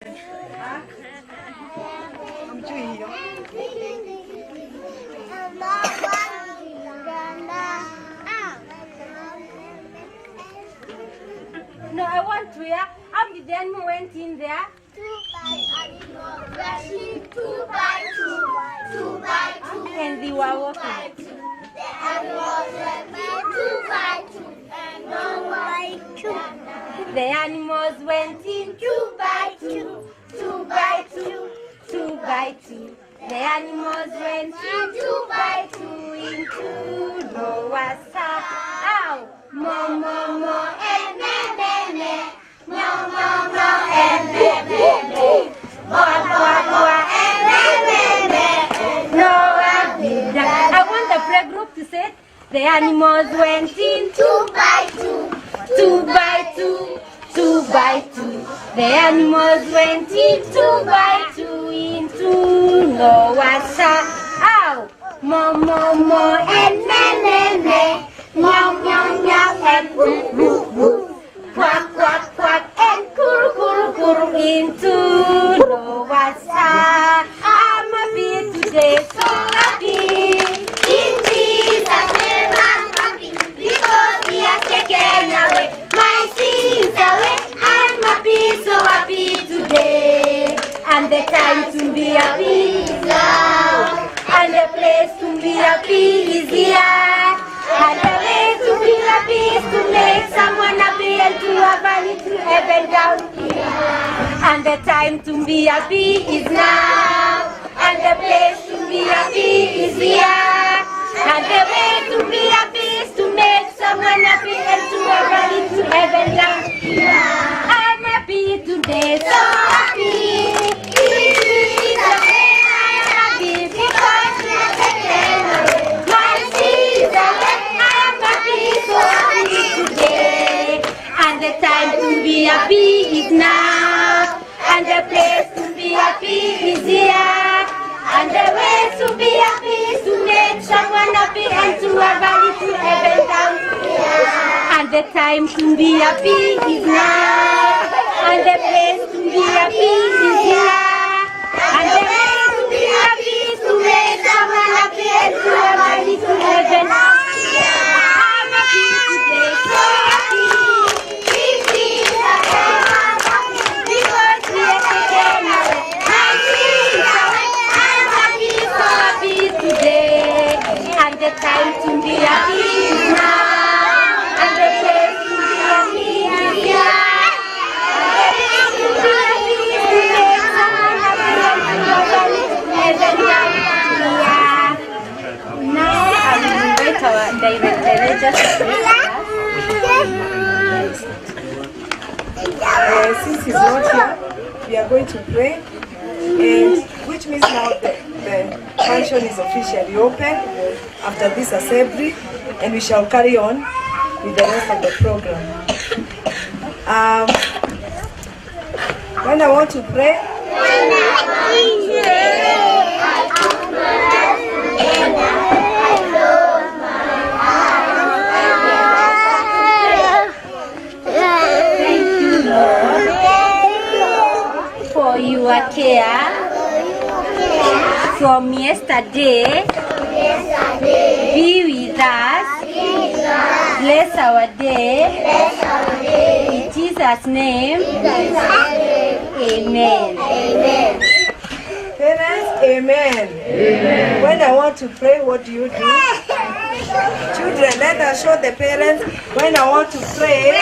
No, I want to hear how the animal went in there. 2 by 2 by 2 by 2. And they were walking. The animals went 2 by 2 and 1 by 2. The animals went in 2 by 2, 2 by 2, 2 by 2. The animals went in 2 by 2 into Noah's ark. Ow! Mo, mo, mo, and me, me, me. Mo, mo, mo, and me, me, me. Boa, boa, boa, and me, me, me. Noah did that. I want the prayer group to say, the animals went in 2 by 2, 2 by 2, 2 by 2. The animals went in 2 by 2 into Noah's ark. Ow! Mo, mo, mo, and me, me, me. Meow, meow, meow, and woo, woo, woo. Quack, quack, quack, and kuru, kuru, kuru into Noah's ark. I'm happy today, so happy. in Jesus' name I'm happy because He has taken away my sins away. I'm happy, so happy today. And the time to be happy is now. And the place to be happy is here. And the way to be happy is to make someone happy and to have a little heaven down here. And the time to be happy is now. And the place to be happy is here. And the way to be happy is to make someone happy and to have a little heaven down here. I'm happy today, so happy. Jesus' name I'm happy because He has taken away my sins away. I'm happy, so happy today. And the time to be happy is now. And the place to be happy is here. And the way to be happy is to make someone happy and to have a little heaven down here. And the time to be happy is now. And the place to be happy is here. And the way to be happy is to make someone happy and to have a little heaven down here. I'm happy today, so happy. In Jesus' name I'm happy because He has taken away my sins away. I'm happy So happy today. And the time to be happy is now. And the place to be happy is here. And the way to be happy is to make someone happy and to have a little heaven down here. Now I will invite our director, just to pray for us. Since he's not here, we are going to pray, and which means now the function is officially open after this assembly, and we shall carry on with the rest of the program. When I want to pray, For your care from yesterday, be with us, bless our day, in Jesus' name, amen. parents, amen. When I want to pray, what do you do? Children, let us show the parents. When I want to pray,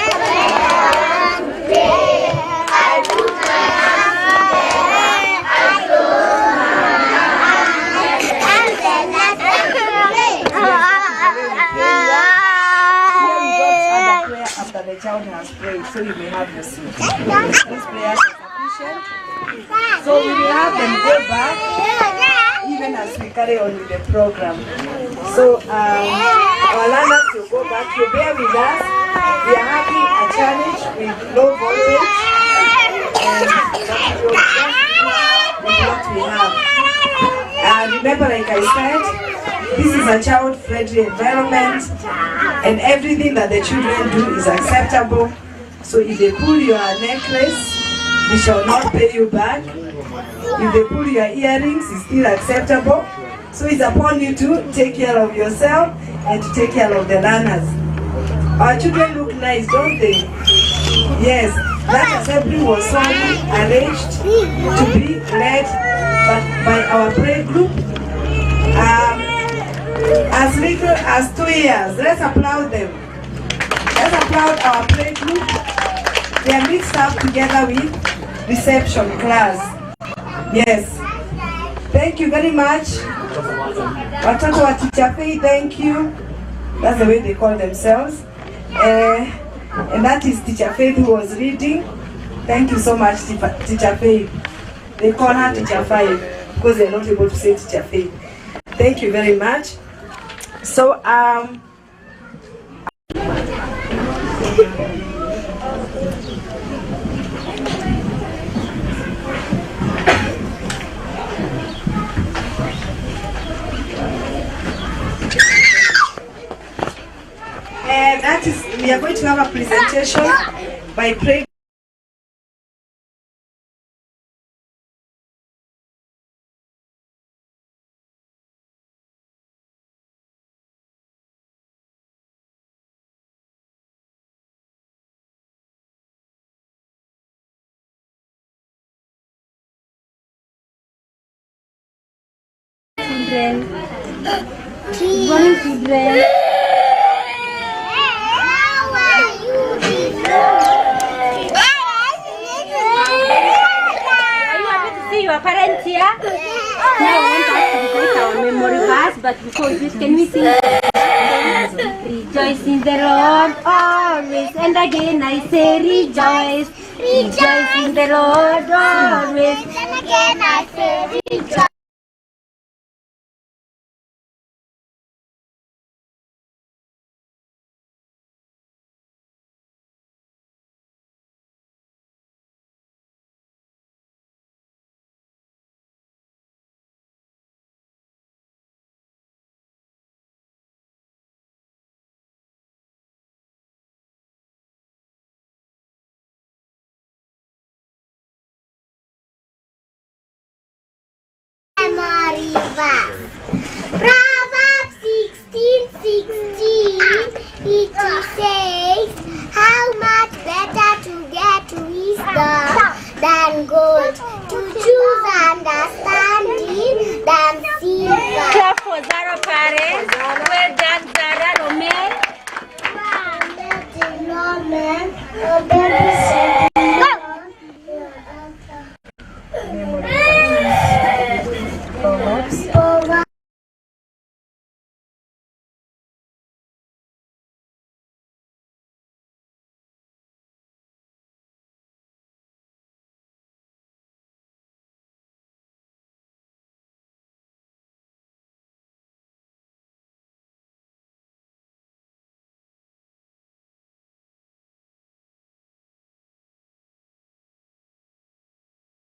I put my hands together, I close my eyes, and then I pray. here we don't add a prayer after the child has prayed, so you may have your seat. These prayers are sufficient. So we will have them go back even as we carry on with the program. So our learners will go back. You bear with us. We are having a challenge with low voltage, and that's what we have. And remember, like I said, this is a child-friendly environment, and everything that the children do is acceptable. So if they pull your necklace, we shall not pay you back. If they pull your earrings, it's still acceptable. So it's upon you to take care of yourself and to take care of the learners. Our children look nice, don't they? Yes, that assembly was solely arranged to be led by our prayer group. As little as 2 years. Let's applaud them. Let's applaud our prayer group. They are mixed up together with reception class. Yes. Thank you very much. Watoto wa Teacher Faith, thank you. That's the way they call themselves. And that is Teacher Faith who was reading. Thank you so much, Teacher Faith. They call her Teacher Faith because they're not able to say Teacher Faith. Thank you very much. So, and that is, we are going to have a presentation by Craig. Children. Good morning, children. How are you this morning? Are you happy to see your parents here? Now I want us to recite our memory verse, but before this, can we sing? Rejoice in the Lord always, and again I say rejoice. Rejoice in the Lord always, And again I say rejoice. Memory verse. Proverbs 16:16. It says, how much better to get wisdom than gold, to choose understanding than silver. clap for Zara parents. Well done, Zara Romel.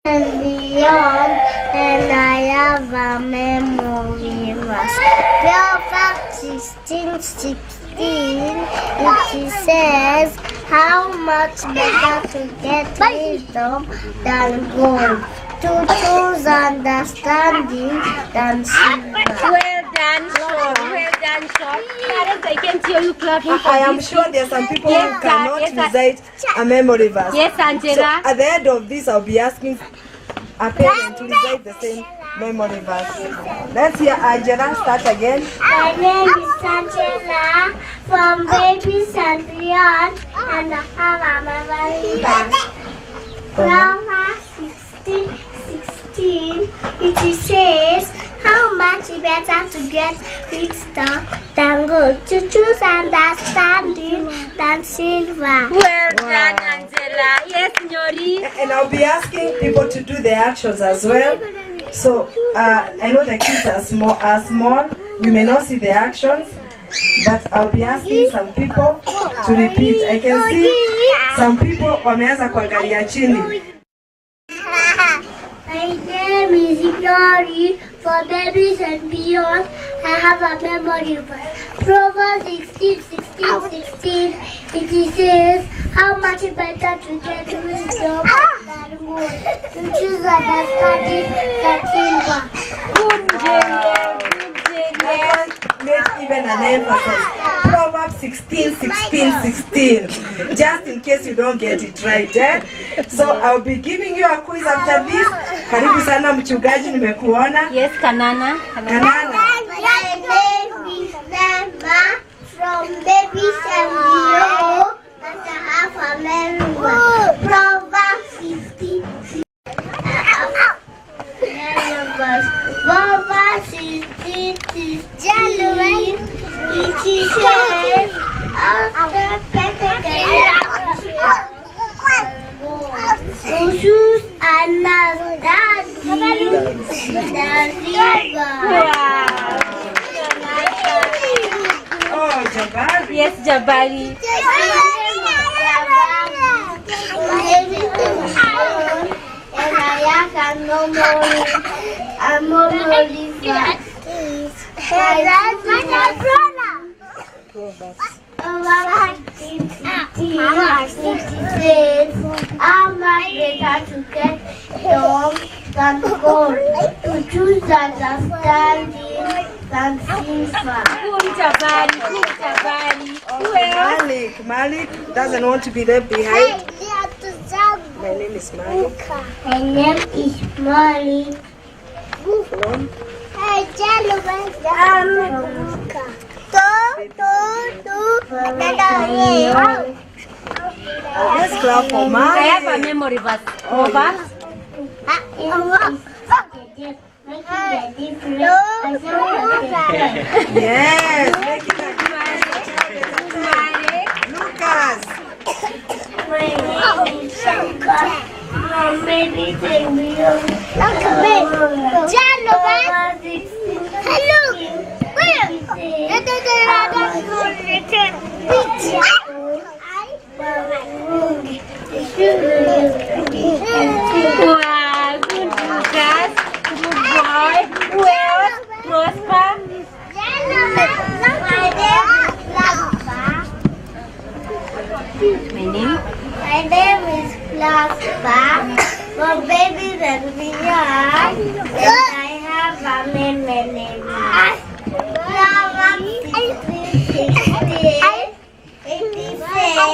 And beyond, and I have a memory verse. Proverbs 16:16. It says, how much better to get wisdom than gold, to choose understanding than silver. Well done, Sean. Well done, Sean. Parents, I can hear you clapping for I am this. sure there are some people Yes, who sir. cannot Yes, sir. recite a memory verse. Yes, So Angela. at the end of this, I'll be asking a parent to recite the same memory verse. Let's hear Angela start again. My name is Angela from Babies and Beyond, and I have a memory verse. Proverbs 16:16. It says, how much better to get wisdom than gold, to choose understanding than silver. Well done, Angela. Yes, Nyori. And I'll be asking people to do the actions as well. So I know the kids are small. You may not see the actions, but I'll be asking some people to repeat. I can see some people wameanza kuangalia chini. My name is Ignori for Babies and Beyond. I have a memory verse. Proverbs 16:16. It says, how much better to get wisdom than and gold. To choose understanding than silver. Good Junior. Good Junior. Make even an emphasis. Proverbs 16:16. Just in case you don't get it right, eh? So I'll be giving you a quiz after this. Karibu sana mchungaji, nimekuona. Yes, Kanana. Kanana. My name is Emma from Baby Shamio and I have a memory. Proverbs 16. Proverbs 16 is January. It is said after to choose understanding the river. Wow. Oh, Jabari. Yes, Jabari. How much better to get young than gold, to choose understanding than silver. Good Jabari. Good Jabari. Who else? Malik doesn't want to be left behind. My name is Malik. My name is Molly. From let's clap for I Malik. have a memory verse. Proverbs. Yes, make it a Malik. Lucas. Wow, good Lucas. Good boy. Who else? Prosper. My name? My name is Plaspa. For babies and beyond, and I have a memory. It says,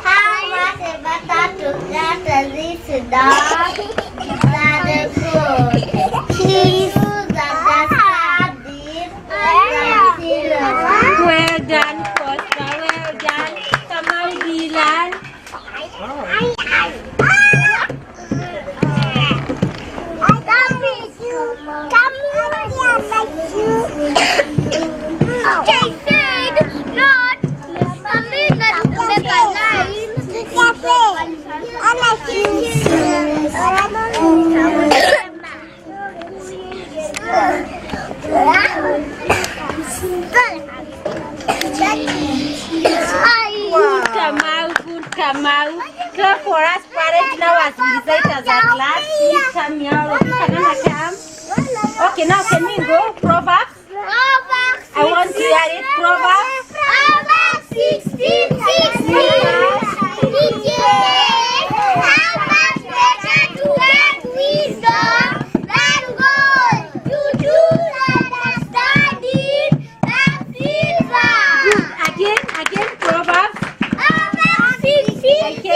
how much better to get this dog than a goat. Please understand this and silver. Well done, Prosper. Well done. Kamal Dylan. Good Kamau, good Kamau. Clap for us, parents, now as we recite as a class. Please come here. Kanana, come. Okay, now can we go? Proverbs? I want to hear it. Proverbs? Proverbs 16:16. How much better to get wisdom than gold, to choose understanding than silver. Again, Proverbs? Proverbs 16:16.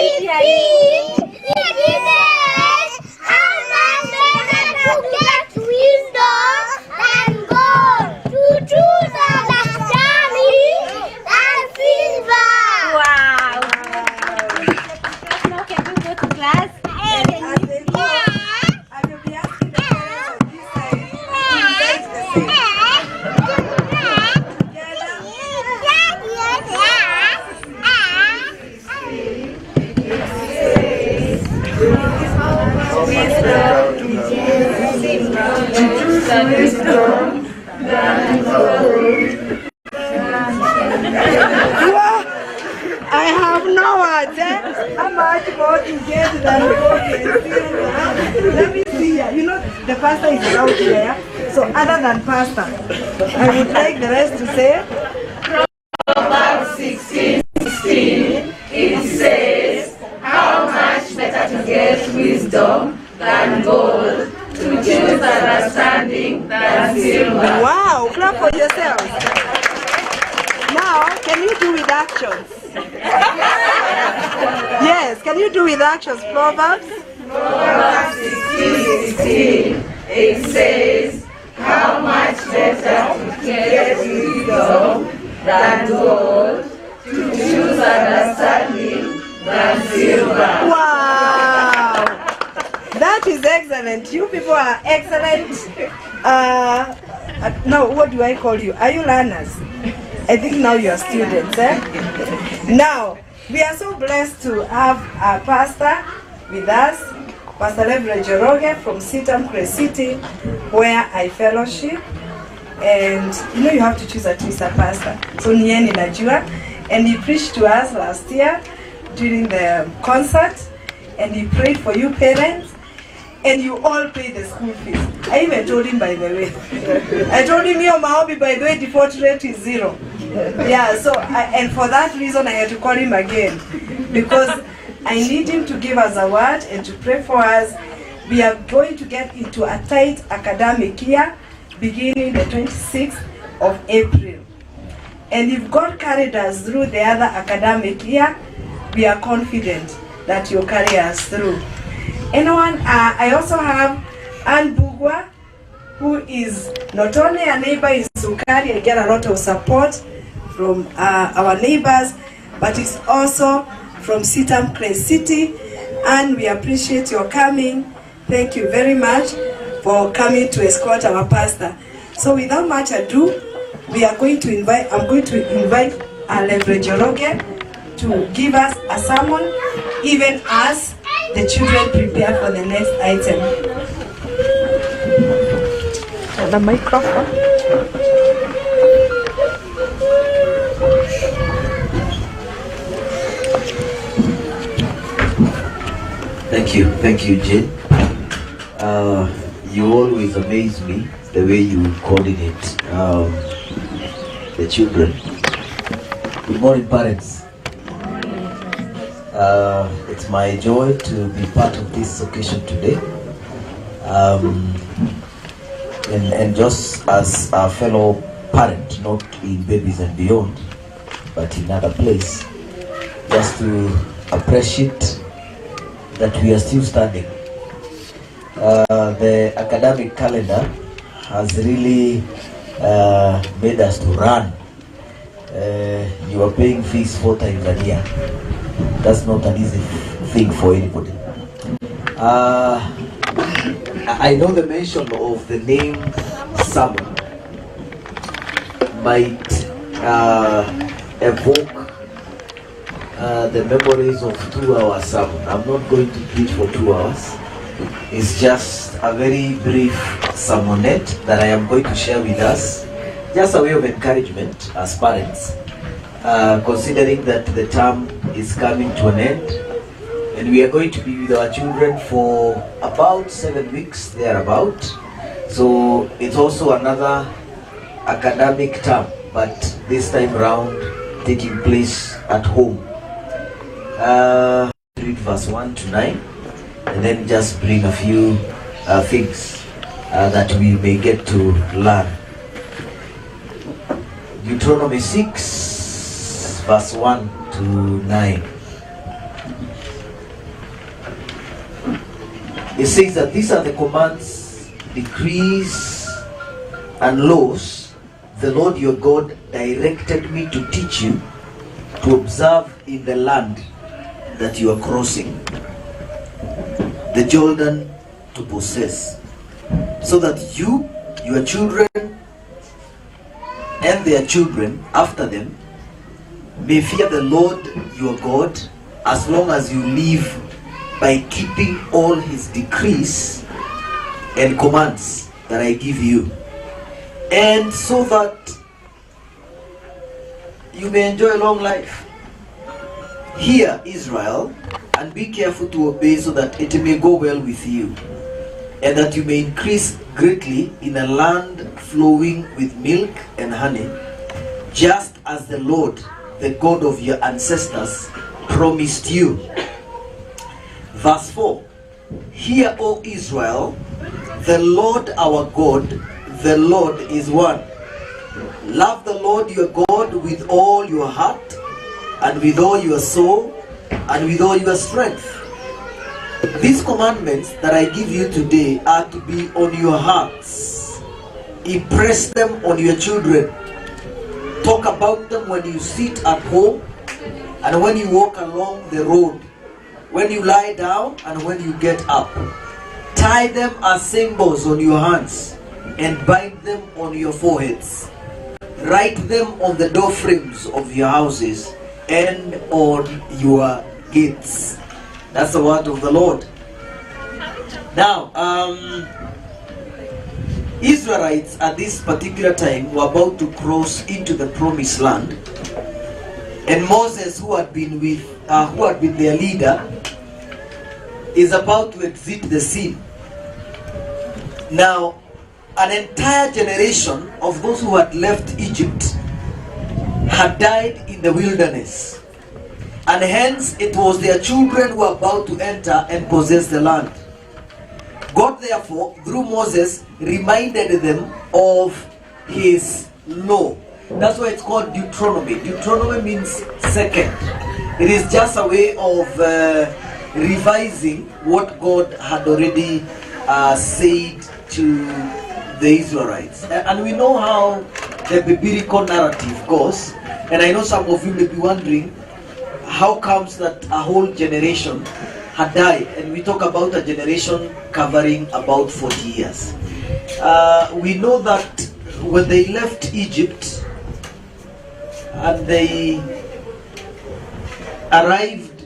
It says, how much better to get wisdom than gold, to choose understanding than silver. Wow. Now can we go to class? And they go, I will be asking the parents of this side to raise the same. I have no words, eh? How much more to get than let me see here. You know, the pastor is out there. So other than pastor, I would like the rest to say Proverbs 16:16, it says, how much better to get wisdom gold, to choose understanding than silver. Wow, clap for yourselves. Now, can you do with actions? Yes, can you do with actions? Proverbs? Proverbs 16:16, it says, how much better to get wisdom than gold, to choose understanding than silver. Wow! That is excellent. You people are excellent. Now, what do I call you? Are you learners? I think now you are students. Now, we are so blessed to have our pastor with us, Pastor Reverend Joroge from Sitam Crest City, where I fellowship. And you know you have to choose at least a pastor. So Nieni Najua, and he preached to us last year during the concert, and he prayed for you parents, and you all paid the school fees. I even told him, by the way. I told him, your Maobi, by the way, default rate is 0. Yeah, so, and for that reason, I had to call him again, because I need him to give us a word and to pray for us. We are going to get into a tight academic year, beginning the 26th of April. And if God carried us through the other academic year, we are confident that He'll carry us through. Anyone, I also have Ann Bugwa, who is not only a neighbor in Sukari, I get a lot of support from our neighbors, but it's also from Sitam Crest City, and we appreciate your coming. Thank you very much for coming to escort our pastor. So without much ado, I'm going to invite Reverend Joroge to give us a sermon, even as the children prepare for the next item. The microphone. Thank you, Jane. You always amaze me the way you coordinate the children. Good morning, parents. It's my joy to be part of this occasion today. And just as a fellow parent, not in Babies and Beyond, but in another place, just to appreciate that we are still standing. The academic calendar has really made us to run. You are paying fees 4 times a year. That's not an easy thing for anybody. I know the mention of the name summer might evoke the memories of 2-hour sermon. I'm not going to preach for 2 hours. It's just a very brief sermonette that I am going to share with us, just a way of encouragement as parents, considering that the term is coming to an end, and we are going to be with our children for about 7 weeks, thereabout. So it's also another academic term, but this time round taking place at home. Read verse 1 to 9, and then just bring a few things that we may get to learn. Deuteronomy 6, verse 1 to 9. It says that these are the commands, decrees, and laws the Lord your God directed me to teach you to observe in the land that you are crossing the Jordan to possess, so that you, your children, and their children after them may fear the Lord your God as long as you live, by keeping all his decrees and commands that I give you, and so that you may enjoy a long life. Hear, Israel, and be careful to obey, so that it may go well with you, and that you may increase greatly in a land flowing with milk and honey, just as the Lord, the God of your ancestors, promised you. Verse 4, Hear, O Israel, the Lord our God, the Lord is one. Love the Lord your God with all your heart, and with all your soul, and with all your strength. These commandments that I give you today are to be on your hearts. Impress them on your children. Talk about them when you sit at home and when you walk along the road, when you lie down and when you get up. Tie them as symbols on your hands and bind them on your foreheads. Write them on the door frames of your houses and on your gates. That's the word of the Lord. Now, Israelites at this particular time were about to cross into the promised land, and Moses, who had been their leader, is about to exit the scene. Now, an entire generation of those who had left Egypt had died in the wilderness, and hence it was their children who were about to enter and possess the land. God therefore, through Moses, reminded them of his law. That's why it's called Deuteronomy. Deuteronomy means second. It is just a way of revising what God had already said to the Israelites. And we know how the biblical narrative goes. And I know some of you may be wondering, how comes that a whole generation had died? And we talk about a generation covering about 40 years. We know that when they left Egypt and they arrived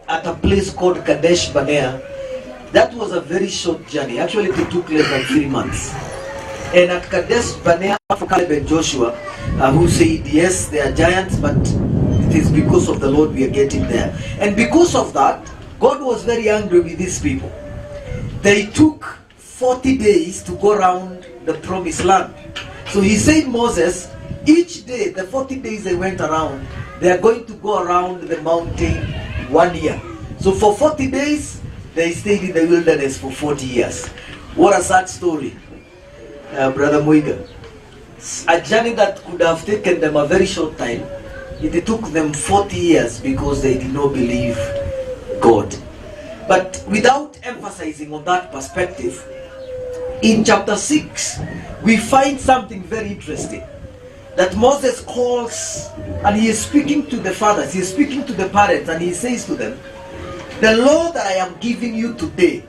at a place called Kadesh Barnea, that was a very short journey. Actually, it took less than 3 months. And at Kadesh Barnea, for Caleb and Joshua, who said, yes, they are giants, but it is because of the Lord we are getting there. And because of that, God was very angry with these people. They took 40 days to go around the promised land. So he said, Moses, each day, the 40 days they went around, they are going to go around the mountain 1 year. So for 40 days, they stayed in the wilderness for 40 years. What a sad story, Brother Muiga. A journey that could have taken them a very short time, it took them 40 years because they did not believe God. But without emphasizing on that perspective, in chapter 6, we find something very interesting. That Moses calls, and he is speaking to the fathers, he is speaking to the parents, and he says to them, the law that I am giving you today,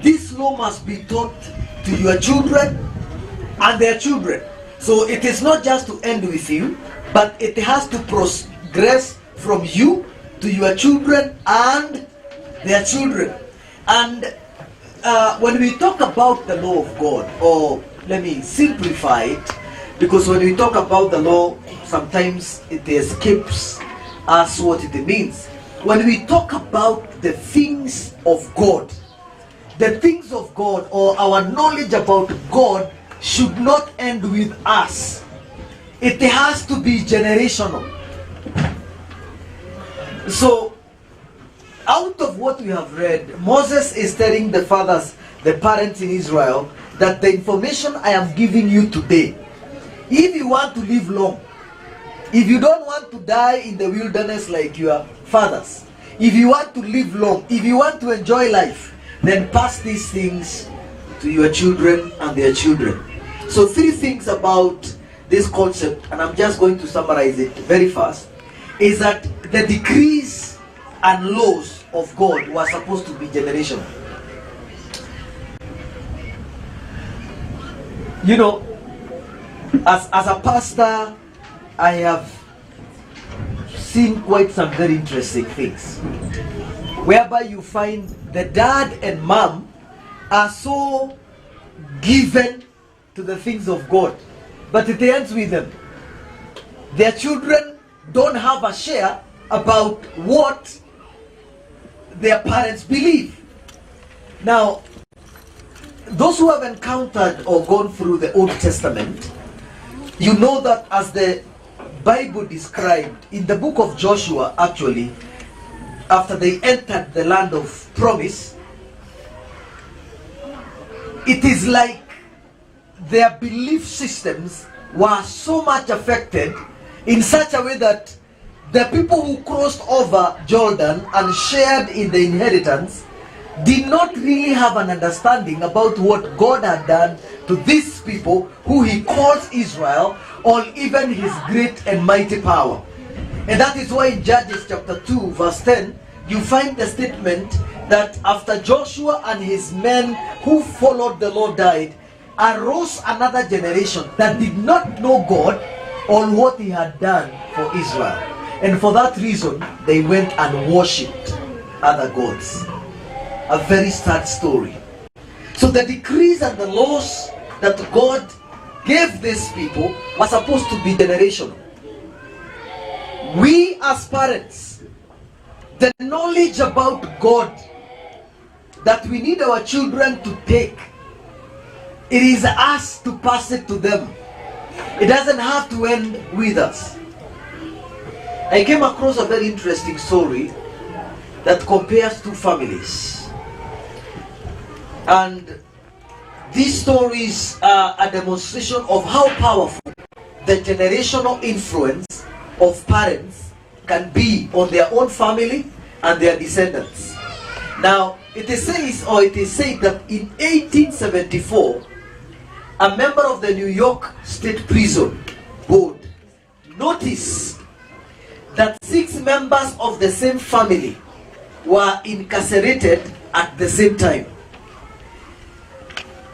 this law must be taught to your children and their children. So it is not just to end with you, but it has to progress from you to your children and their children. And when we talk about the law of God, or let me simplify it, because when we talk about the law, sometimes it escapes us what it means. When we talk about the things of God, the things of God, or our knowledge about God, should not end with us. It has to be generational. So, out of what we have read, Moses is telling the fathers, the parents in Israel, that the information I am giving you today, if you want to live long, if you don't want to die in the wilderness like your fathers, if you want to live long, if you want to enjoy life, then pass these things to your children and their children. So 3 things about this concept, and I'm just going to summarize it very fast, is that the decrees and laws of God were supposed to be generational. You know, as a pastor, I have seen quite some very interesting things, whereby you find the dad and mom are so given to the things of God, but it ends with them. Their children don't have a share about what their parents believe. Now, those who have encountered or gone through the Old Testament, you know that as the Bible described in the book of Joshua, actually, after they entered the land of promise, it is like their belief systems were so much affected in such a way that the people who crossed over Jordan and shared in the inheritance did not really have an understanding about what God had done to these people who he calls Israel, or even his great and mighty power. And that is why in Judges chapter 2 verse 10, you find the statement that after Joshua and his men who followed the Lord died, arose another generation that did not know God or what he had done for Israel. And for that reason, they went and worshipped other gods. A very sad story. So the decrees and the laws that God gave these people were supposed to be generational. We as parents, the knowledge about God that we need our children to take, it is us to pass it to them. It doesn't have to end with us. I came across a very interesting story that compares two families. And these stories are a demonstration of how powerful the generational influence of parents can be on their own family and their descendants. Now, it is said that in 1874, a member of the New York State Prison Board noticed that 6 members of the same family were incarcerated at the same time.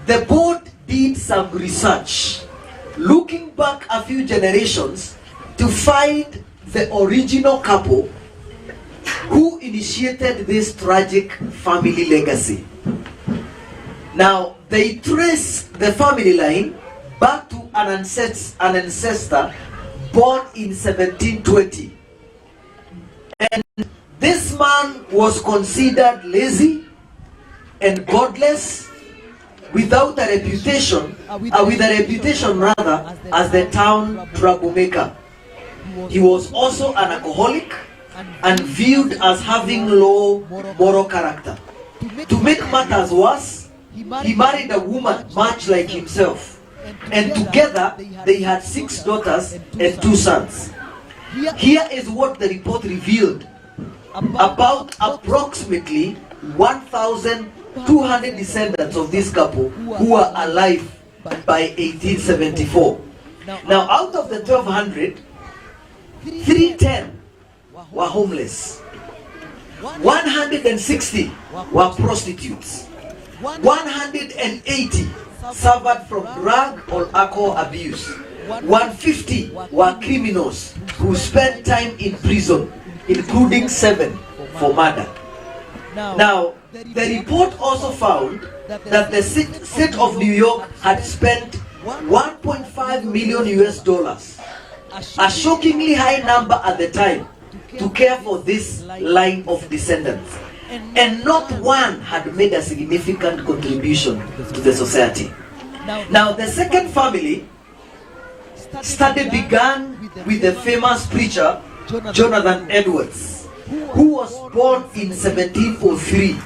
The board did some research, looking back a few generations to find the original couple who initiated this tragic family legacy. Now, they trace the family line back to an ancestor born in 1720. And this man was considered lazy and godless, without a reputation, as the town troublemaker. He was also an alcoholic and viewed as having low moral character. To make matters worse, he married a woman much like himself, and together they had 6 daughters and 2 sons. Here is what the report revealed about approximately 1,200 descendants of this couple who were alive by 1874. Now, out of the 1,200, 310 were homeless, 160 were prostitutes, 180 suffered from drug or alcohol abuse, 150 were criminals who spent time in prison, including 7 for murder. Now, the report also found that the state of New York had spent $1.5 million, a shockingly high number at the time, to care for this line of descendants. And not one had made a significant contribution to the society. Now, the second family study began with the famous preacher Jonathan Edwards, who was born in 1703.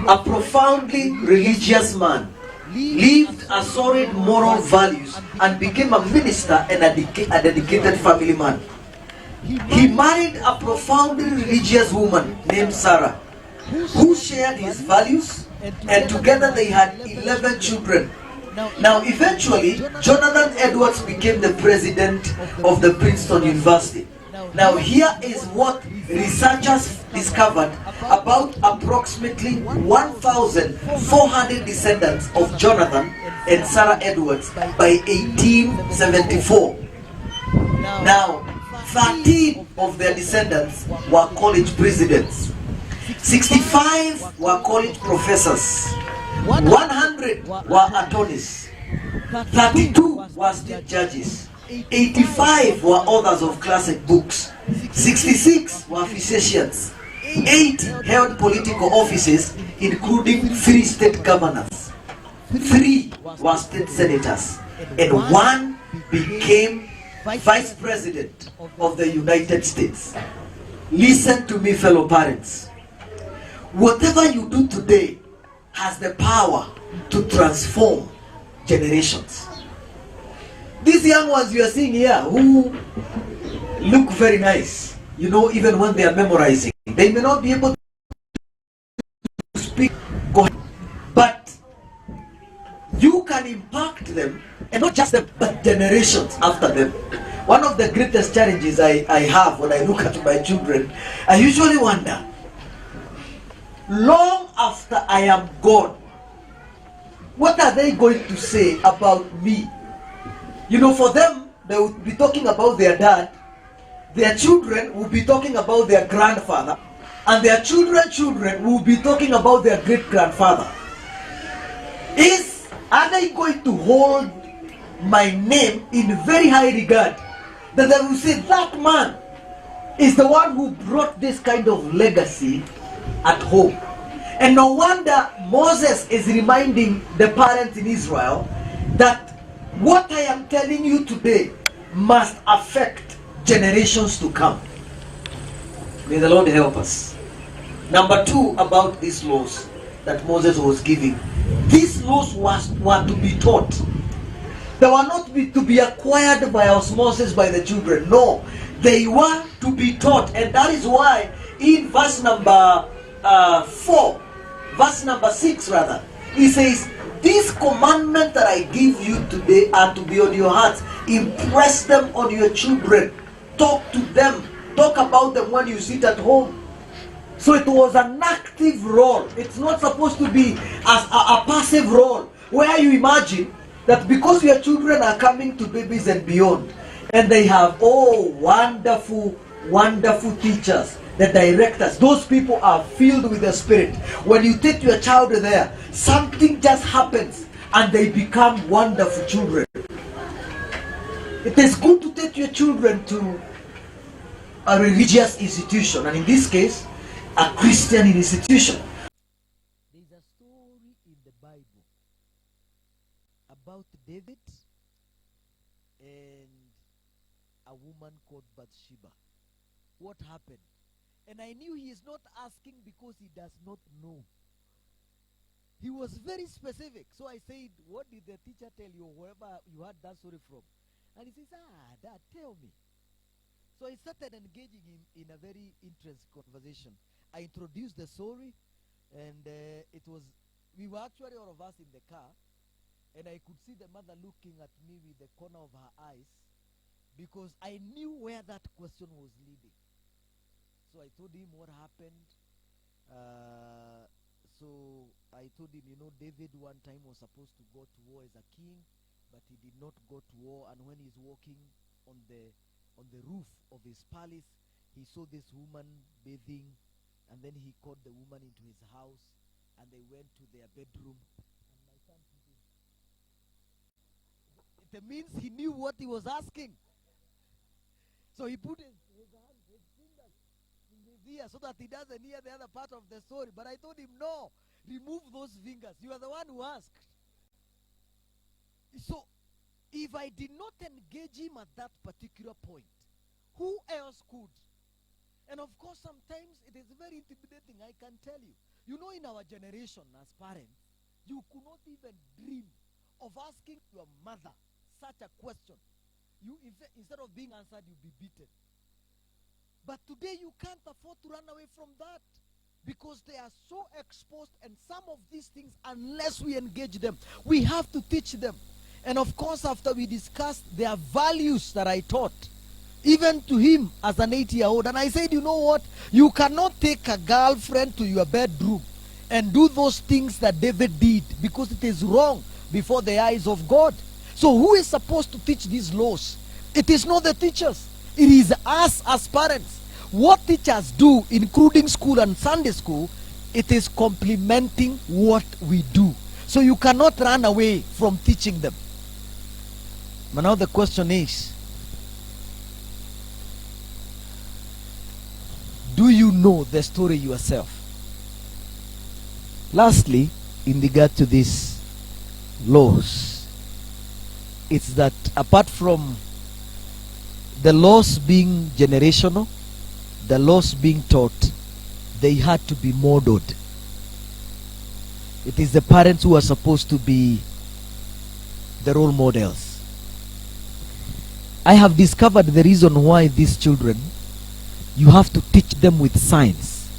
A profoundly religious man, lived a solid moral values, and became a minister and a dedicated family man. He married a profoundly religious woman named Sarah, who shared his values, and together they had 11 children. Now, eventually, Jonathan Edwards became the president of the Princeton University. Now, here is what researchers discovered about approximately 1,400 descendants of Jonathan and Sarah Edwards by 1874. Now, 13 of their descendants were college presidents, 65 were college professors, 100 were attorneys, 32 were state judges, 85 were authors of classic books, 66 were physicians, 80 held political offices, including 3 state governors, 3 were state senators, and 1 became Vice President of the United States. Listen to me, fellow parents. Whatever you do today has the power to transform generations. These young ones you are seeing here who look very nice, you know, even when they are memorizing, they may not be able to speak, but you can impact them, and not just them, but generations after them. One of the greatest challenges I have when I look at my children, I usually wonder, long after I am gone, what are they going to say about me? You know, for them, they would be talking about their dad, their children will be talking about their grandfather, and their children will be talking about their great-grandfather. Are they going to hold my name in very high regard? That they will say, that man is the one who brought this kind of legacy at home. And no wonder Moses is reminding the parents in Israel that what I am telling you today must affect generations to come. May the Lord help us. Number 2, about these laws that Moses was giving. These laws were to be taught. They were not to be acquired by osmosis by the children. No, they were to be taught. And that is why in verse number 6 rather, he says, this commandment that I give you today are to be on your hearts. Impress them on your children. Talk to them. Talk about them when you sit at home. So it was an active role. It's not supposed to be as a passive role where you imagine that because your children are coming to babies and beyond, and they have wonderful teachers, the directors, those people are filled with the Spirit. When you take your child there, something just happens and they become wonderful children. It is good to take your children to a religious institution, and in this case, a Christian institution. There is a story in the Bible about David and a woman called Bathsheba. What happened? And I knew he is not asking because he does not know. He was very specific. So I said, what did the teacher tell you, or wherever you had that story from? And he says, Dad, tell me. So I started engaging him in a very interesting conversation. I introduced the story, and we were actually all of us in the car, and I could see the mother looking at me with the corner of her eyes, because I knew where that question was leading. So I told him what happened. So I told him, David one time was supposed to go to war as a king, but he did not go to war, and when he's walking on the roof of his palace, he saw this woman bathing, and then he called the woman into his house, and they went to their bedroom. And my son, it means he knew what he was asking. So he put his fingers in his ear so that he doesn't hear the other part of the story. But I told him, no, remove those fingers. You are the one who asked. So if I did not engage him at that particular point, who else could? And of course, sometimes it is very intimidating, I can tell you. In our generation as parents, you could not even dream of asking your mother such a question. Instead of being answered, you'll be beaten. But today you can't afford to run away from that, because they are so exposed, and some of these things, unless we engage them, we have to teach them. And of course, after we discussed their values that I taught, even to him as an 8-year-old, and I said, you know what? You cannot take a girlfriend to your bedroom and do those things that David did, because it is wrong before the eyes of God. So who is supposed to teach these laws? It is not the teachers. It is us as parents. What teachers do, including school and Sunday school, it is complementing what we do. So you cannot run away from teaching them. But now the question is, do you know the story yourself? Lastly, in regard to these laws, it's that apart from the laws being generational, the laws being taught, they had to be modeled. It is the parents who are supposed to be the role models. I have discovered the reason why these children, you have to teach them with science,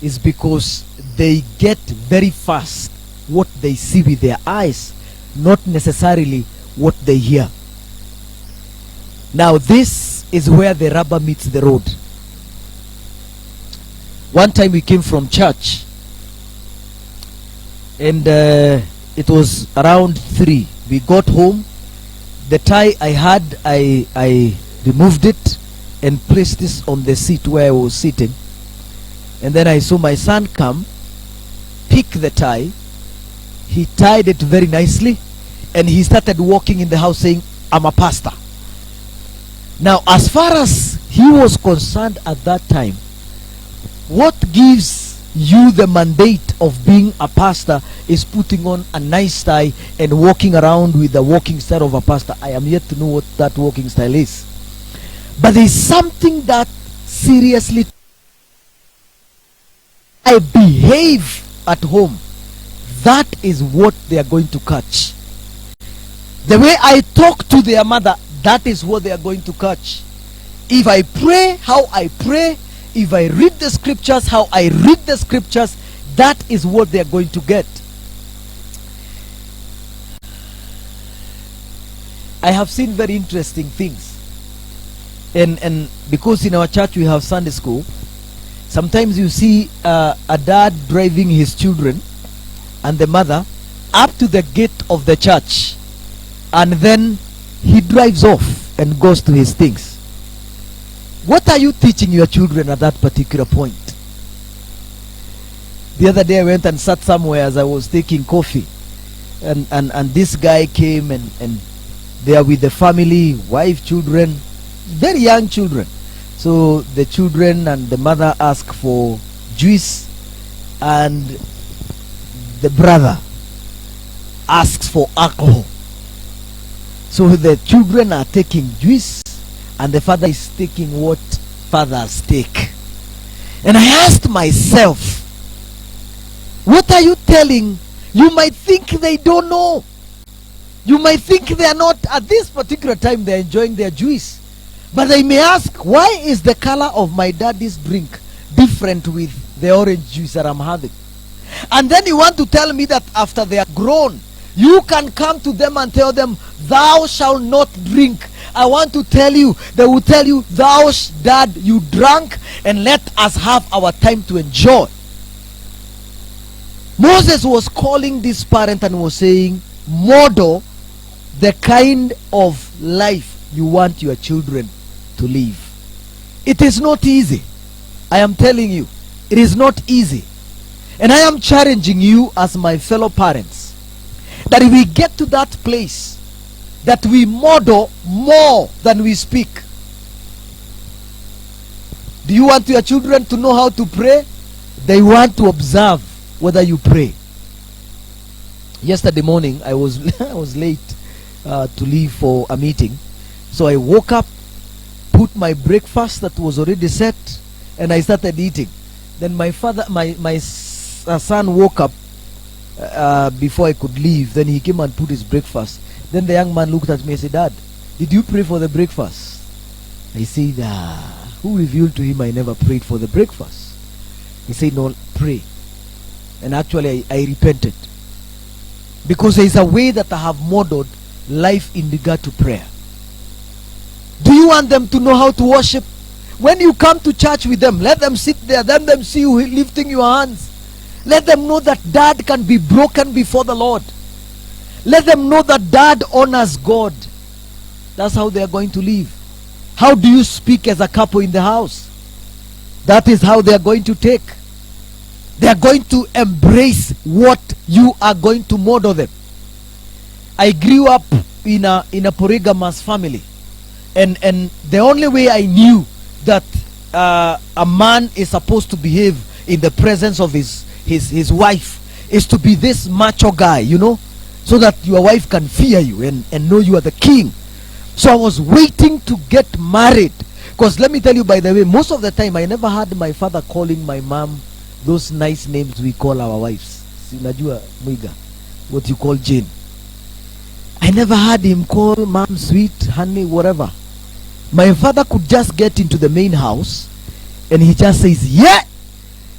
is because they get very fast what they see with their eyes, not necessarily what they hear. Now this is where the rubber meets the road. One time we came from church, and it was around 3. We got home. The tie I had, I removed it and placed this on the seat where I was sitting. And then I saw my son come, pick the tie. He tied it very nicely, and he started walking in the house saying, "I'm a pastor." Now, as far as he was concerned at that time, what gives you the mandate of being a pastor is putting on a nice tie and walking around with the walking style of a pastor. I am yet to know what that walking style is. But there is something that seriously, I behave at home. That is what they are going to catch. The way I talk to their mother, that is what they are going to catch. If I pray how I pray, if I read the scriptures how I read the scriptures, that is what they are going to get. I have seen very interesting things. And because in our church we have Sunday school, sometimes you see a dad driving his children and the mother up to the gate of the church, and then he drives off and goes to his things. What are you teaching your children at that particular point? The other day I went and sat somewhere as I was taking coffee, and this guy came, and they are with the family, wife, children, very young children. So the children and the mother ask for juice, and the brother asks for alcohol. So the children are taking juice, and the father is taking what fathers take. And I asked myself, what are you telling? You might think they don't know. You might think they are not, at this particular time they are enjoying their juice. But they may ask, why is the color of my daddy's drink different with the orange juice that I'm having? And then you want to tell me that after they are grown, you can come to them and tell them, thou shalt not drink. I want to tell you, they will tell you, dad, you drank, and let us have our time to enjoy. Moses was calling this parent and was saying, model the kind of life you want your children to live. It is not easy. I am telling you, it is not easy. And I am challenging you as my fellow parents, that if we get to that place, that we model more than we speak. Do you want your children to know how to pray? They want to observe whether you pray. Yesterday morning I was I was late to leave for a meeting, so I woke up, put my breakfast that was already set, and I started eating. Then my son woke up before I could leave. Then he came and put his breakfast. Then the young man looked at me and said, Dad, did you pray for the breakfast? I said, who revealed to him I never prayed for the breakfast? He said, no, pray. And actually I repented, because there is a way that I have modeled life in regard to prayer. Do you want them to know how to worship? When you come to church with them, let them sit there, let them see you lifting your hands. Let them know that dad can be broken before the Lord. Let them know that dad honors God. That's how they are going to live. How do you speak as a couple in the house? That is how they are going to take. They are going to embrace what you are going to model them. I grew up in a polygamous family, and the only way I knew that a man is supposed to behave in the presence of his wife is to be this macho guy, you know, so that your wife can fear you and know you are the king. So I was waiting to get married, because let me tell you, by the way, most of the time I never had my father calling my mom those nice names we call our wives. unajua Mwiga, what you call Jane. I never heard him call mom sweet, honey, whatever. My father could just get into the main house and he just says, yeah.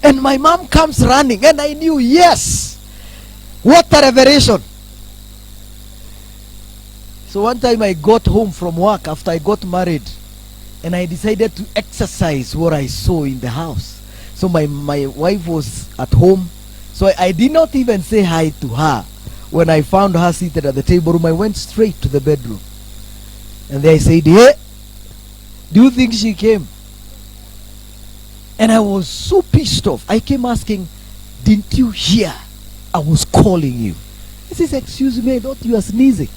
And my mom comes running and I knew, yes, what a revelation. So one time I got home from work after I got married and I decided to exercise what I saw in the house. So my wife was at home. So I did not even say hi to her. When I found her seated at the table room, I went straight to the bedroom. And there I said, hey, do you think she came? And I was so pissed off. I came asking, didn't you hear I was calling you? He says, excuse me, I thought you were sneezing.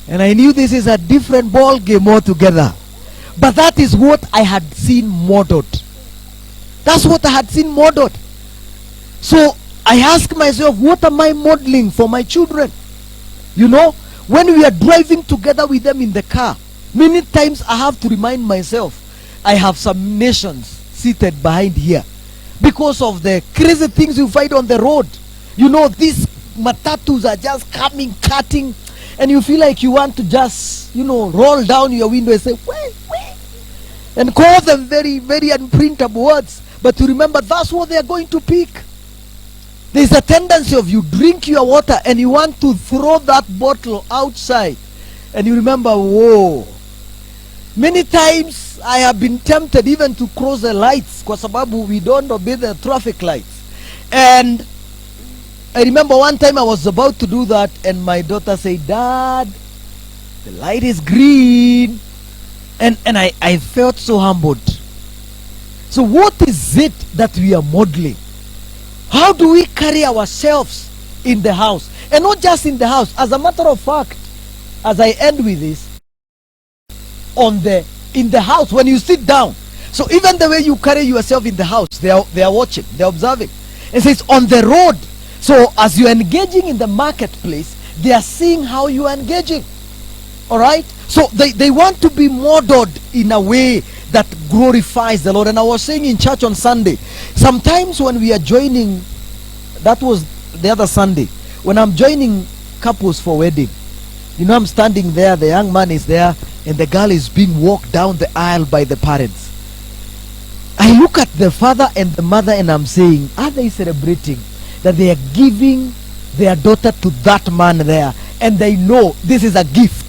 And I knew this is a different ball game altogether. But that is what I had seen modeled. That's what I had seen modeled. So I asked myself, what am I modeling for my children? You know, when we are driving together with them in the car, many times I have to remind myself, I have some nations seated behind here. Because of the crazy things you find on the road. You know, these matatus are just coming, cutting, and you feel like you want to just, you know, roll down your window and say, wait, and call them very, very unprintable words. But you remember, that's what they are going to pick. There's a tendency of you drink your water and you want to throw that bottle outside. And you remember, whoa. Many times I have been tempted even to cross the lights kwa sababu we don't obey the traffic lights. And I remember one time I was about to do that and my daughter said, Dad, the light is green. And I felt so humbled. So what is it that we are modeling? How do we carry ourselves in the house? And not just in the house. As a matter of fact, as I end with this, in the house, when you sit down, so even the way you carry yourself in the house, they are watching, they are observing. It says on the road. So as you are engaging in the marketplace, they are seeing how you are engaging. All right? So they want to be modeled in a way that glorifies the Lord. And I was saying in church on Sunday, sometimes when we are joining, that was the other Sunday, when I'm joining couples for wedding, you know, I'm standing there, the young man is there, and the girl is being walked down the aisle by the parents. I look at the father and the mother and I'm saying, are they celebrating that they are giving their daughter to that man there, and they know this is a gift?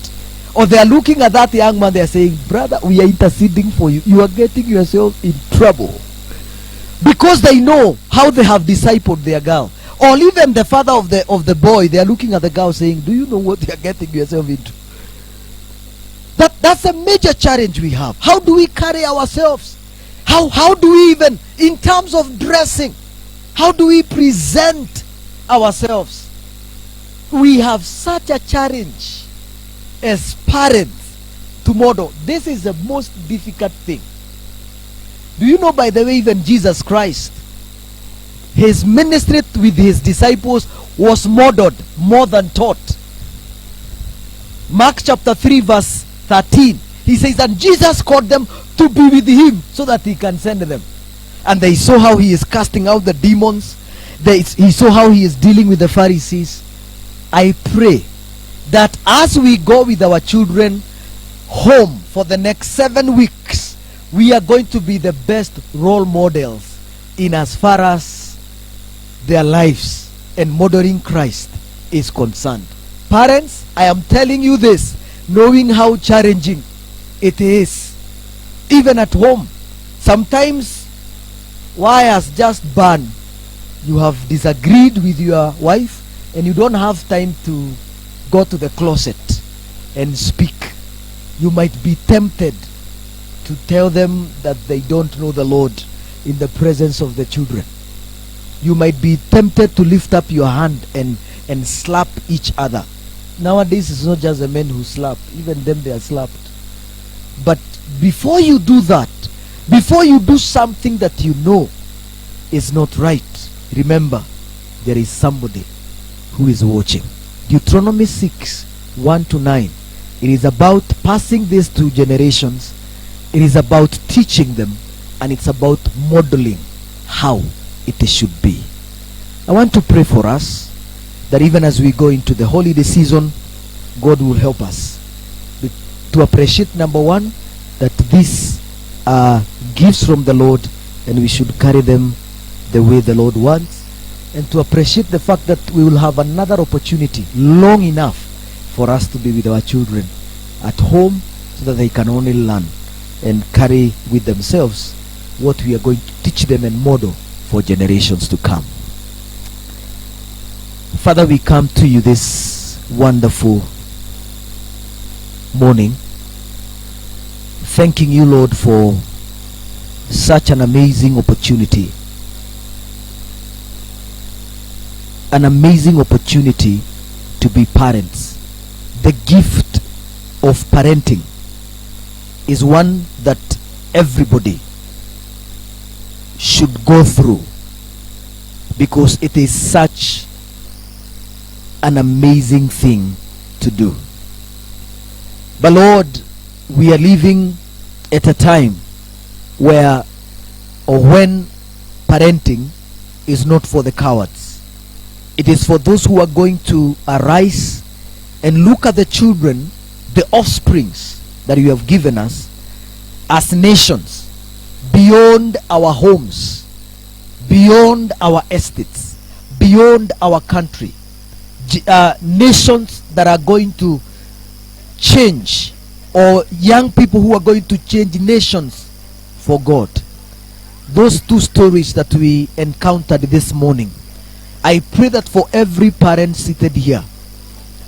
Or they are looking at that young man, they are saying, brother, we are interceding for you. You are getting yourself in trouble. Because they know how they have discipled their girl. Or even the father of the boy, they are looking at the girl saying, do you know what you are getting yourself into? That's a major challenge we have. How do we carry ourselves? How do we even, in terms of dressing, how do we present ourselves? We have such a challenge as parents to model. This is the most difficult thing. Do you know, by the way, even Jesus Christ, his ministry with his disciples was modeled more than taught. Mark chapter 3 verse 13, he says, and Jesus called them to be with him so that he can send them. And they saw how he is casting out the demons. He saw how he is dealing with the Pharisees. I pray that as we go with our children home for the next 7 weeks, we are going to be the best role models in as far as their lives and modeling Christ is concerned. Parents, I am telling you this, knowing how challenging it is, even at home. Sometimes wires just burn. You have disagreed with your wife and you don't have time to go to the closet and speak. You might be tempted to tell them that they don't know the Lord in the presence of the children. You might be tempted to lift up your hand and slap each other. Nowadays it's not just the men who slap, even them they are slapped. But before you do that, before you do something that you know is not right, remember there is somebody who is watching. Deuteronomy 6:1-9. It is about passing this to generations. It is about teaching them, and it's about modeling how it should be. I want to pray for us that even as we go into the holiday season, God will help us to appreciate, number one, that these are gifts from the Lord and we should carry them the way the Lord wants, and to appreciate the fact that we will have another opportunity long enough for us to be with our children at home so that they can only learn and carry with themselves what we are going to teach them and model for generations to come. Father, we come to you this wonderful morning, thanking you, Lord, for such an amazing opportunity. An amazing opportunity to be parents. The gift of parenting is one that everybody should go through, because it is such an amazing thing to do. But Lord, we are living at a time where or when parenting is not for the cowards. It is for those who are going to arise and look at the children, the offsprings that you have given us as nations, beyond our homes, beyond our estates, beyond our country. Nations that are going to change, or young people who are going to change nations for God. Those two stories that we encountered this morning, I pray that for every parent seated here,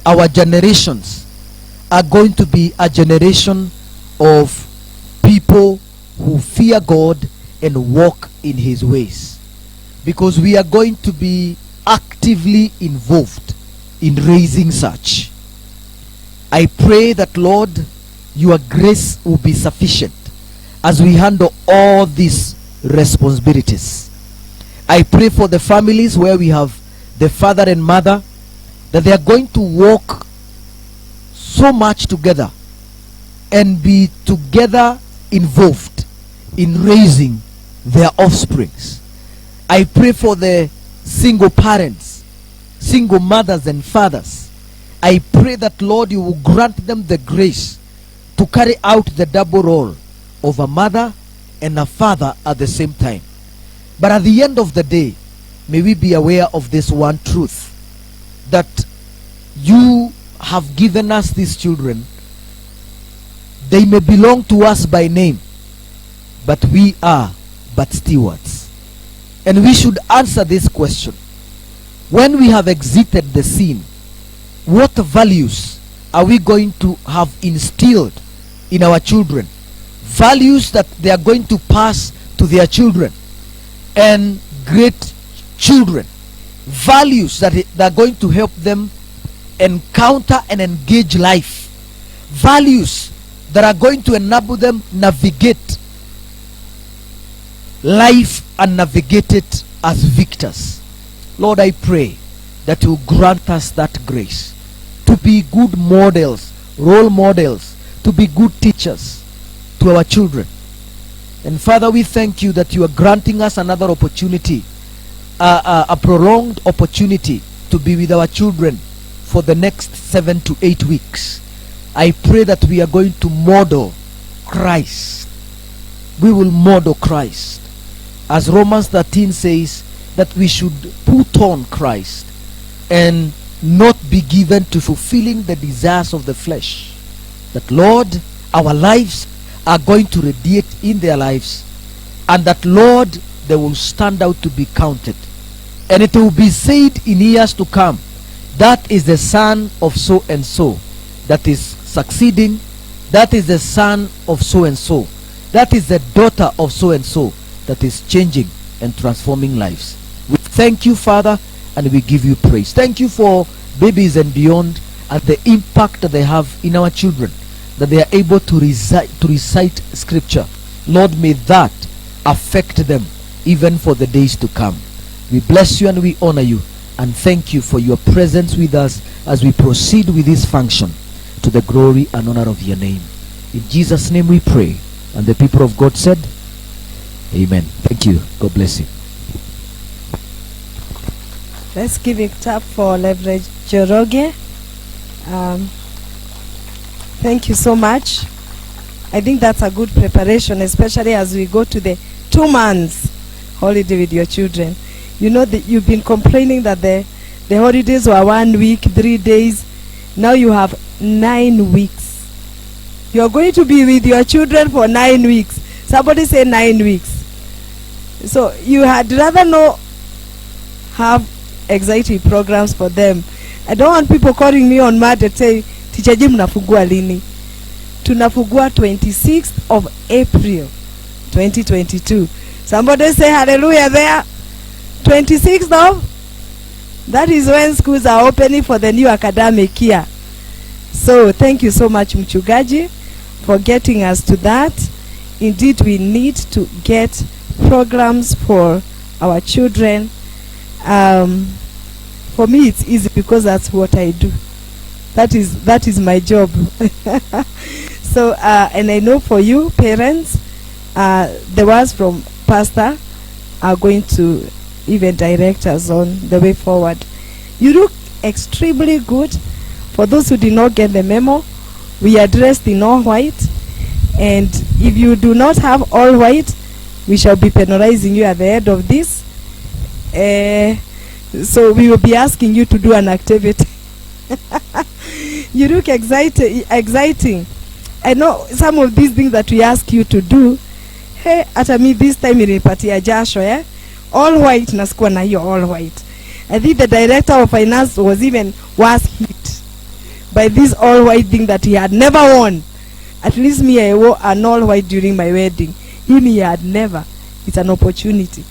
our generations are going to be a generation of people who fear God and walk in his ways, because we are going to be actively involved in raising such. I pray that, Lord, your grace will be sufficient as we handle all these responsibilities. I pray for the families where we have the father and mother, that they are going to walk so much together and be together involved in raising their offsprings. I pray for the single parents, single mothers and fathers. I pray that, Lord, you will grant them the grace to carry out the double role of a mother and a father at the same time. But at the end of the day, may we be aware of this one truth, that you have given us these children. They may belong to us by name, but we are but stewards. And we should answer this question. When we have exited the scene, what values are we going to have instilled in our children? Values that they are going to pass to their children and great children. Values that are going to help them encounter and engage life. Values that are going to enable them navigate life and navigate it as victors. Lord, I pray that you grant us that grace to be good models, role models, to be good teachers to our children. And Father, we thank you that you are granting us another opportunity, a prolonged opportunity to be with our children for the next 7 to 8 weeks. I pray that we are going to model Christ. We will model Christ. As Romans 13 says, that we should put on Christ and not be given to fulfilling the desires of the flesh. That, Lord, our lives are going to radiate in their lives, and that, Lord, they will stand out to be counted, and it will be said in years to come, that is the son of so and so that is succeeding, that is the son of so and so, that is the daughter of so and so that is changing and transforming lives. We thank you, Father, and we give you praise. Thank you for Babies and Beyond and the impact that they have in our children, that they are able to recite scripture. Lord, may that affect them even for the days to come. We bless you and we honor you, and thank you for your presence with us as we proceed with this function, to the glory and honor of your name. In Jesus' name we pray, and the people of God said, Amen. Thank you. God bless you. Let's give it up for Leverage Joroge. Thank you so much. I think that's a good preparation, especially as we go to the 2 months holiday with your children. You know that you've been complaining that the holidays were 1 week, 3 days. Now you have 9 weeks. You're going to be with your children for 9 weeks. Somebody say 9 weeks. So you had rather not have exciting programs for them. I don't want people calling me on Monday say, Teacher Jim nafugua lini? Tunafugua 26th of April 2022. Somebody say hallelujah there. 26th of? That is when schools are opening for the new academic year. So thank you so much, Mchungaji, for getting us to that. Indeed, we need to get programs for our children. For me, it's easy because that's what I do. That is my job. So, and I know for you, parents, the words from Pastor are going to even direct us on the way forward. You look extremely good. For those who did not get the memo, we are dressed in all white. And if you do not have all white, we shall be penalizing you at the end of this. So we will be asking you to do an activity. You look exciting. I know some of these things that we ask you to do. Hey, at me this time ilipatia jasho, eh? All white, nasikuwa na hiyo all white. I think the director of finance was hit by this all white thing that he had never worn. At least me, I wore an all white during my wedding. Him, he had never. It's an opportunity.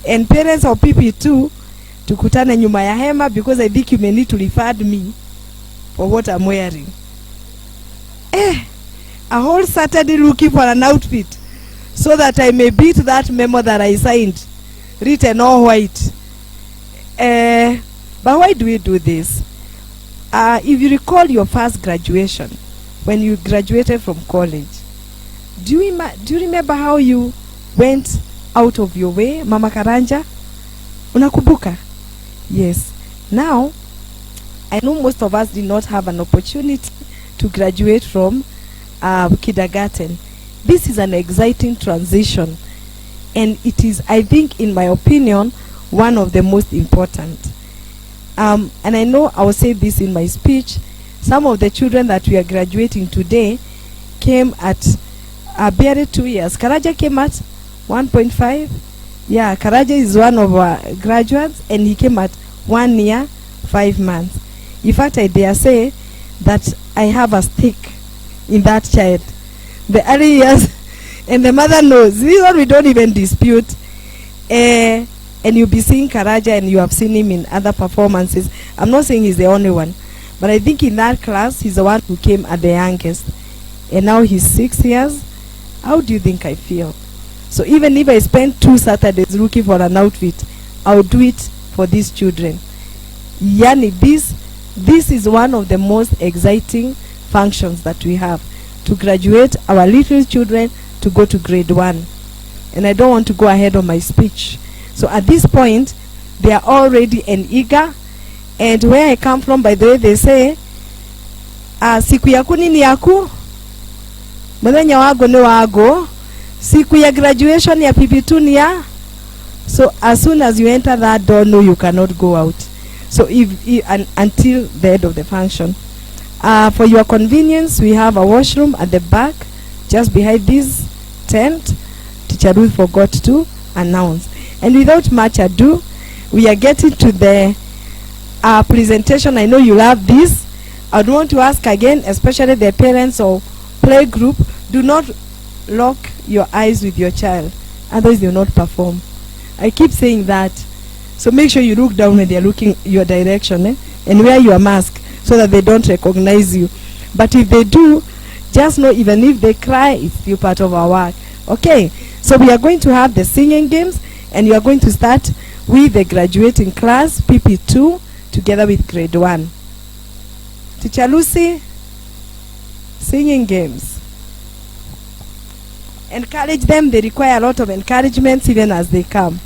And parents of people too, tukutane nyuma ya hema, because I think you may need to refer me for what I'm wearing. A whole Saturday looking for an outfit so that I may beat that memo that I signed, written all white. But why do we do this? If you recall your first graduation, when you graduated from college, do you remember how you went out of your way, Mama Karanja? Unakumbuka? Yes. Now, I know most of us did not have an opportunity to graduate from kindergarten. This is an exciting transition, and it is, I think, in my opinion, one of the most important. And I know I will say this in my speech. Some of the children that we are graduating today came at barely 2 years. Karaja came at 1.5. Yeah, Karaja is one of our graduates, and he came at 1 year, 5 months. In fact, I dare say that I have a stake in that child. The early years, and the mother knows. This one we don't even dispute. And you'll be seeing Karaja, and you have seen him in other performances. I'm not saying he's the only one, but I think in that class, he's the one who came at the youngest. And now he's 6 years. How do you think I feel? So even if I spend 2 Saturdays looking for an outfit, I'll do it for these children. Yani, this is one of the most exciting functions that we have, to graduate our little children to go to grade 1. And I don't want to go ahead on my speech. So at this point, they are all ready and eager. And where I come from, by the way, they say, siku yaku nini yaku? Muthenya wago ni wago. Siku ya graduation ya PP2 ni ya. So as soon as you enter that door, no, you cannot go out. So until the end of the function. For your convenience, we have a washroom at the back, just behind this tent. Teacher Ruth forgot to announce. And without much ado, we are getting to the presentation. I know you love this. I would want to ask again, especially the parents of play group, do not lock your eyes with your child, otherwise they will not perform. I keep saying that. So make sure you look down when they are looking your direction, and wear your mask so that they don't recognize you. But if they do, just know even if they cry, it's still part of our work. Okay, so we are going to have the singing games, and you are going to start with the graduating class, PP2, together with grade 1. Teacher Lucy, singing games. Encourage them. They require a lot of encouragement even as they come.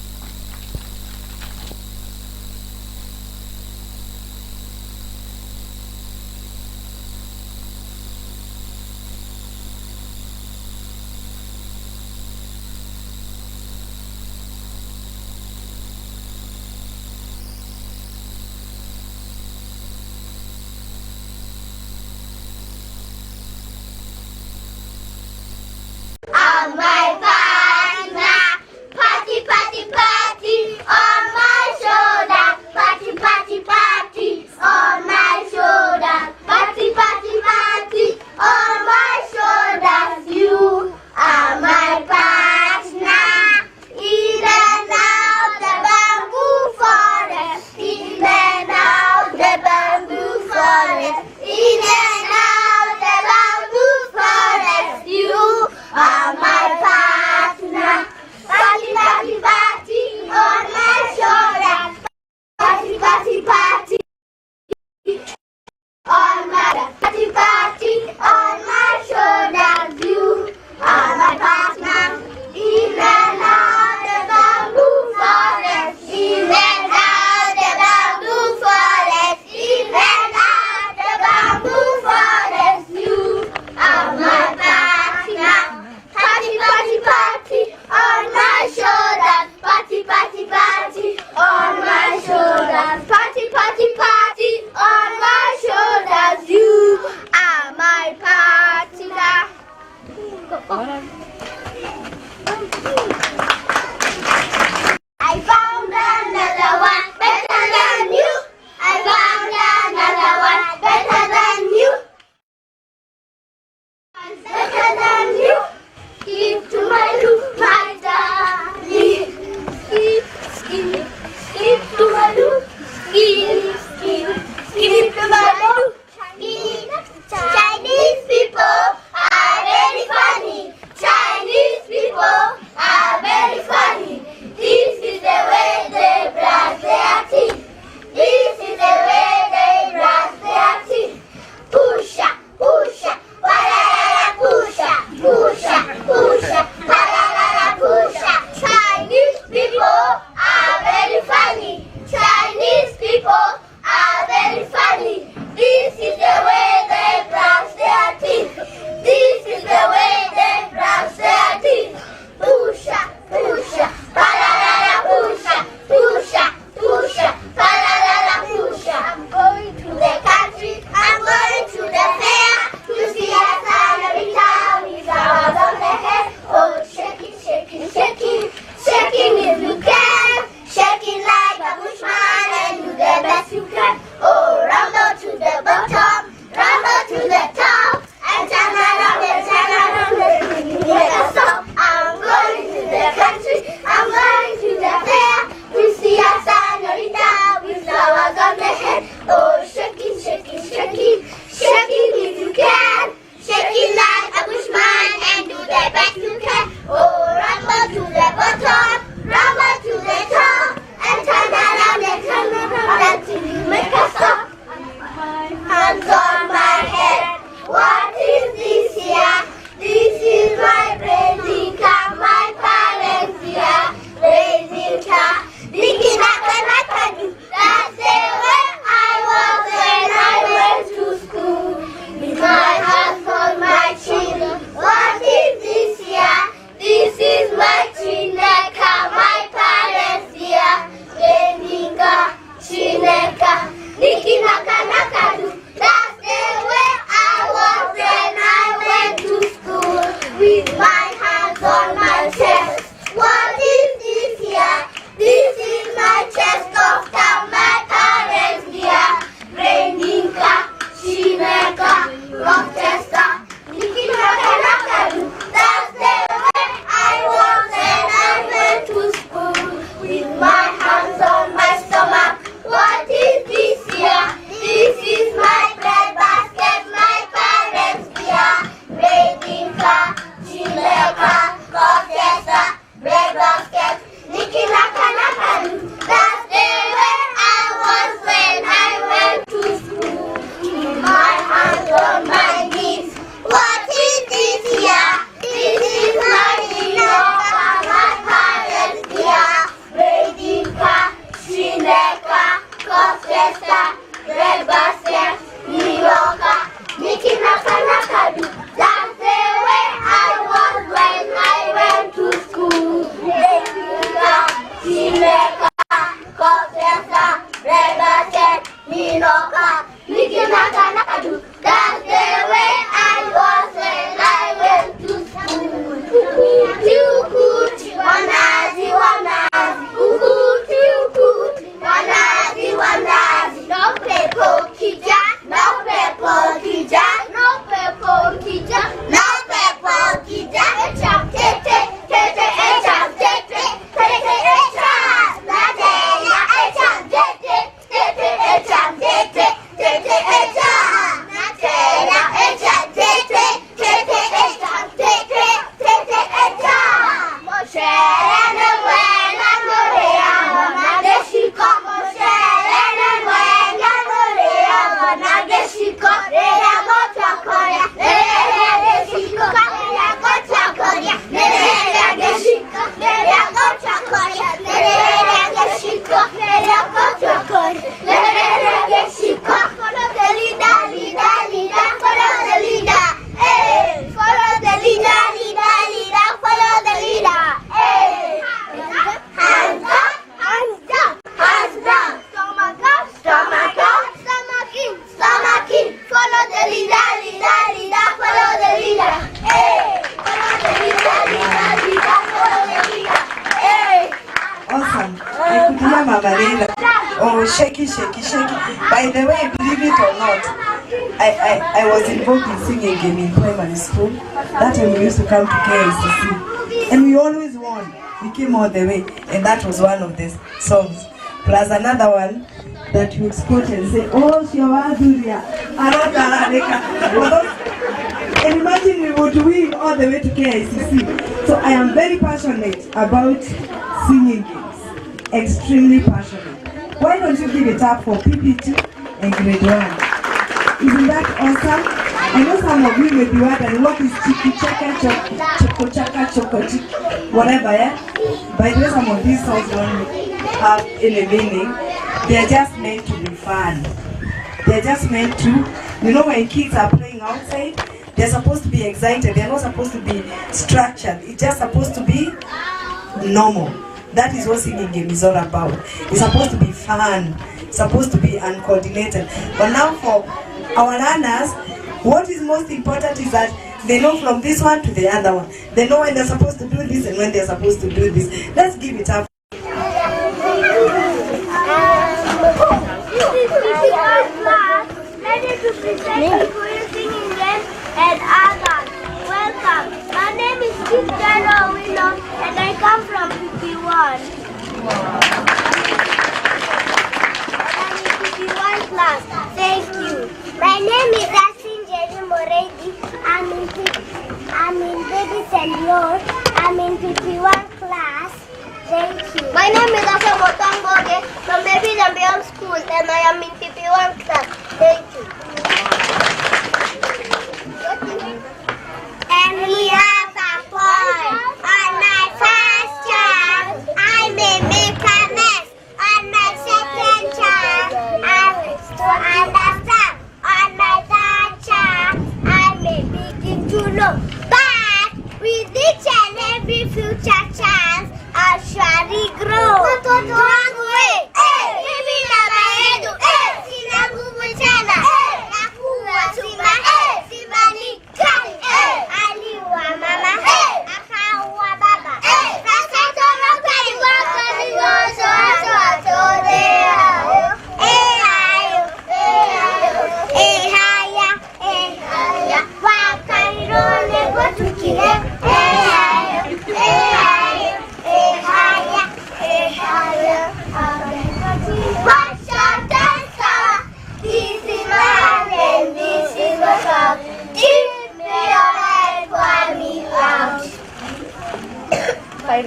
hands on my head. What is this here? This is my raising car, my parents here. Raising car, digging a do. That's the way I was when I went to school. With my hands on my chin. What is this here? This is my chineka, my parents here. Raising car, chineka, digging a do. That's the way I was when I went to school. With my hands on my chest. What is this here? This is my chest of town, my parents here. Braininka, Shineka, Rochester, Nikinaka. That's the way I was when I went to school. With my hands on my stomach. What is this here? This is my bread basket, my parents here. Braininka, Shineka, Rochester, bread basket, Nikinaka. That's the way I was when I went to school. With my hands on my knees. What is this here? This is my Inoka, my parents here. Braininka, Shineka, Rochester, bread basket, Inoka, Nikinaka. That's the way I was when I went to school. Chineka, Rochester, bread basket, Inoka, Nikinaka. That's the way I was when I went to school. Ukuti, wanazi, wanazi. Ukuti, wanazi, wanazi. No pepo kija, no pepo kija, no pepo kija, no pepo kija. Echam tete, tete, echam tete, tete, echam. Nadeya, echam tete, tete, echam tete, tete, echam. Nadeya, echam tete, tete, echam tete, tete, echam. Mosherene wena norea, wanageshiko. Mosherene wena norea, wanageshiko. Rea gocha korea, rea geshiko. Rea gocha korea, rea geshiko. Rea gocha korea, rea geshiko. Rea gocha korea, rea geshiko. Follow the leader, leader, leader. Follow the leader. Hey, follow the leader, leader, leader. Follow the leader. Hey, hands up, hands up, hands down. Stomach up, stomach up, stomach in, stomach in. Follow the leader, leader, leader. Follow the leader. Hey, follow the leader, leader, leader. Follow the leader. Hey. Awesome. I could hear Mama Leila. Oh, shaky, shaky, shaky. By the way, believe it or not, I was involved in singing game in primary school. That time we used to come to KICC. And we always won. We came all the way. And that was one of the songs. Plus another one that you would quote and say, oh, Shiawaduria, Aratareka. And imagine we would win all the way to KICC. So I am very passionate about singing games. Extremely passionate. Why don't you give it up for PP2 and grade 1? Isn't that awesome? I know some of you may be wondering what is chiki chaka choco chaka choco chiki, whatever, yeah? By the way, some of these songs don't have any meaning. They are just meant to be fun. They're just meant to, you know, when kids are playing outside, they're supposed to be excited. They're not supposed to be structured. It's just supposed to be normal. That is what singing game is all about. It's supposed to be fun. It's supposed to be uncoordinated. But now for our learners, what is most important is that they know from this one to the other one. They know when they're supposed to do this and when they're supposed to do this. Let's give it up. Ready to present for you singing games and others. Welcome. My name is Christiano Willow and I come from 51. I'm in 51 class. Thank you. My name is Asin Jerry Moredi. I'm in Baby Senor. I'm in 51 class. Thank you. My name is Asa Motangoge from Baby and Beyond School and I am in 51 class. Thank you. no. But with each and every future chance, I'll surely grow. Wangu we, mimi na maedu, sina nguvu tena, nakuwa simba, simba ni kali, aliua mama, akaua baba, sasa toroka iwako ni gozo, Five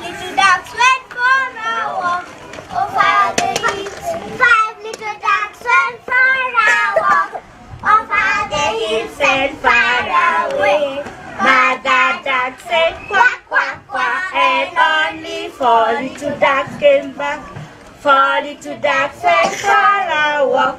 little ducks went for a walk over the hills. 5 little ducks went for a walk over the hills and far away. Mother duck said quack, quack, quack, and only 4 little ducks came back. 4 little ducks went for a walk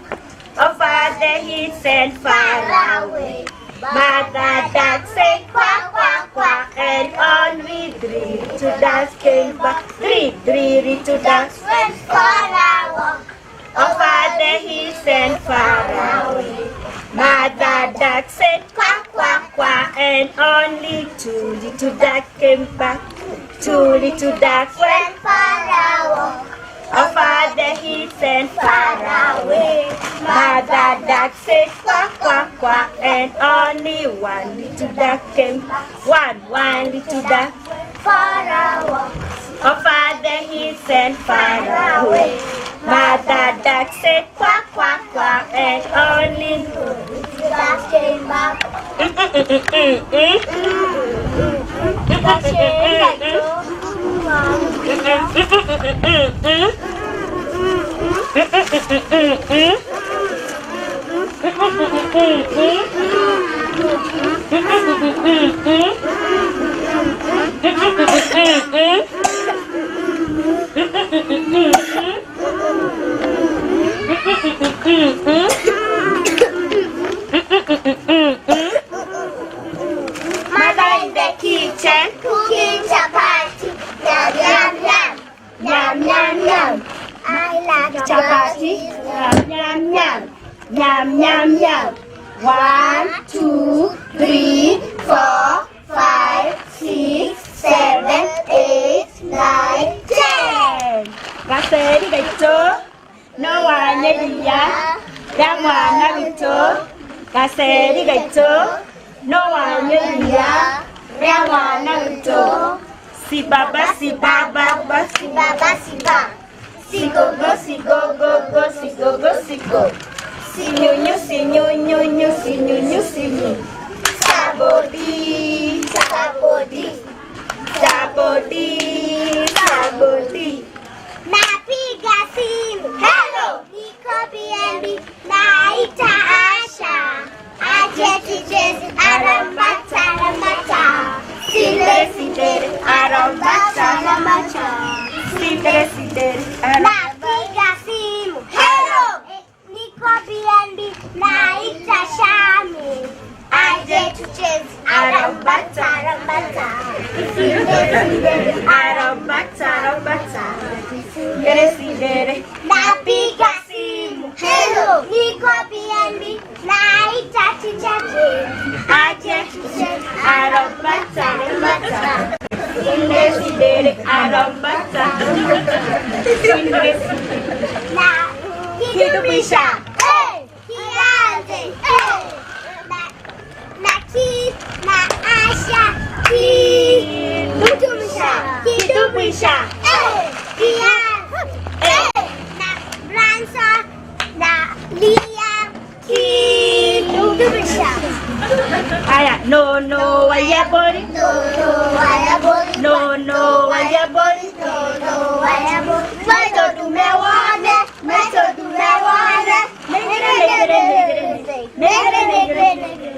over the hills and far away. Mother duck said quack, quack, quack, and only 3 little ducks came back. 3 little ducks went for a walk over the hills and far away. Mother duck said quack, quack, quack, and only 2 little ducks came back. 2 little ducks went for a walk over the hills and far away. Mother duck said quack, quack, quack, and only 1 little duck came. One little duck far away over the hills and far away. Mother duck said quack, quack, quack, and only 2 little ducks came back. Mother in the kitchen cooking chapati. Yum, yum, yum. Yum, yum, yum. I like chapati. Yum, yum, yum. Yum, yum, yum. 1, 2, 3, 4, 5, 6, 7, 8, 9, 10. Gaseri gaito. No one nedia. Yamwana gaito. Gaseri gaito. No one nedia. Yamwana gaito. Si baba, si baba, si baba, si ba. Si go go, si go go go, si go go, si go. Si nyu nyu, si nyu nyu nyu, si nyu nyu, si nyu. Sabodi, sabodi, sabodi, sabodi. Napiga simu. Hello. Niko BNB. Naita Asha. Aje tucheze arambata, arambata. Sidere, sidere, arambata, arambata. Sidere, sidere, arambata. Napiga simu. Hello. Niko BNB. Naita Shami. Aje tucheze arambata, arambata. Sidere, sidere, arambata, arambata. Sidere, sidere. Napiga simu. Hello. Niko BNB. Naita chichache. Aje tucheze arambata, arambata. Sidere, sidere, arambata. Sidere, sidere. Na kidumisha. Hey. Kianze. Hey. Na ki, na Asha. Kidumisha. Kidumisha. Hey. Kianze. Hey. Na Branson. Na Lia. Kidumisha. Aya, no, no, waya body. No, no, waya body. No, no, waya body. No, no, waya body. Meto dumewane, meto dumewane. Negre, negre, negre, negre, negre, negre.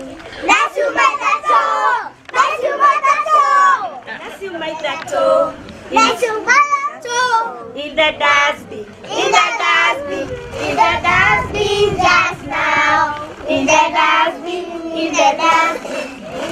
Let's make that toe. Let's make that toe. Let's make that toe. Let's make that toe. In the dustbin, in the dustbin, in the dustbin just now. In the dustbin, in the dustbin, in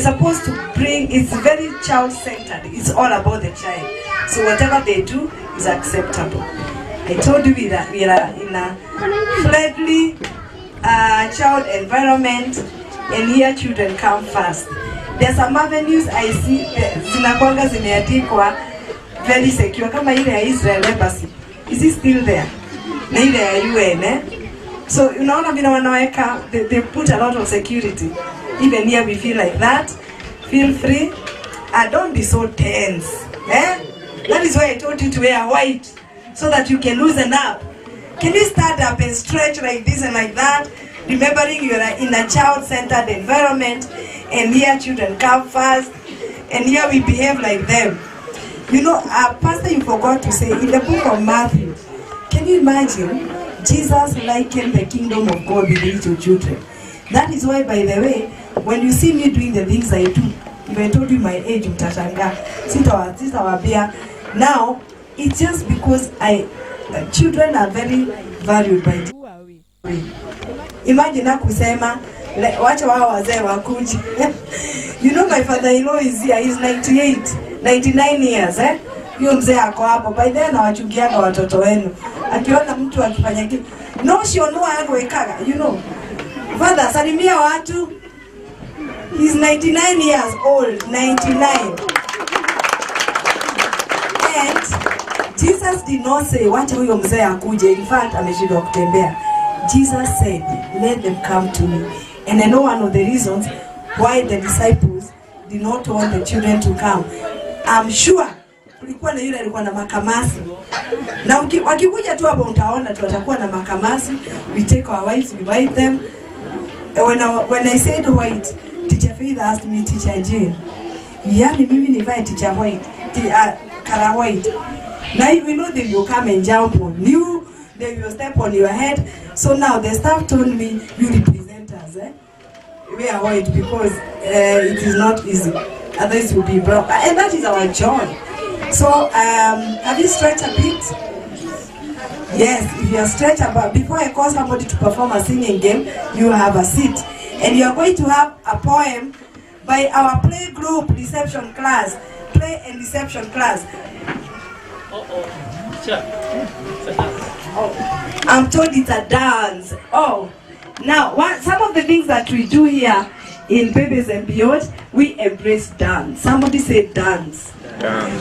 It's supposed to bring, it's very child-centered. It's all about the child. So whatever they do is acceptable. I told you we are in a friendly child environment, and here children come first. There are some avenues I see zinakwanga zimeandikwa very secure, kama ile ya Israel Embassy. Is it still there? Na ile ya UN, eh? So unaona vile wanaweka, they put a lot of security. Even here we feel like that. Feel free. Don't be so tense. Eh? That is why I told you to wear white, so that you can loosen up. Can you stand up and stretch like this and like that? Remembering you are in a child-centered environment, and here children come first, and here we behave like them. You know, Pastor, you forgot to say, in the book of Matthew, can you imagine Jesus likened the kingdom of God with little children? That is why, by the way, when you see me doing the things I do, if I told you my age, mtashanga, sitawabia. Now, it's just because children are very valued by Jesus. Imagine kusema wacha wao wazee wakuji. You know, my father-in-law is here. He's 99 years, eh? Hiyo mzee ako hapo. By then anawachukiaga watoto wenu. Akiona mtu akifanya kitu, no shionua yako ikaga, you know. Father, salimia watu. He's 99 years old, 99. And Jesus did not say wacha huyo mzee akuje. In fact, ameshindwa kutembea. Jesus said, let them come to me. And I know one of the reasons why the disciples did not want the children to come. I'm sure kulikuwa na yule alikuwa na makamasi. Na wakikuja tu hapo utaona tu watakuwa na makamasi. We take our wives, we wipe them. When I said white, Teacher Faith asked me, Teacher Jane, yani mimi nivae Teacher White, color white. Now we know they will come and jump on you, they will step on your head. So now the staff told me, you represent us, eh? We are white because it is not easy. Otherwise will be brown. And that is our joy. So have you stretched a bit? Yes, if you are stretched about, before I call somebody to perform a singing game, you have a seat. And you are going to have a poem by our play group reception class. Play and reception class. I'm told it's a dance. Oh, now some of the things that we do here in Babies and Beyond, we embrace dance. Somebody said dance.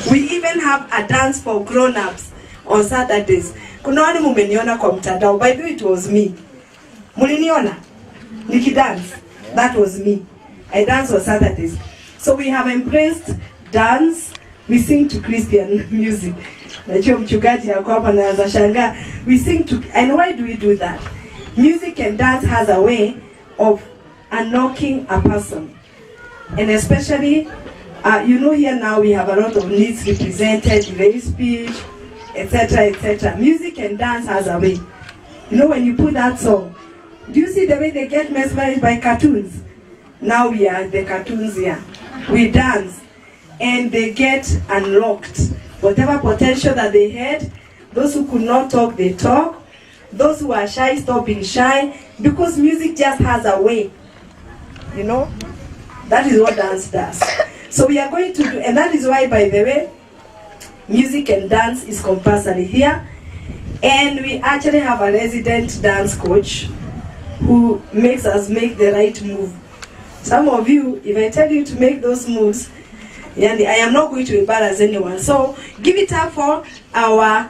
We even have a dance for grown-ups on Saturdays. Kuna wale mumeniona kwa mtandao. By the way, it was me. Muliniona? Niki dance. That was me. I dance on Saturdays. So we have embraced dance. We sing to Christian music. Najua mchungaji yako hapa anaanza shangaa. We sing to, and why do we do that? Music and dance has a way of unlocking a person. And especially, you know, here now we have a lot of needs represented, delay speech, etc., etc. Music and dance has a way. You know, when you put that song, do you see the way they get mesmerized by cartoons? Now we are the cartoons here. We dance and they get unlocked. Whatever potential that they had, those who could not talk, they talk. Those who are shy, stop being shy. Because music just has a way. You know? That is what dance does. So we are going to do, and that is why, by the way, music and dance is compulsory here. And we actually have a resident dance coach who makes us make the right move. Some of you, if I tell you to make those moves, I am not going to embarrass anyone. So give it up for our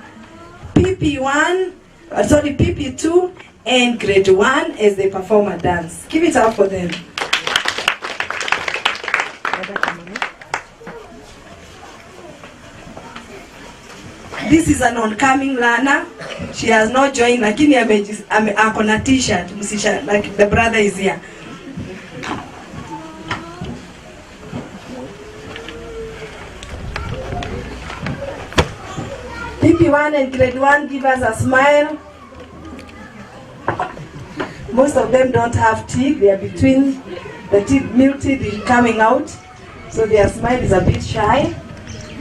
PP1, PP2 and grade 1 as they perform a dance. Give it up for them. This is an oncoming learner. She has not joined, lakini ako na t-shirt, like the brother is here. PP1 and grade 1, give us a smile. Most of them don't have teeth. They are between the teeth, milk teeth coming out. So their smile is a bit shy.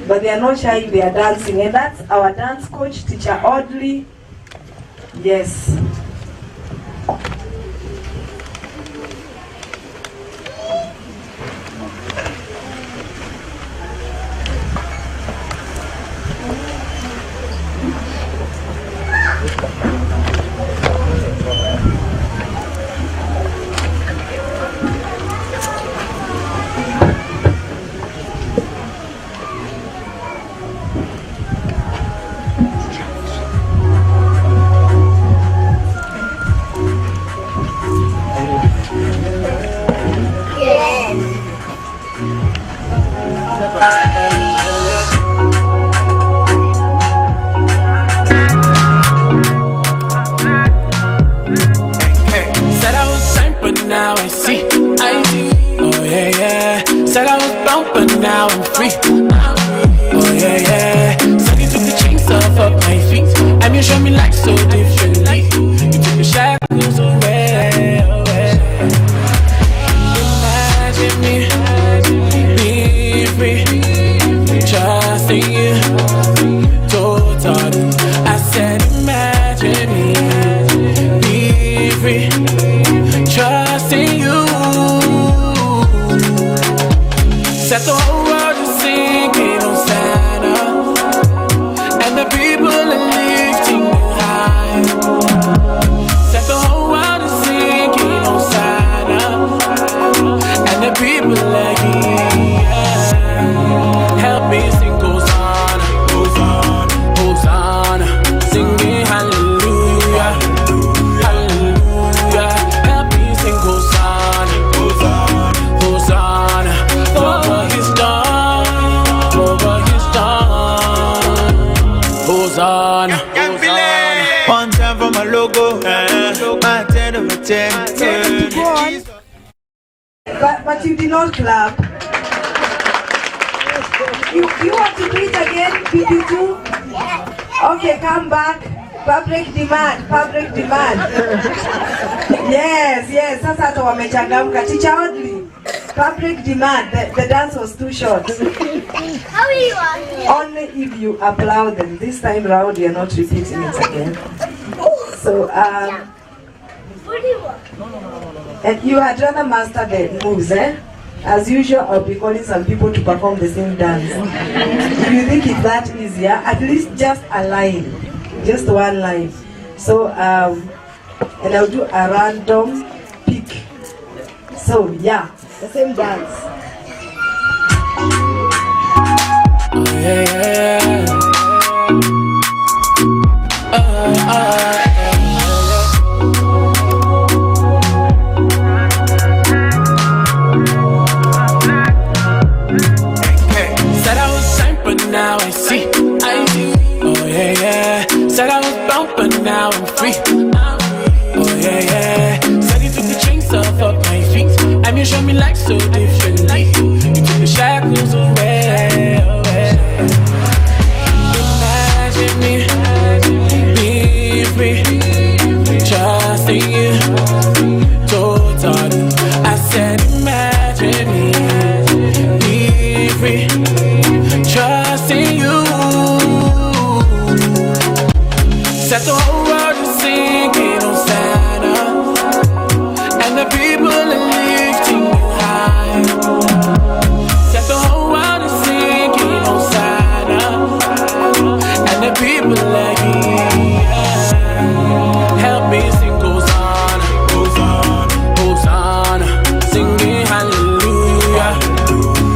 But they are not shy, they are dancing. And that's our dance coach, Teacher Audley. Yes. free. Oh yeah, yeah. So you took the chains off of my feet, and you show me life so differently. You took the shackles away, away. Imagine me being free, trusting you totally. I said imagine me being free, trusting you. Set the whole world is singing Hosanna, and the people are lifting you high. Set the whole world is singing Hosanna, and the people are here. Help me sing Hosanna, Hosanna, Hosanna, singing hallelujah, hallelujah. Help me sing Hosanna, Hosanna, Hosanna, for what He's done, for what He's done. Hosanna, Hosanna. One time for my logo, my 10 over 10. But you did not clap. You want to do it again, PP2? Okay, come back. Public demand, public demand. Yes, yes, sasa hata wamechangamka. Teacher Audley, public demand. The dance was too short. How are you? Only if you applaud them. This time round, you're not repeating it again. So, What do you want? and you had rather master the moves, eh? As usual, I'll be calling some people to perform the same dance. If you think it's that easier, at least just a line, just one line. So, and I'll do a random pick. So, yeah, the same dance. Yeah, yeah. Said I was signed, but now I see. Oh yeah, yeah. Said I was bound, but now I'm free. Oh yeah, yeah. Said you took the chains off of my feet, and you showed me life so differently. You took the shackles away, away. Imagine me being free, trusting you totally. I said imagine me being free, trusting you. Set the whole world is singing Hosanna, and the people are lifting you high. Set the whole world is singing Hosanna, and the people are here. Help me sing Hosanna, Hosanna, Hosanna, singing hallelujah,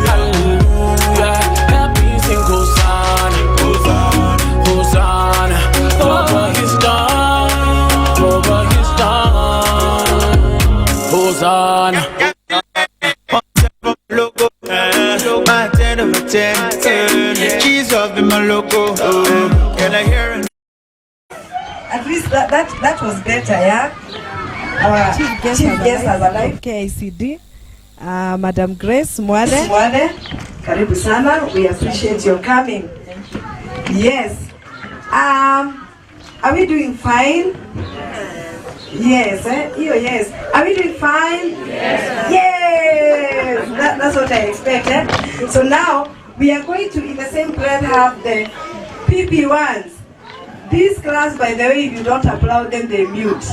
hallelujah. Help me sing Hosanna, Hosanna, Hosanna, for what He's done, for what He's done. Hosanna. Logo, my 10 over 10. Jesus be my logo. Can I hear it? At least that was better, yeah? Our chief guest has arrived. KICD, Madam Grace Mwale. Mwale, karibu sana. We appreciate your coming. Yes. Are we doing fine? Yes, yes. Are we doing fine? Yes. Yes. That's what I expected. So now we are going to, in the same breath, have the PP1s. This class, by the way, if you don't applaud them, they mute.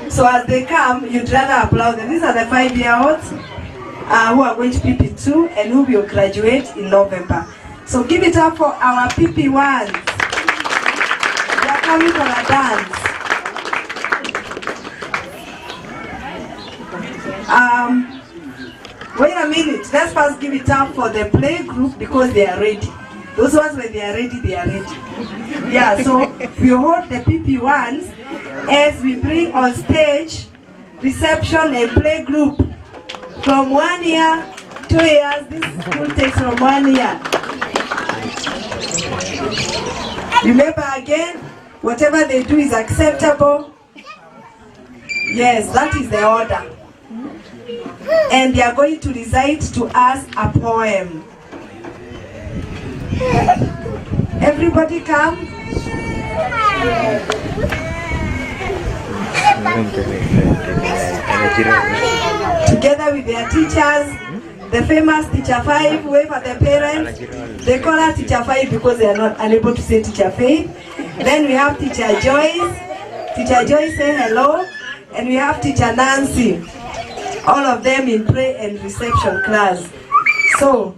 So as they come, you'd rather applaud them. These are the 5-year-olds who are going to PP2 and who will graduate in November. So give it up for our PP1s. They are coming for a dance. Wait a minute. Let's first give it up for the play group because they are ready. Those ones, when they are ready, they are ready. Yeah, so we hold the PP1s as we bring on stage reception and play group from 1 year, 2 years. This school takes from 1 year. Remember again, whatever they do is acceptable. Yes, that is the order. And they are going to recite to us a poem. everybody come? Together with their teachers, the famous Teacher 5, wave at the parents. They call her Teacher 5 because they are not unable to say Teacher Faith. Then we have Teacher Joyce. Teacher Joyce, say hello. And we have Teacher Nancy. All of them in prayer and reception class. So,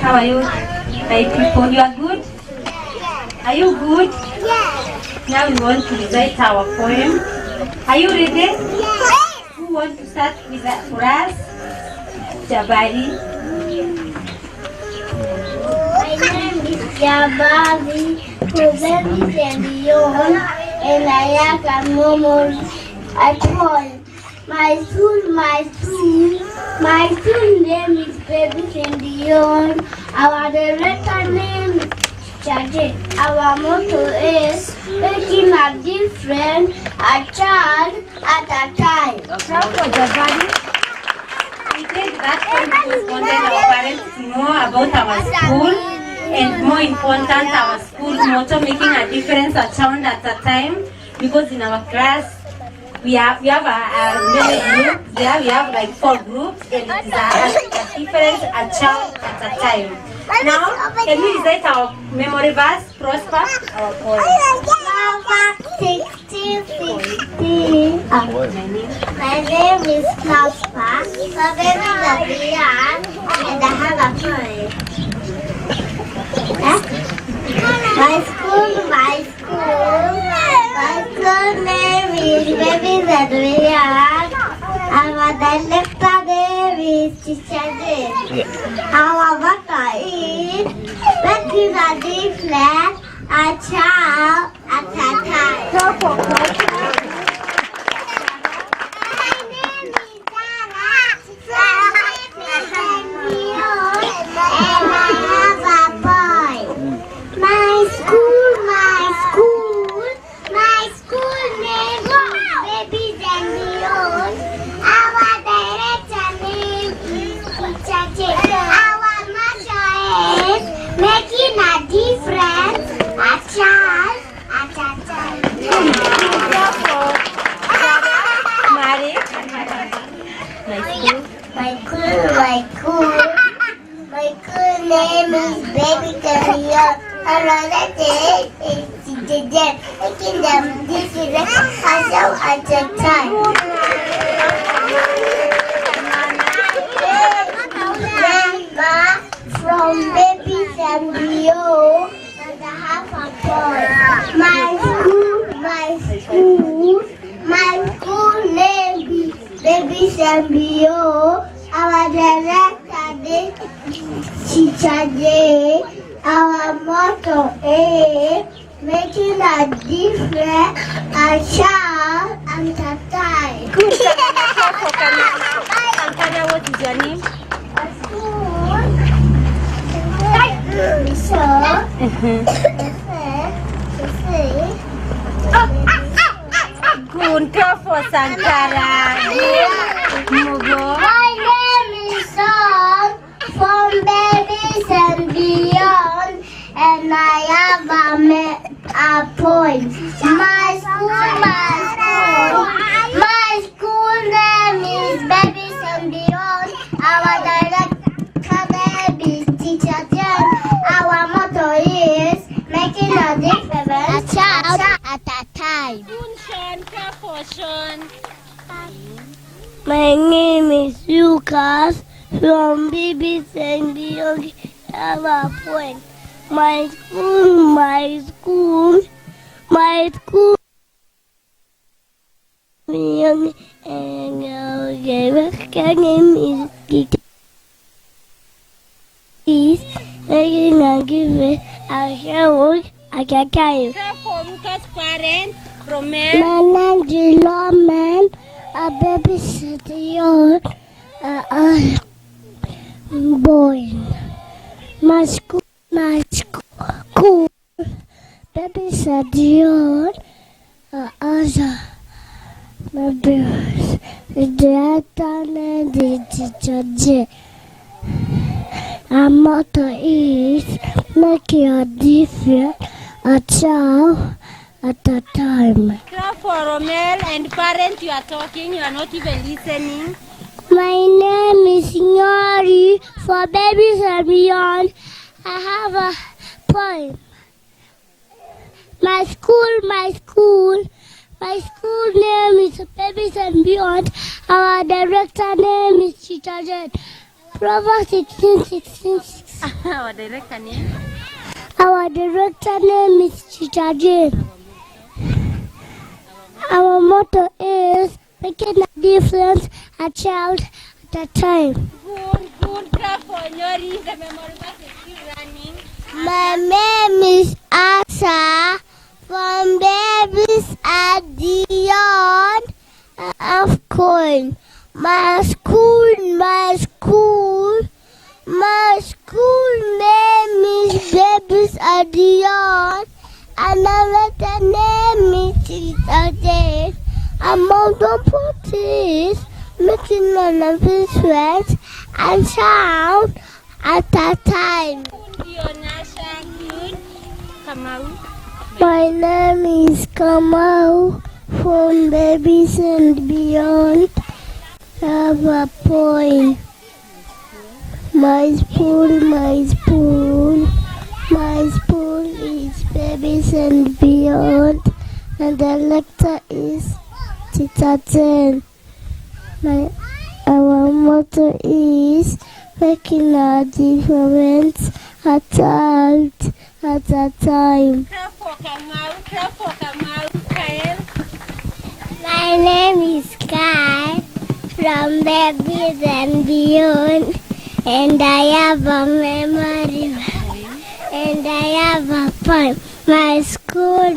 how are you, my people? You are good? Are you good? Yes. Now we want to recite our poem. Are you ready? Yes. Who wants to start with that for us? Jabari. My name is Jabari, Baby Sendion, and I have a memory at home. My school name is Baby Sendion. Our director name is Chaje. Our motto is making a difference, a child at a time. Proud for Jabari. We take that time to wanted our parents to know about our school, and more important, our school motto, making a difference, a child at a time. Because in our class, we have many groups. There we have like 4 groups, and it is a difference, a child at a time. Now, can we recite our memory verse, Prosper, our poem? Proverbs 16:15. My name is Prosper, so baby the beyond, and I have a poem. My school name is Baby the beyond. Our director name is Teacher Jane. Our motto is making a difference, a child at a time. My name is Dara, and I have a boy. My school name is Baby Sendion. Our director name is Teacher Jane. Our motto is making a difference, a child at a time. Mari. My cool name is Baby Sendion. Another day is Teacher Jane, making them different, a child at a time. From Baby Sendion, and I have a boy. My school name is Baby Sendion. Our director is Teacher Jane. Our motto is making a difference, a child at a time. Good. Kankana, what is your name? Good. Clap for Sankara. Mugo. My name is Son from Baby Sendion, and I have a point. My school name is Baby Sendion. Our director name is Teacher Jane. Our motto is making a difference, a child at a time. My name is Lucas from Baby Sendion. I have a point. My school young and director name is Gita. He's making a gift a show at a time. For Lucas' parents, from My name is Loman, a Baby Sendion, boy. My school, Baby Sendion, Also, my brothers, the and the teacher. Our motto is making a difference, a child at a time. Clap for Romel and parents, you are talking, you are not even listening. My name is Nyari. For babies and beyond, I have a poem. My school name is Babies and Beyond. Our director name is Teacher Jen. Proverbs 16:16. Our director name? Our director name is Teacher Jen. Our motto is making a difference, a child at a time. Good. Clap for Nyori. The memory box is still running. My name is Asa. From babies and beyond, of coin. My school name is Babies and Beyond. Another name is Teacher Jen. Among the parties, making an difference and sound at a time. My name is Kamau from Babies and Beyond. Have a poem. My school is Babies and Beyond, and the lecturer is Teacher Jen. Our motto is making a difference, a child at a time. My name is Kai from Babies and Beyond, and I have a memory, and I have a poem. My school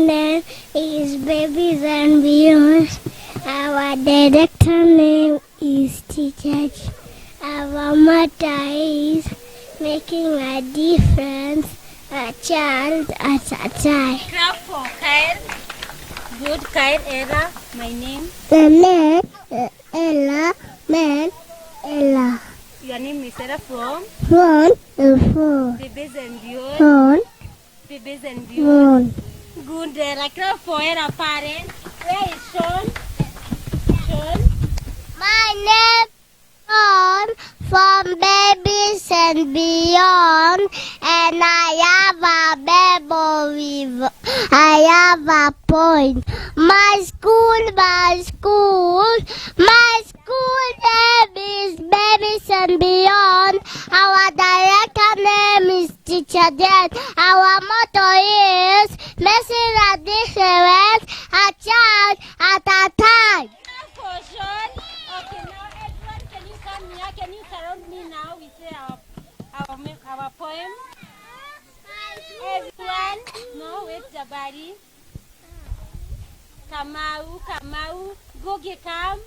name is Babies and Beyond. Our director name is Teacher. Our motto is making a difference, a child at a time. Clap for Kyle. Good, Kyle. Ella, my name. The name is Ella. Your name is Ella from? From. Babies and Beyond. From. Babies and Beyond. Good, Ella. Clap for Ella, parents. Where is Sean? My name is Sean from Babies and Beyond, and I have a memory. I have a point. My school name is Babies and Beyond. Our director name is Teacher Jen. Our motto is making a difference, a child at a time. For Sean. Okay, now everyone, can you come here? Can you surround me now? We say our poem. Everyone, no, wait, Jabari. Kamau, Gogi, come.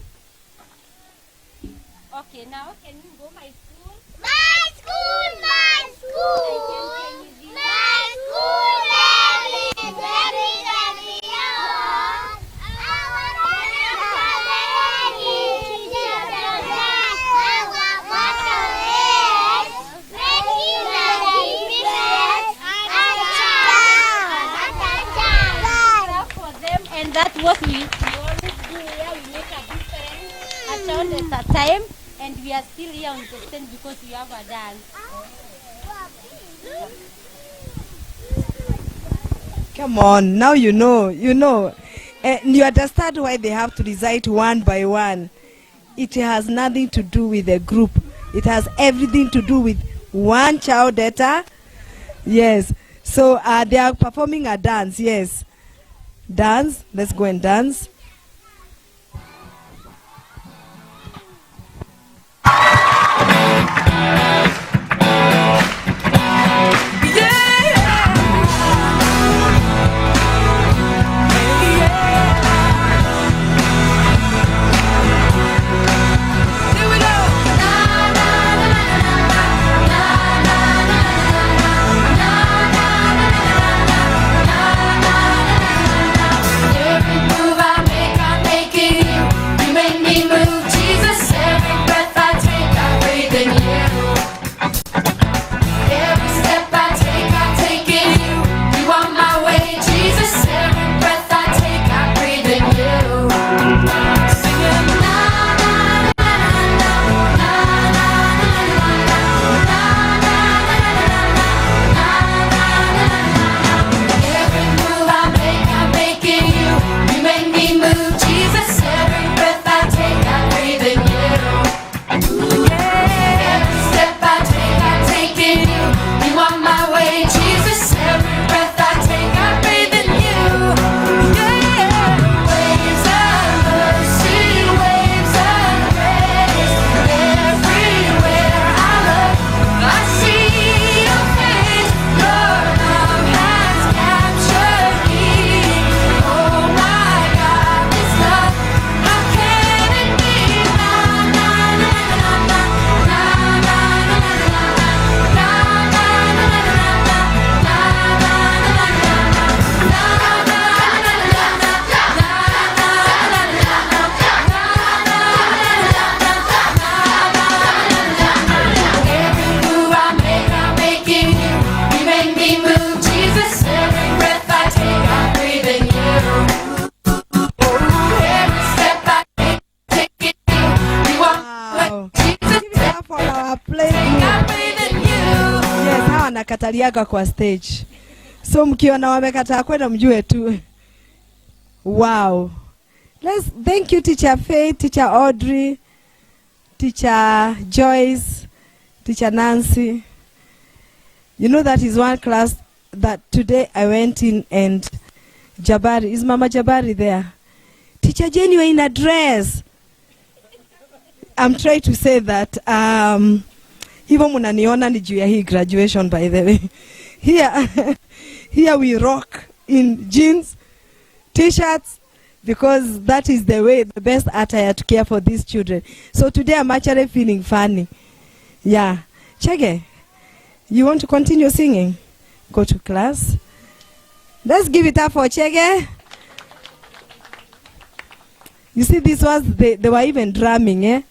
Okay, now can you go my school? My school name is Babies and Beyond. Our director name is Teacher Jen. Our motto is making a difference, a child at a time. For them, and that's what we always do here. We make a difference, a child at a time, and we are still here on the stand because we have a dance. Come on, now you know. And you understand why they have to recite one by one. It has nothing to do with the group. It has everything to do with one child data. Yes. So they are performing a dance. Yes. Dance. Let's go and dance. wanakataliaga kwa stage. So mkiona wamekataa kwenda mjue tu. Wow. Thank you Teacher Faith, Teacher Audrey, Teacher Joyce, Teacher Nancy. You know that is one class that today I went in and Jabari, is Mama Jabari there? Teacher Jenny, you're in a dress. I'm trying to say that hivyo mnaniona ni juu ya hii graduation by the way. Here we rock in jeans, t-shirts, because that is the way, the best attire to care for these children. So today I'm actually feeling funny. Yeah. Chege, you want to continue singing? Go to class. Let's give it up for Chege. You see, this was, they were even drumming, eh?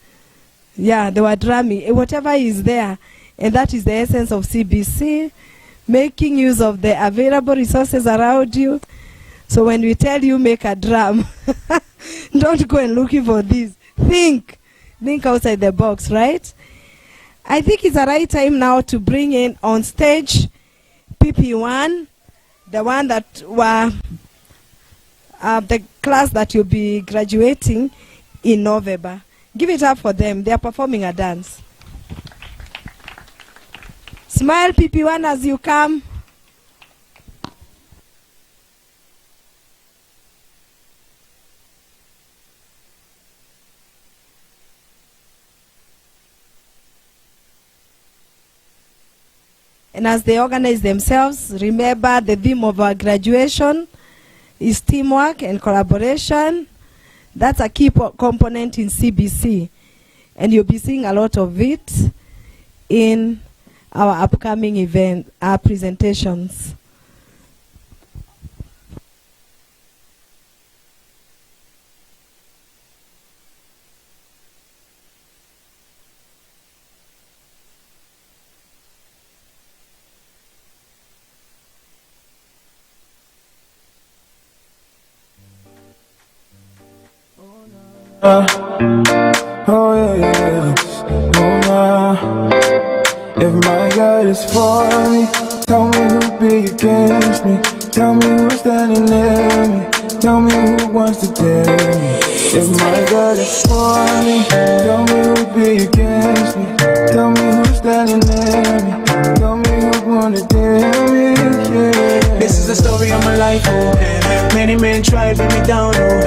Yeah, they were drumming. Whatever is there, and that is the essence of CBC, making use of the available resources around you. So when we tell you make a drum, don't go and looking for this. Think outside the box, right? I think it's the right time now to bring in on stage PP1, the one that were the class that you'll be graduating in November. Give it up for them. They are performing a dance. Smile PP1 as you come. And as they organize themselves, remember the theme of our graduation is teamwork and collaboration. That's a key component in CBC. And you'll be seeing a lot of it in our upcoming event, our presentations. Oh yeah. Oh nah. If my God is for me, tell me who'll be against me. Tell me who's standing near me. Tell me who wants to dare me. If my God is for me, tell me who'll be against me. Tell me who's standing near me. Tell me who wanna dare me. Yeah. This is the story of my life, oh. Many men try to bring me down, oh.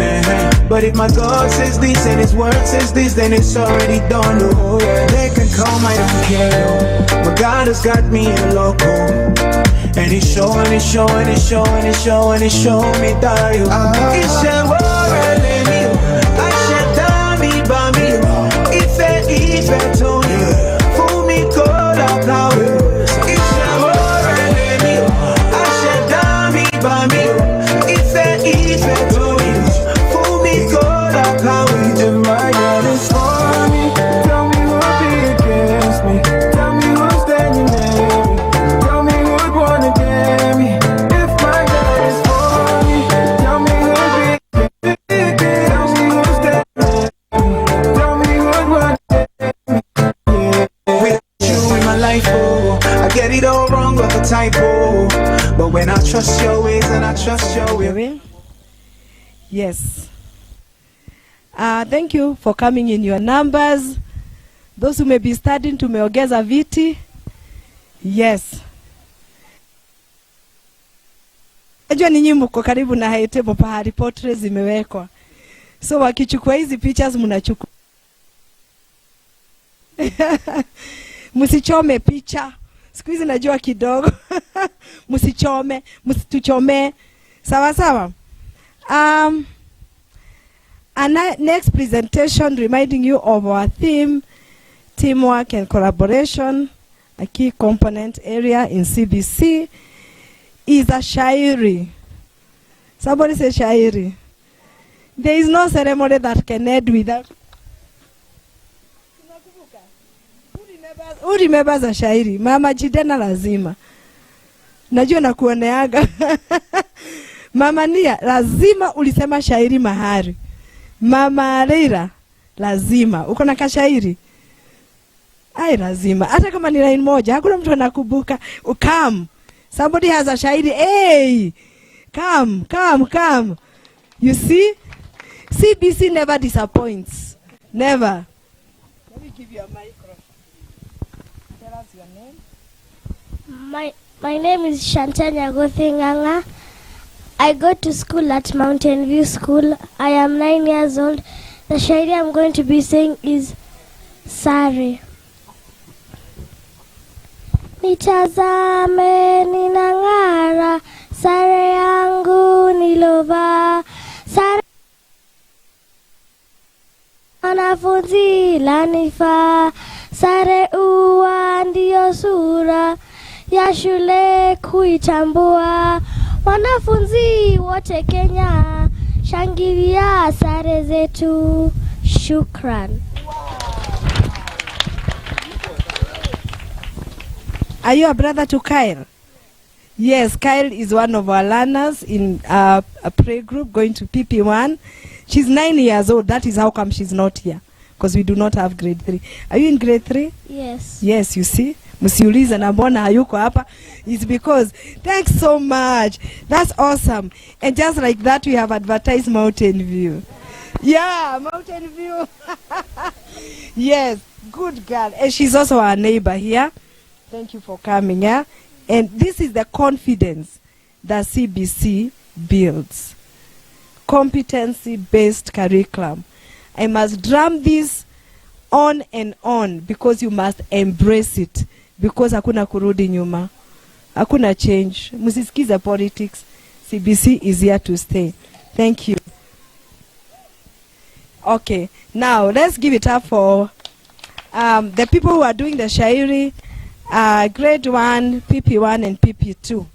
But if my God says this and his word says this, then it's already done, oh yeah. They can come, I don't care, oh. My God has got me in a loco. And he's showing me that you it's a war, me, I shall down me by me. If I told you, fool me, call out now. It's a war, me, I shall down me by me. If I told you, fool me, call out now. If my God is for me, tell me who'll be against me. Tell me who's standing near me. Tell me who'd wanna dare me. If my God is for me, tell me who'll be against me. Tell me who's standing near me. Tell me who'd wanna dare me. Yeah. With you in my life, oh, I get it all wrong with the typo. But when I trust your ways and I trust your will. Yes. Thank you for coming in your numbers. Those who may be studying tumeongeza viti. Yes. Najua ninyi mko karibu na high table pahali portraits zimewekwa. So wakichukua hizi pictures mnachukua. Msichome picha. Siku hizi najua kidogo. Msichome, msituchome. Sawa sawa. And next presentation, reminding you of our theme, teamwork and collaboration, a key component area in CBC, is a shairi. Somebody say shairi. There is no ceremony that can end without. Who remembers a shairi? Mama Jidena lazima. Najua nakuoneaga. Mama Nia, lazima ulisema shairi mahari. Mama Leila, lazima. Uko na kashairi? Ai lazima. Hata kama ni line moja, hakuna mtu anakumbuka. Come. Somebody has a shairi. Hey. Come. You see? CBC never disappoints. Never. Let me give you a microphone. Tell us your name. My name is Shantanya Gothinganga. I go to school at Mountain View School. I am 9 years old. The shairi I'm going to be saying is Sare. Nitazame ninang'ara, sare yangu nilovaa, sare wanafunzi lanifaa, sare uwa ndiyo sura ya shule kuitambua, wanafunzi wote Kenya shangilia sare zetu. Shukran. Are you a brother to Kyle? Yes, Kyle is one of our learners in a prayer group going to PP1. She's 9 years old. That is how come she's not here. Because we do not have grade 3. Are you in grade 3? Yes. Yes, you see. Msiulize na mbona hayuko hapa. It's because, thanks so much. That's awesome. And just like that, we have advertised Mountain View. Yeah, Mountain View. Yes, good girl. And she's also our neighbor here. Thank you for coming, yeah? And this is the confidence that CBC builds. Competency-based curriculum. I must drum this on and on because you must embrace it. Because hakuna kurudi nyuma. Hakuna change. Musisikize politics. CBC is here to stay. Thank you. Okay, now let's give it up for the people who are doing the shairi. Grade 1, PP1 and PP2.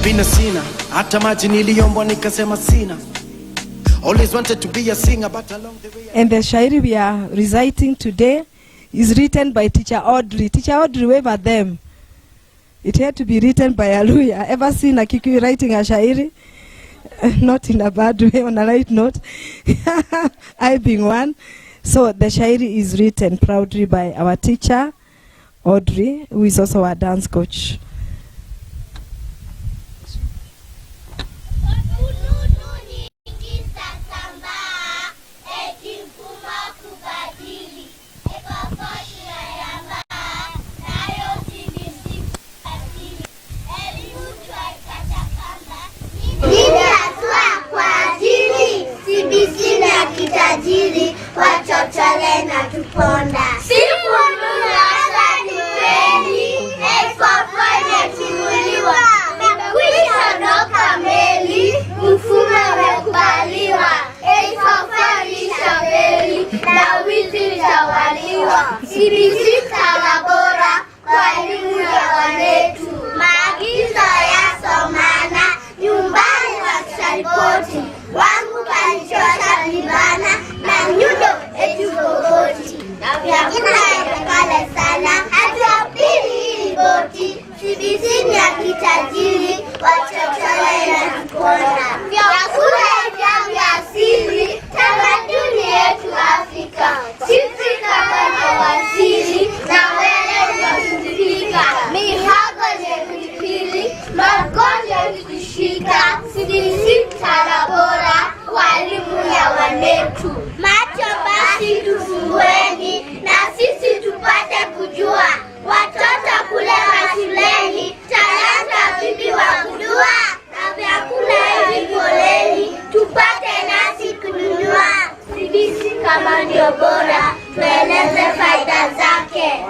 Bina sina, hata maji niliombwa nikasema sina. Always wanted to be a singer but along the way. And the shairi we are reciting today is written by Teacher Audrey. Teacher Audrey, wave at them. It had to be written by Aluya. Ever seen a Kikuyu writing a shairi? Not in a bad way, on a right note. I being one. So the shairi is written proudly by our teacher, Audrey, who is also a dance coach. Kitajiri wachotole na tuponda siku nuna hasa ni kweli F4 timuliwa nimekwisha doka na wizi utawaliwa. CBC mtaala bora kwa elimu ya wanetu. Maagizo yasomana nyumbani wakisharipoti. Wangu kanichosha vibana na nyundo etu kokoti. Na vyakula yakale sana hatua pili hili boti. CBC ni ya kitajiri wachochole na kikona. Vyakula vya asili tamaduni yetu Afrika. Sisi kama mawaziri na wele tunafika. Mihago ni pilipili, magonjwa kushika. CBC mtaala bora kwa elimu ya wanetu. Macho basi tufungueni na sisi tupate kujua. Watoto kule mashuleni talanta vipi wa kudua. Na vyakula hivi poleni tupate nasi kununua. CBC kama ndio bora tueleze faida zake.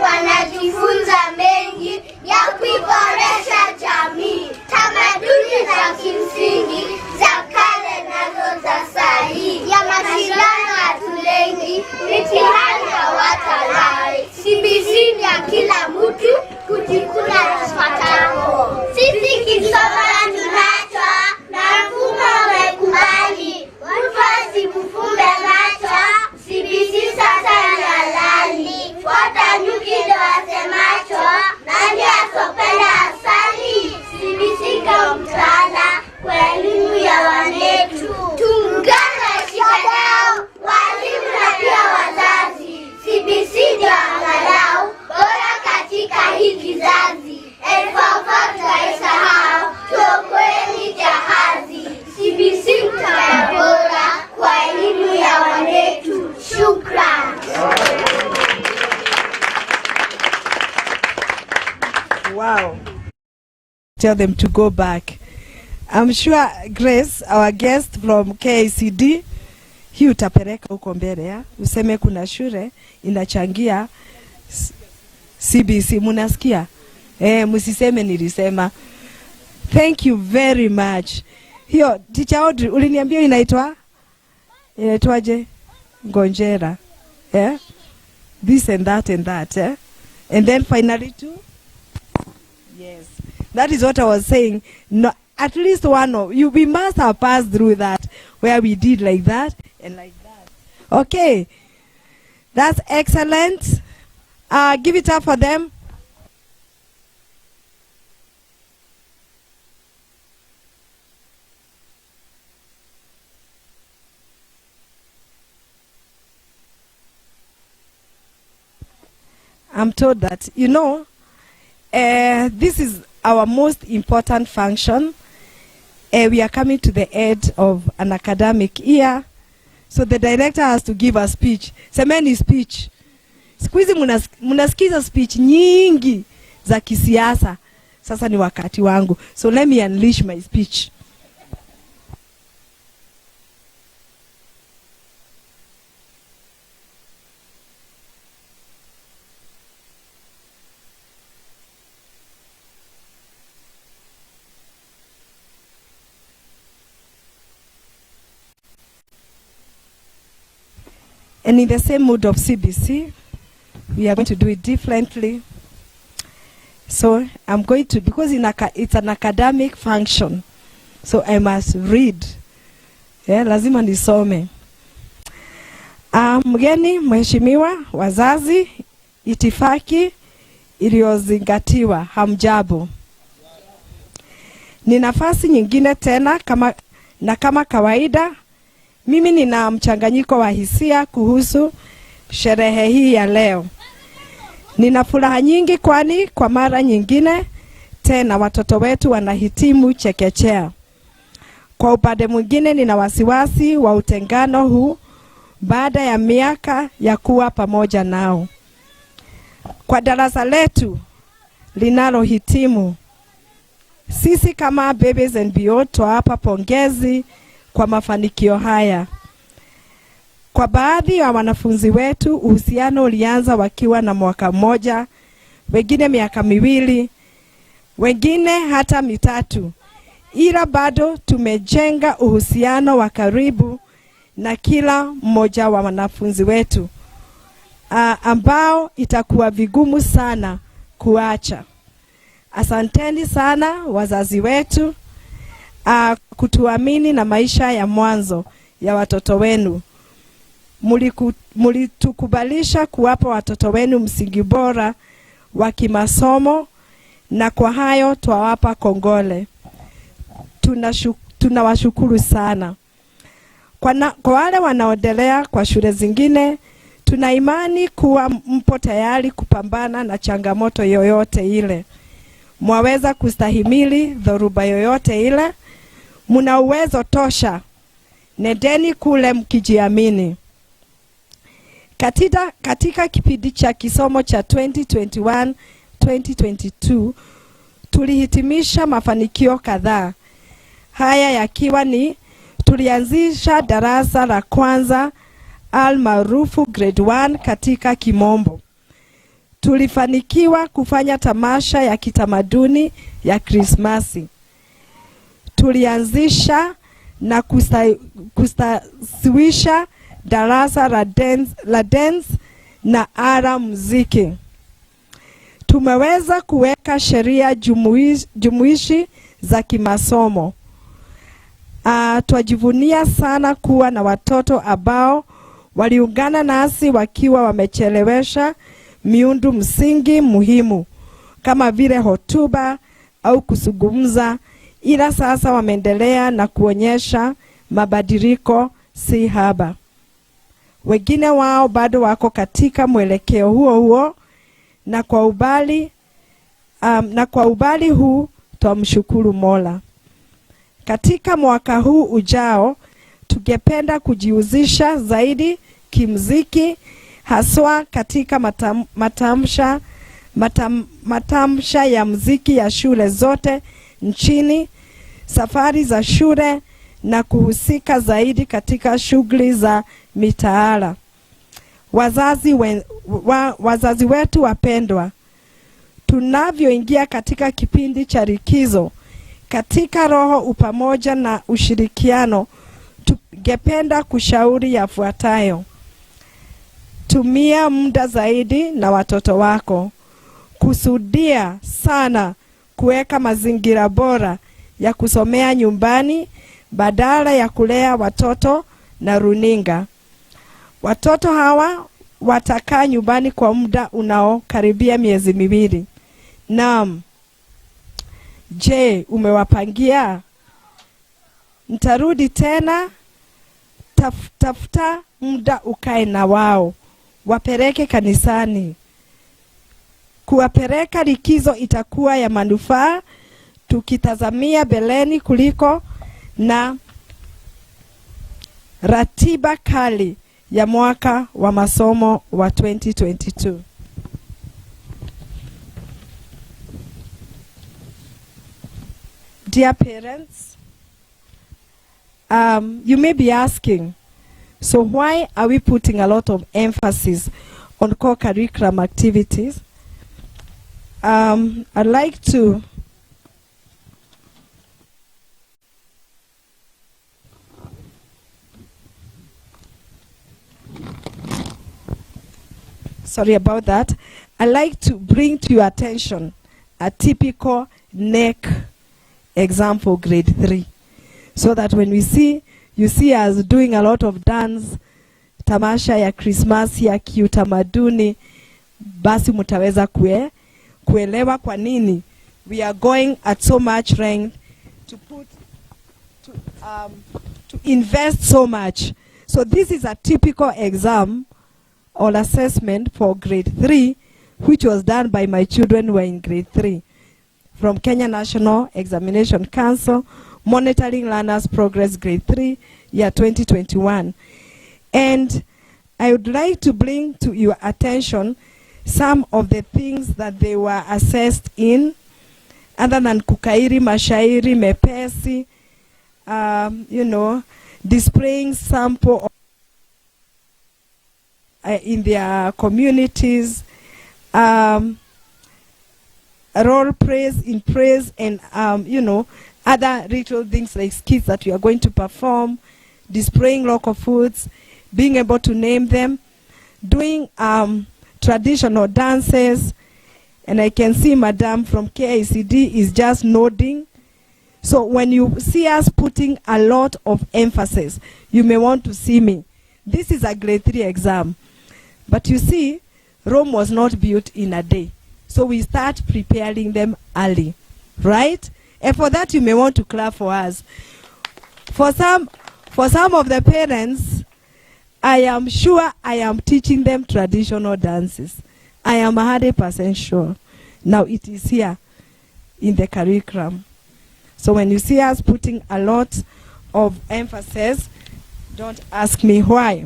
Wanajifunza mengi ya kuiboresha jamii. Tamaduni za kimsingi za kale nazo za sahihi. Ya mashindano hatulengi mitihani hawatalai. CBC ni ya kila mtu kujikuna kifatako. Sisi kisoma tunacho na mfumo umekubali. Mfasi mfumbe macho. CBC sasa ni halali. Fuata nyuki ndo wasemacho. Nani asopenda asali. CBC kama mtaala kwa elimu ya wanetu. Tuungane shikadau walimu na pia wazazi. CBC ndio angalau bora katika hii kizazi. Elfafa tutaisahau tuokoeni jahazi. CBC mtaala bora kwa elimu ya wanetu. Shukran. Wow. Tell them to go back. I'm sure Grace, our guest from KICD, hii utapeleka huko mbele ya. Useme kuna shule inachangia CBC. Munasikia? Msiseme nilisema. Thank you very much. Hiyo teacher Audrey uliniambia inaitwaje? Ngonjera. This and that. And then finally too? Yes. That is what I was saying. No, at least one of you, we must have passed through that where we did like that and like that. Okay. That's excellent. Give it up for them. I'm told that, this is our most important function. We are coming to the end of an academic year. So the director has to give a speech. Semeni speech. Siku hizi munasikiza speech nyingi za kisiasa. Sasa ni wakati wangu. So let me unleash my speech. And in the same mood of CBC, we are going to do it differently. So I'm going to, because it's an academic function, so I must read. Lazima nisome. Mgeni mheshimiwa, wazazi, itifaki iliyozingatiwa, hamjambo. Ni nafasi nyingine tena kama kawaida. Mimi nina mchanganyiko wa hisia kuhusu sherehe hii ya leo. Nina furaha nyingi kwani kwa mara nyingine tena watoto wetu wanahitimu chekechea. Kwa upande mwingine nina wasiwasi wa utengano huu baada ya miaka ya kuwa pamoja nao. Kwa darasa letu linalohitimu, sisi kama Babies and Beyond twawapa pongezi kwa mafanikio haya. Kwa baadhi ya wanafunzi wetu uhusiano ulianza wakiwa na mwaka mmoja, wengine miaka 2, wengine hata 3. Ila bado tumejenga uhusiano wa karibu na kila mmoja wa wanafunzi wetu ambao itakuwa vigumu sana kuacha. Asanteni sana wazazi wetu kutuamini na maisha ya mwanzo ya watoto wenu. Mulitukubalisha kuwapa watoto wenu msingi bora wa kimasomo, na kwa hayo twawapa kongole. Tunawashukuru sana. Kwa wale wanaoendelea kwa shule zingine, tuna imani kuwa mpo tayari kupambana na changamoto yoyote ile. Mwaweza kustahimili dhoruba yoyote ile. Muna uwezo tosha. Nendeni kule mkijiamini. Katika kipindi cha kisomo cha 2021-2022 tulihitimisha mafanikio kadhaa. Haya yakiwa ni tulianzisha darasa la kwanza almaarufu grade 1 katika kimombo. Tulifanikiwa kufanya tamasha ya kitamaduni ya Krismasi. Tulianzisha na kustawisha darasa la dance na ara muziki. Tumeweza kuweka sheria jumuishi za kimasomo. Twajivunia sana kuwa na watoto ambao waliungana nasi wakiwa wamechelewesha miundo msingi muhimu kama vile hotuba au kuzungumza, ila sasa wameendelea na kuonyesha mabadiliko si haba. Wengine wao bado wako katika mwelekeo huo na kwa ubali huu twamshukuru Mola. Katika mwaka huu ujao tungependa kujihusisha zaidi kimuziki, haswa katika matamsha ya muziki ya shule zote nchini, safari za shule na kuhusika zaidi katika shughuli za mitaala. Wazazi wetu wapendwa, tunavyoingia katika kipindi cha likizo, katika roho upamoja na ushirikiano, tungependa kushauri yafuatayo. Tumia muda zaidi na watoto wako. Kusudia sana kuweka mazingira bora ya kusomea nyumbani badala ya kulea watoto na runinga. Watoto hawa watakaa nyumbani kwa muda unaokaribia miezi 2. Naam. Je, umewapangia? Nitarudi tena. Tafuta muda ukae na wao. Wapeleke kanisani. Kuwapeleka likizo itakuwa ya manufaa tukitazamia beleni kuliko na ratiba kali ya mwaka wa masomo wa 2022. Dear parents, you may be asking, so why are we putting a lot of emphasis on core curriculum activities? I'd like to sorry about that. I'd like to bring to your attention a typical NEC example, grade 3, so that when you see us doing a lot of dance, tamasha ya Christmas ya kiutamaduni, basi mutaweza kuelewa kwa nini we are going at so much length to invest so much. So this is a typical exam or assessment for grade 3, which was done by my children who were in grade 3 from Kenya National Examination Council, Monitoring Learners Progress Grade 3, year 2021. And I would like to bring to your attention some of the things that they were assessed in, other than kukairi, mashairi, mepesi, displaying sample in their communities, role plays in praise, and other ritual things like skits that we are going to perform, displaying local foods, being able to name them, doing traditional dances. And I can see Madam from KICD is just nodding. So when you see us putting a lot of emphasis, you may want to see me. This is a grade 3 exam. But you see, Rome was not built in a day. So we start preparing them early, right? And for that, you may want to clap for us. For some of the parents, I am sure I am teaching them traditional dances. I am 100% sure. Now it is here in the curriculum. So when you see us putting a lot of emphasis, don't ask me why.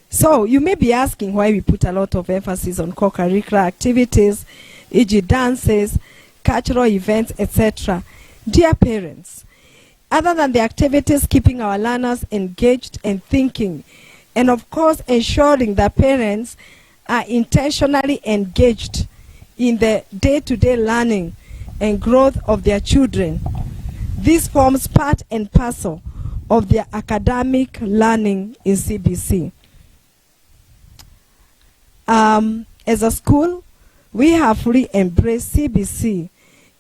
So you may be asking why we put a lot of emphasis on co-curricular activities, e.g. dances, cultural events, etc. Dear parents, other than the activities keeping our learners engaged and thinking, and of course ensuring that parents are intentionally engaged in the day-to-day learning and growth of their children, this forms part and parcel of their academic learning in CBC. As a school, we have fully embraced CBC,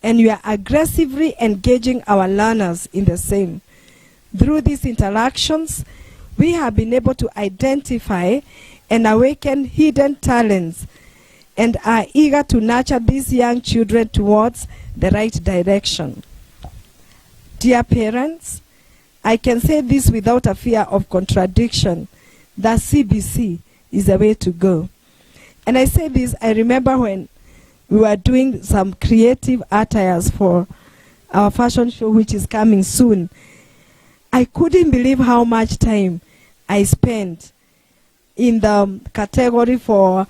and we are aggressively engaging our learners in the same. Through these interactions, we have been able to identify and awaken hidden talents and are eager to nurture these young children towards the right direction. Dear parents, I can say this without a fear of contradiction, that CBC is the way to go. And I say this, I remember when we were doing some creative attires for our fashion show, which is coming soon. I couldn't believe how much time I spent in the category for,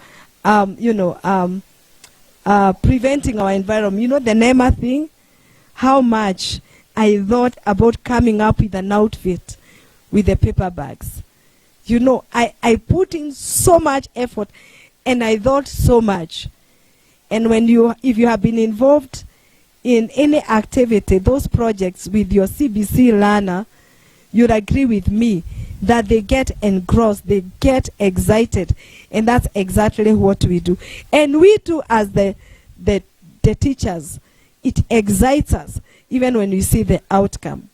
preventing our environment. You know, the NEMA thing, how much I thought about coming up with an outfit with the paper bags. You know, I put in so much effort, and I thought so much. And if you have been involved in any activity, those projects with your CBC learner, you'd agree with me that they get engrossed, they get excited, and that's exactly what we do. And we too, as the teachers, it excites us, even when we see the outcome.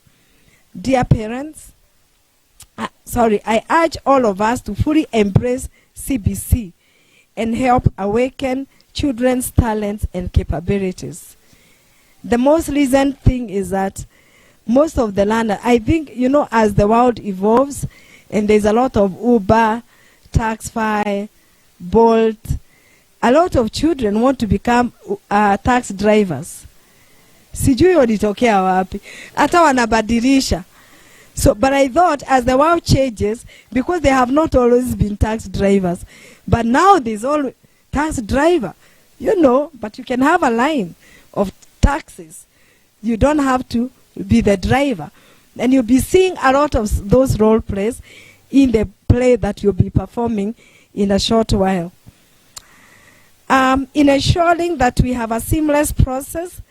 Dear parents, I urge all of us to fully embrace CBC and help awaken children's talents and capabilities. The most recent thing is that most of the learners, I think, you know, as the world evolves, and there's a lot of Uber, Taxify, Bolt, a lot of children want to become taxi drivers. Sijui walitokea wapi. Hata wanabadilisha. So, but I thought as the world changes, because they have not always been taxi drivers, but now there's always taxi driver, you know, but you can have a line of taxis. You don't have to be the driver. And you'll be seeing a lot of those role plays in the play that you'll be performing in a short while. In ensuring that we have a seamless process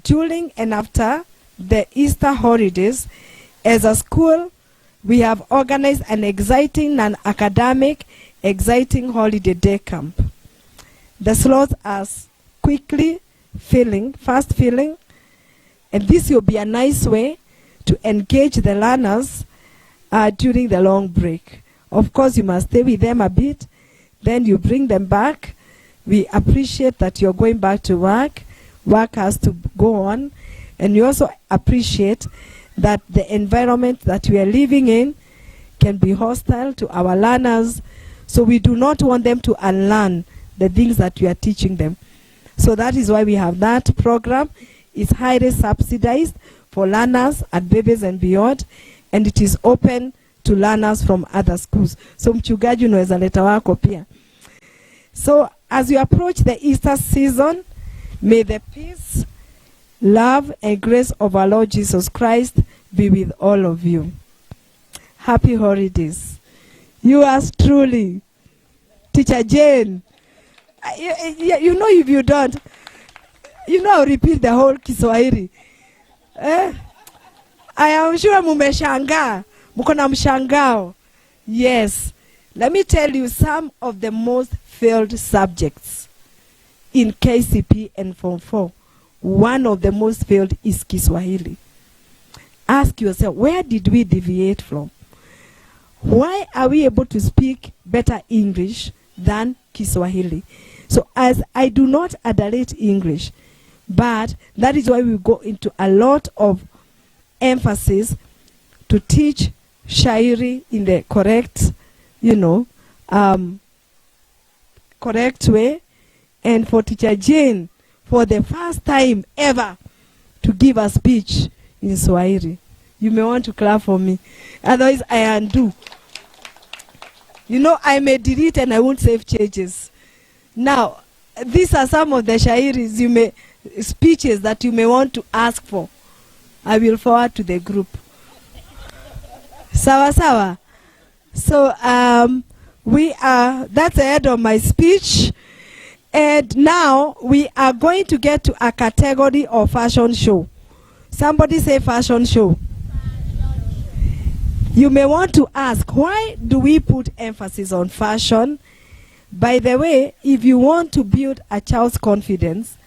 during and after the Easter holidays, as a school, we have organized an exciting and academic, exciting holiday day camp. The slots are quickly fast filling, and this will be a nice way to engage the learners during the long break. Of course, you must stay with them a bit, then you bring them back. We appreciate that you're going back to work. Work has to go on, and we also appreciate that the environment that we are living in can be hostile to our learners, so we do not want them to unlearn the things that we are teaching them. So that is why we have that program. It's highly subsidized for learners at Babies and Beyond, and it is open to learners from other schools. So mchungaji unaweza leta wako pia. So as we approach the Easter season, may the peace, love, and grace of our Lord Jesus Christ be with all of you. Happy holidays. Yours truly, Teacher Jane. You know, if you don't, you know, I'll repeat the whole Kiswahili. I am sure mumeshangaa. Mko na mshangao. Yes. Let me tell you some of the most failed subjects in KCP and Form 4. One of the most failed is Kiswahili. Ask yourself, where did we deviate from? Why are we able to speak better English than Kiswahili? So as I do not adulate English, but that is why we go into a lot of emphasis to teach shairi in the correct, correct way. And for Teacher Jane, for the first time ever, to give a speech in Swahili. You may want to clap for me. Otherwise, I undo. I may delete and I won't save changes. Now, these are some of the shairis speeches that you may want to ask for. I will forward to the group. Sawa sawa. So, that's the end of my speech. And now we are going to get to a category of fashion show. Somebody say fashion show. You may want to ask, why do we put emphasis on fashion? By the way, if you want to build a child's confidence,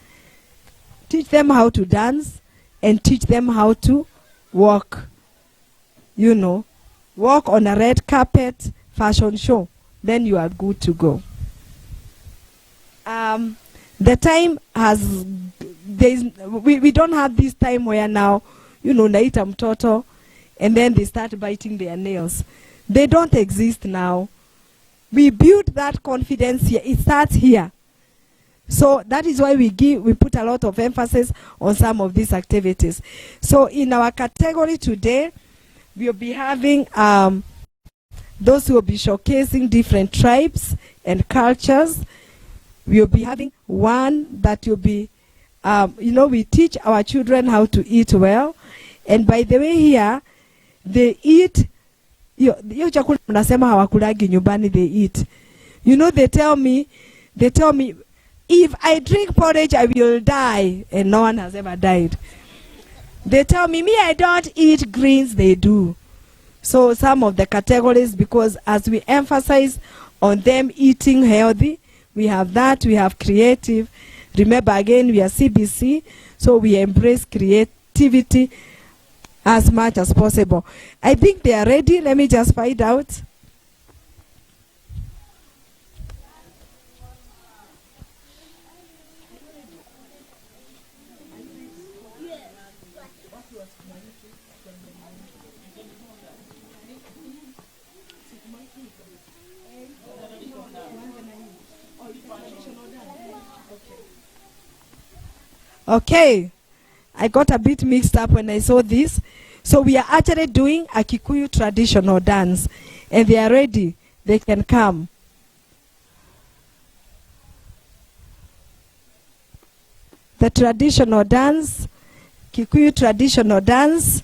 teach them how to dance and teach them how to walk. Walk on a red carpet fashion show. Then you are good to go. The time has, we don't have this time where now, naita mtoto, and then they start biting their nails. They don't exist now. We build that confidence here. It starts here. So that is why we put a lot of emphasis on some of these activities. So in our category today, we'll be having those who will be showcasing different tribes and cultures. We'll be having one that will be, we teach our children how to eat well. And by the way here, they eat, hiyo chakula mnasema hawakulagi nyumbani, they eat. They tell me, if I drink porridge, I will die. And no one has ever died. They tell me, I don't eat greens, they do. So some of the categories, because as we emphasize on them eating healthy, we have that, we have creative. Remember again, we are CBC, so we embrace creativity as much as possible. I think they are ready. Let me just find out. Okay, I got a bit mixed up when I saw this. So we are actually doing a Kikuyu traditional dance, and they are ready. They can come. The traditional dance, Kikuyu traditional dance.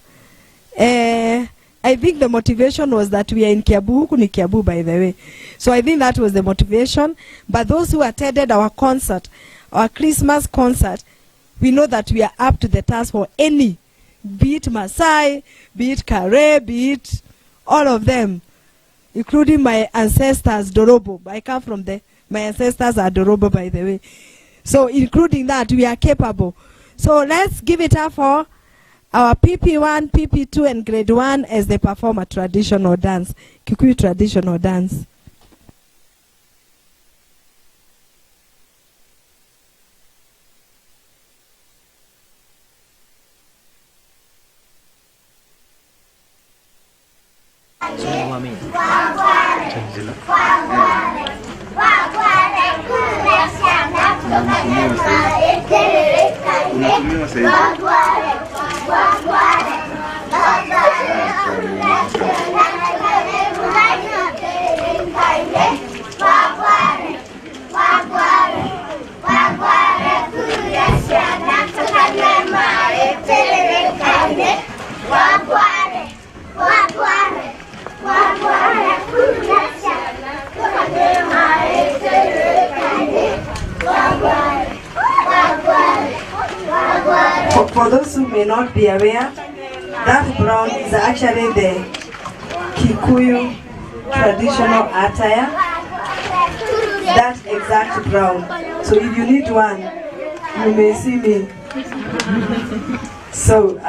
I think the motivation was that we are in Kiabu. Huku ni Kiabu, by the way. So I think that was the motivation. But those who attended our concert, our Christmas concert, we know that we are up to the task for any, be it Maasai, be it Kare, be it all of them, including my ancestors, Dorobo. I come from my ancestors are Dorobo, by the way. So including that, we are capable. So let's give it up for our PP1, PP2, and grade 1 as they perform a traditional dance, Kikuyu traditional dance. For those who may not be aware, that brown is actually Kikuyu traditional attire, that exact brown. So if you need one, you may see me. So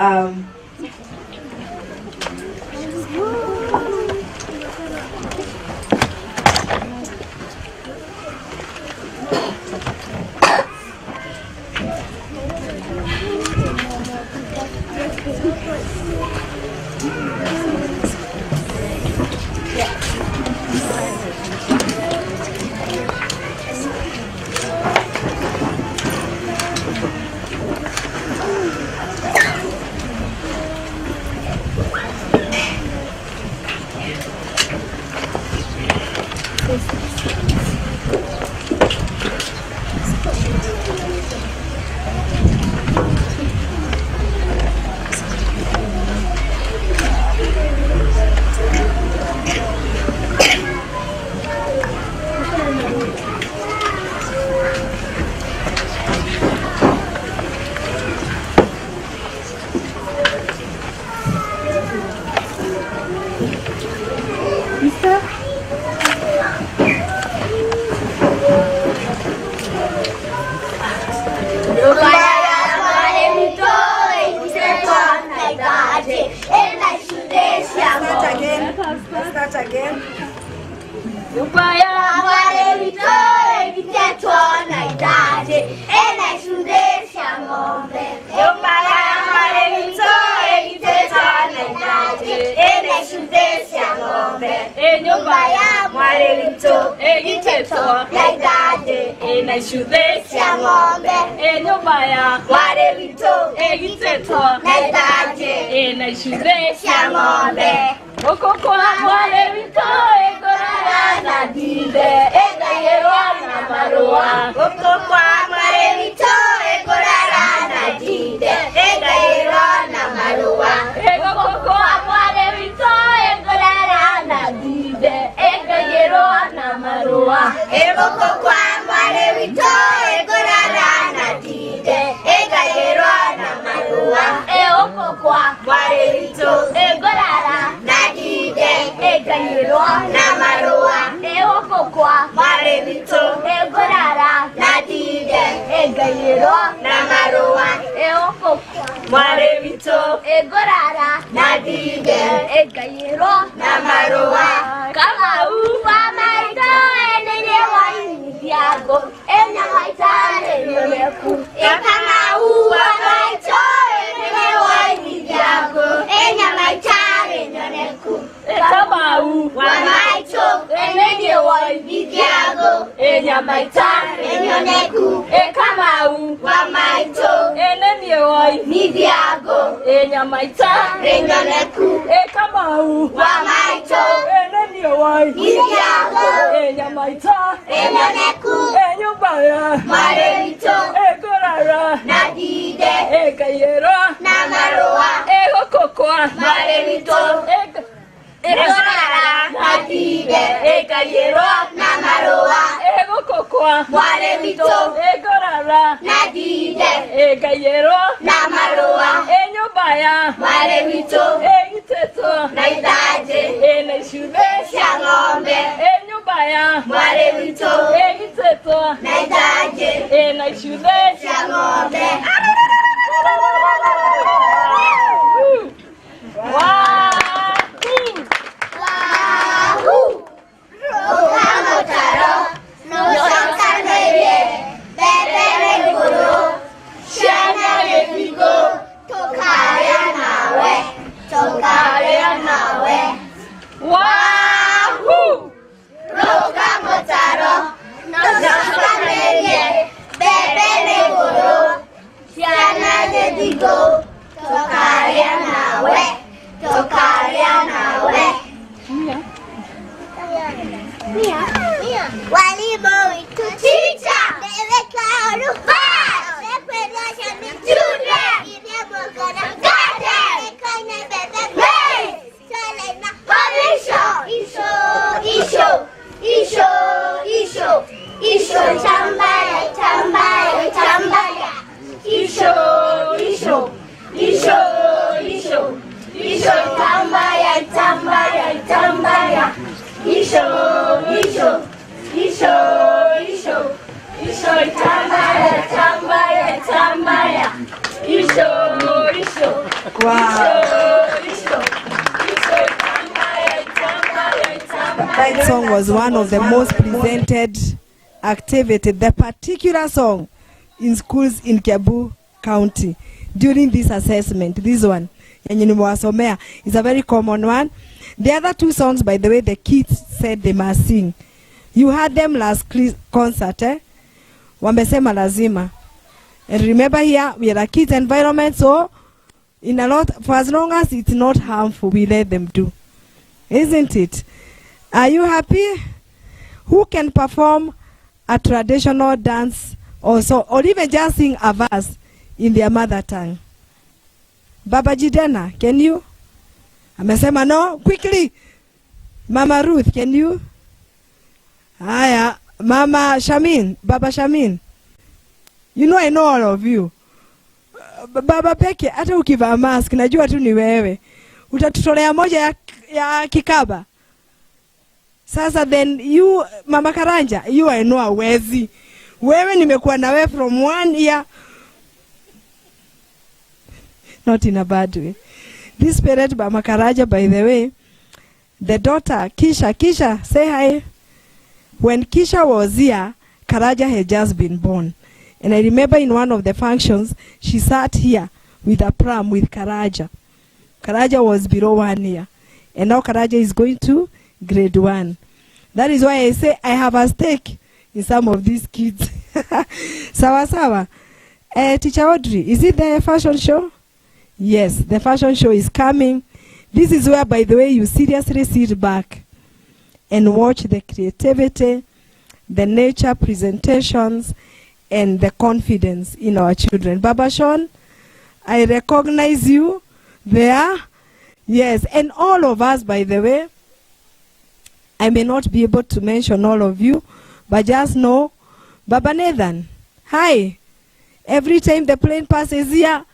That song was one of the most presented activity, the particular song in schools in Kiambu County during this assessment. This one, is a very common one. The other two songs, by the way, the kids said they must sing. You had them last concert, Wamesema lazima. And remember here, we are a kids environment, so in a lot, for as long as it's not harmful, we let them do. Isn't it? Are you happy? Who can perform a traditional dance also, or even just sing a verse in their mother tongue? Baba Jidena, can you? Amesema no, quickly. Mama Ruth, can you? Aya, Mama Shamin, Baba Shamin. You know I know all of you. Baba Peke, hata ukivaa mask, najua tu ni wewe. Utatutolea moja ya kikaba. Sasa then you, Mama Karanja, you I know hawezi. Wewe nimekuwa na wewe from 1 year. Not in a bad way. This parent, Mama Karanja, by the way, the daughter, Kisha, say hi. When Kisha was here, Karaja had just been born. And I remember in one of the functions, she sat here with a pram with Karaja. Karaja was below 1 year. And now Karaja is going to grade 1. That is why I say I have a stake in some of these kids. Sawa sawa. Teacher Audrey, is it the fashion show? Yes, the fashion show is coming. This is where, by the way, you seriously sit back and watch the creativity, the nature presentations, and the confidence in our children. Baba Sean, I recognize you there. Yes, and all of us, by the way, I may not be able to mention all of you, but just know, Baba Nathan, hi. Every time the plane passes here,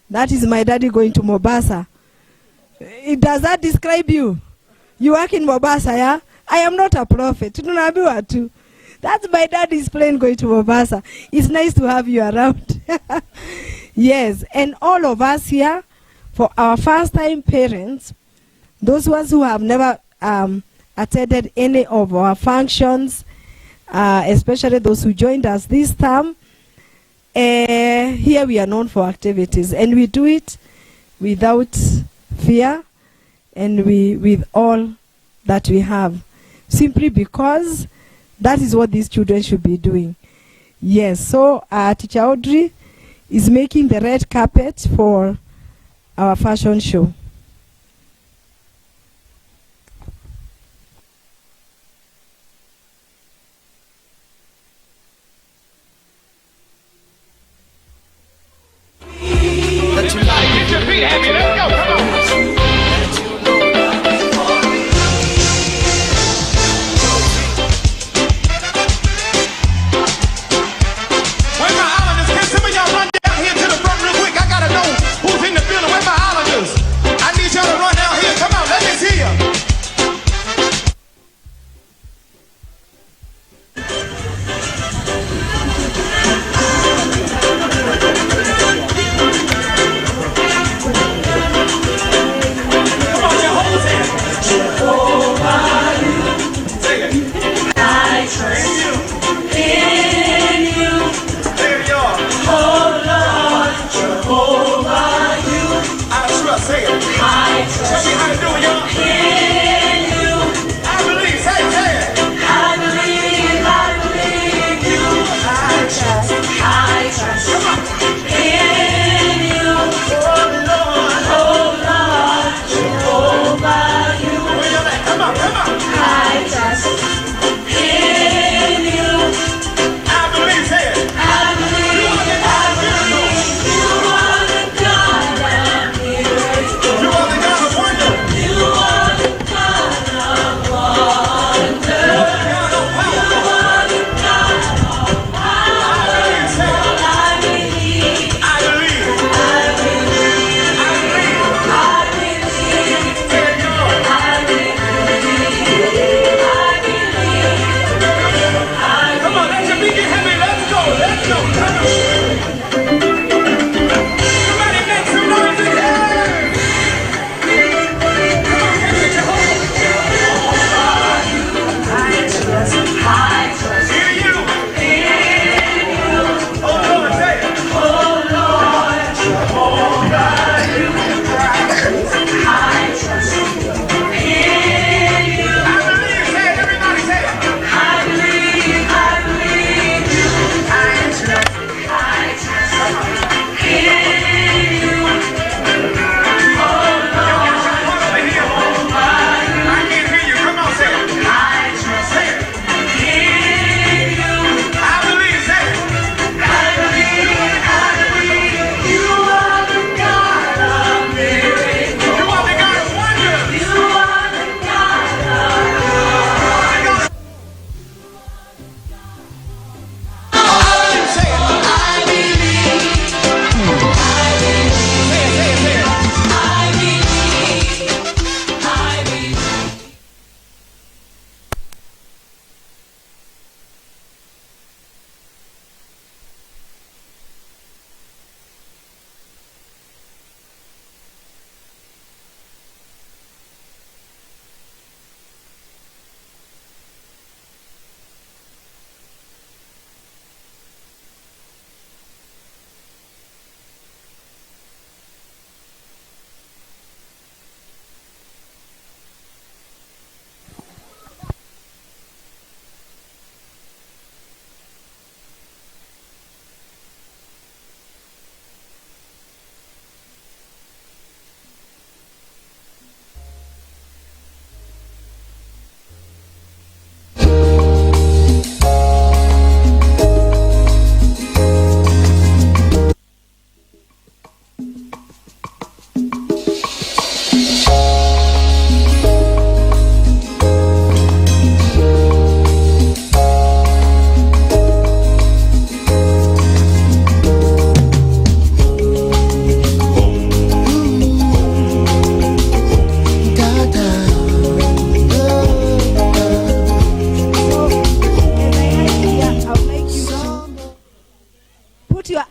that is my daddy going to Mombasa. Does that describe you? You work in Mombasa, yeah? I am not a prophet. That's my daddy's plane going to Mombasa. It's nice to have you around. Yes, and all of us here, for our first-time parents, those ones who have never attended any of our functions, especially those who joined us this term, here we are known for activities, and we do it without fear and with all that we have, simply because that is what these children should be doing. Yes, so Teacher Audrey is making the red carpet for our fashion show.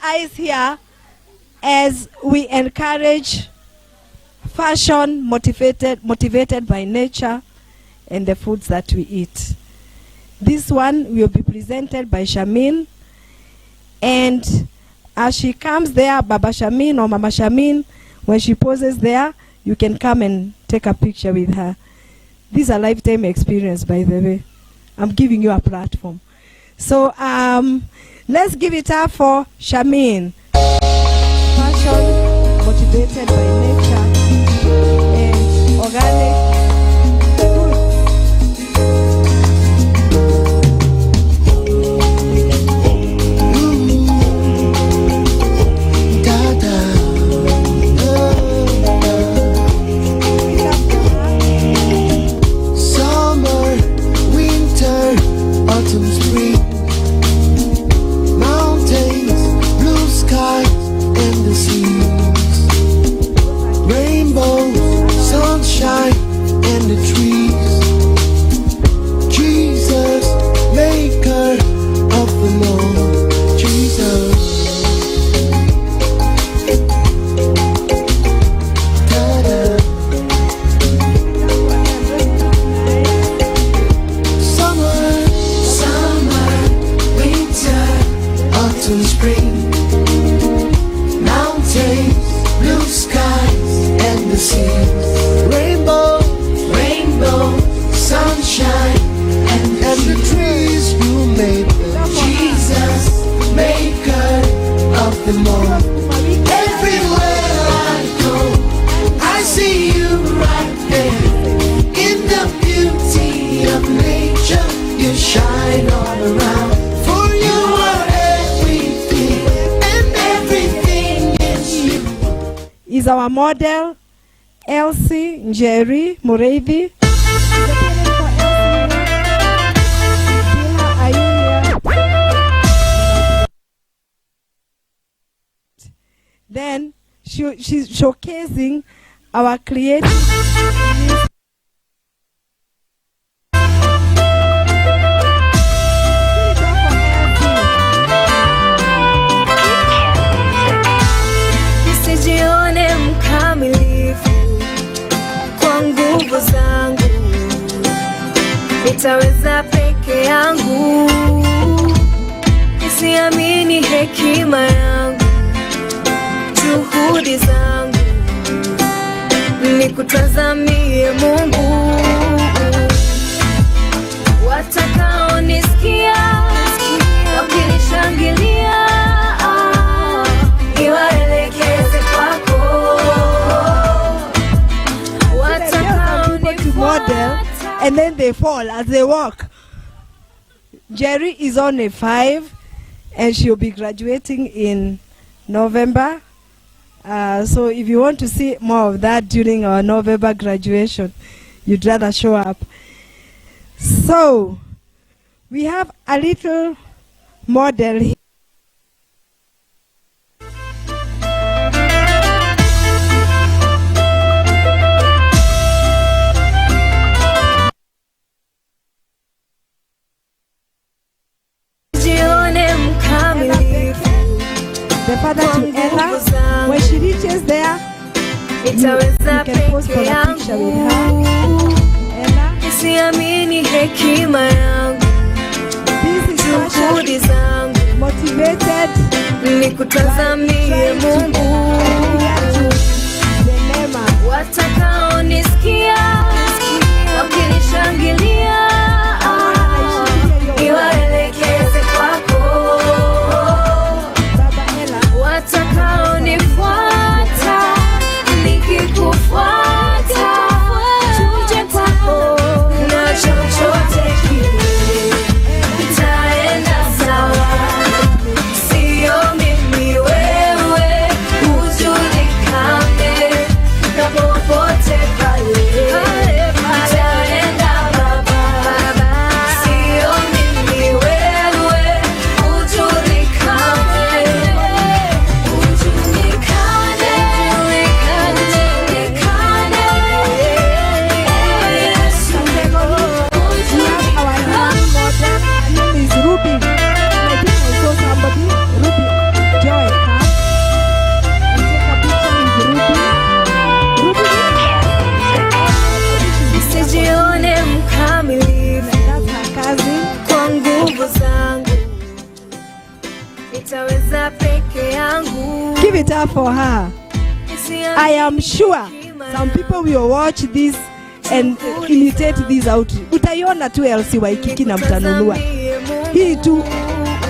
eyes here as we encourage fashion motivated by nature and the foods that we eat. This one will be presented by Shamin, and as she comes there, Baba Shamin or Mama Shamin, when she poses there, you can come and take a picture with her. This is a lifetime experience, by the way. I'm giving you a platform. So let's give it up for Shamin. Fashion motivated by nature and organic. Autumn, spring, mountains, blue skies, and the seas, rainbows, sunshine, and the trees. Jesus, maker of the Lord, Jesus. Spring, mountains, blue skies, and the seas, rainbow, sunshine, and the trees you made them. Jesus, maker of them all. Everywhere I go, I see you right there. In the beauty of nature, you shine all around. For you are is our model, Elsie Njeri Mureithi. Then she's showcasing our creative. Nitaweza peke yangu, nisiamini hekima yangu, juhudi zangu, nikutazamie Mungu. Watakaonisikia wakinishangilia, niwaelekeze kwako. Watakaonifuata and then they fall as they walk. Jerry is on a 5 and she'll be graduating in November. So if you want to see more of that during our November graduation, you'd rather show up. So we have a little model here. The father to Ella, when she reaches there, you can pose for a picture with her. Ella, this is fashion, motivated, nikutazamie Mungu. Watakaonisikia wakinishangilia, niwaelekeze kwako. Watakaonifuata, nikikufuata, tuje kwako. Na chochote kile itaenda sawa, sio mimi wewe, sitaweza peke yangu. Give it up for her. I am sure some people will watch this and imitate this out. Utaiona tu LC Waikiki na mtanunua. Hii tu.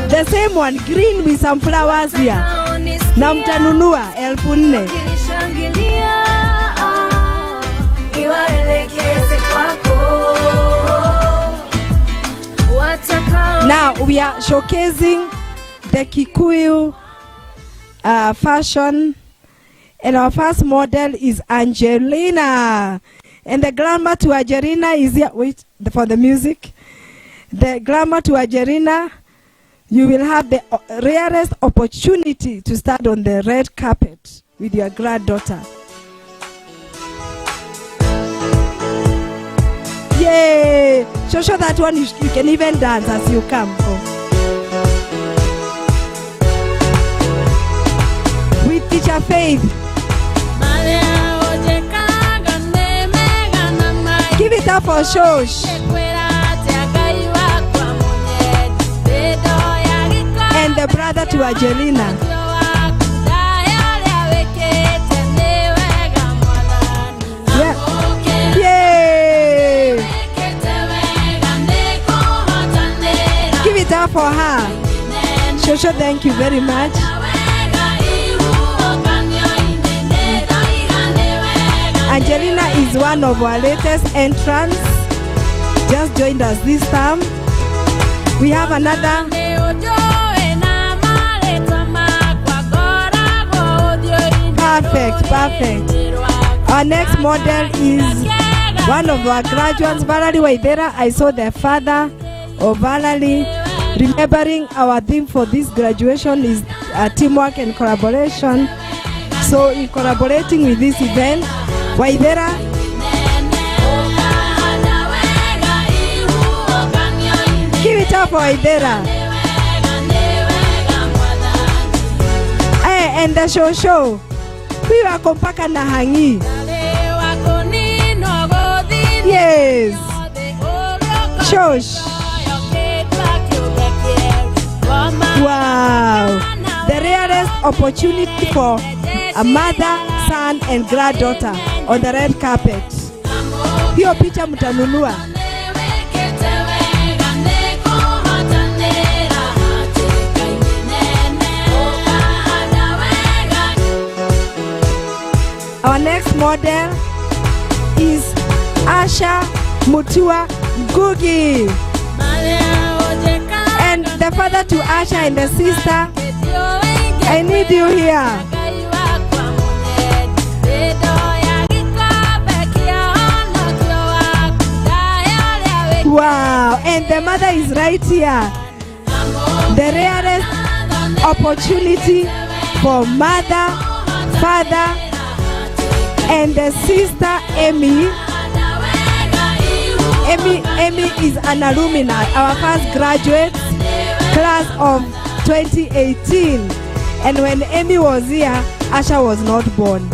The same one, green with some flowers here. Na mtanunua 4,000. Now we are showcasing the Kikuyu fashion, and our first model is Angelina, and the glamour to Angelina is here. Wait for the music. The glamour to Angelina, you will have the rarest opportunity to stand on the red carpet with your granddaughter. Yay! Show that one. You can even dance as you come. With Teacher Faith. Give it up for Shosh. And the brother to Angelina. Yeah. Yay! Give it up for her. Shosho, thank you very much. Angelina is one of our latest entrants. Just joined us this time. We have another. Perfect. Our next model is one of our graduates, Valerie Waithera. I saw the father of Valerie. Remembering our theme for this graduation is teamwork and collaboration. So in collaborating with this event, Waithera, give it up for Waithera. Hey, and the show. We were kompaka na hangi. Yes. Shosh. Wow. The rarest opportunity for a mother, son, and granddaughter on the red carpet. Hiyo picha mtanunua. Our next model is Asha Mutua Ngugi. And the father to Asha and the sister, I need you here. Wow, and the mother is right here. The rarest opportunity for mother, father, and the sister Emmy. Emmy is an alumni, our first graduate, class of 2018. And when Emmy was here, Asha was not born.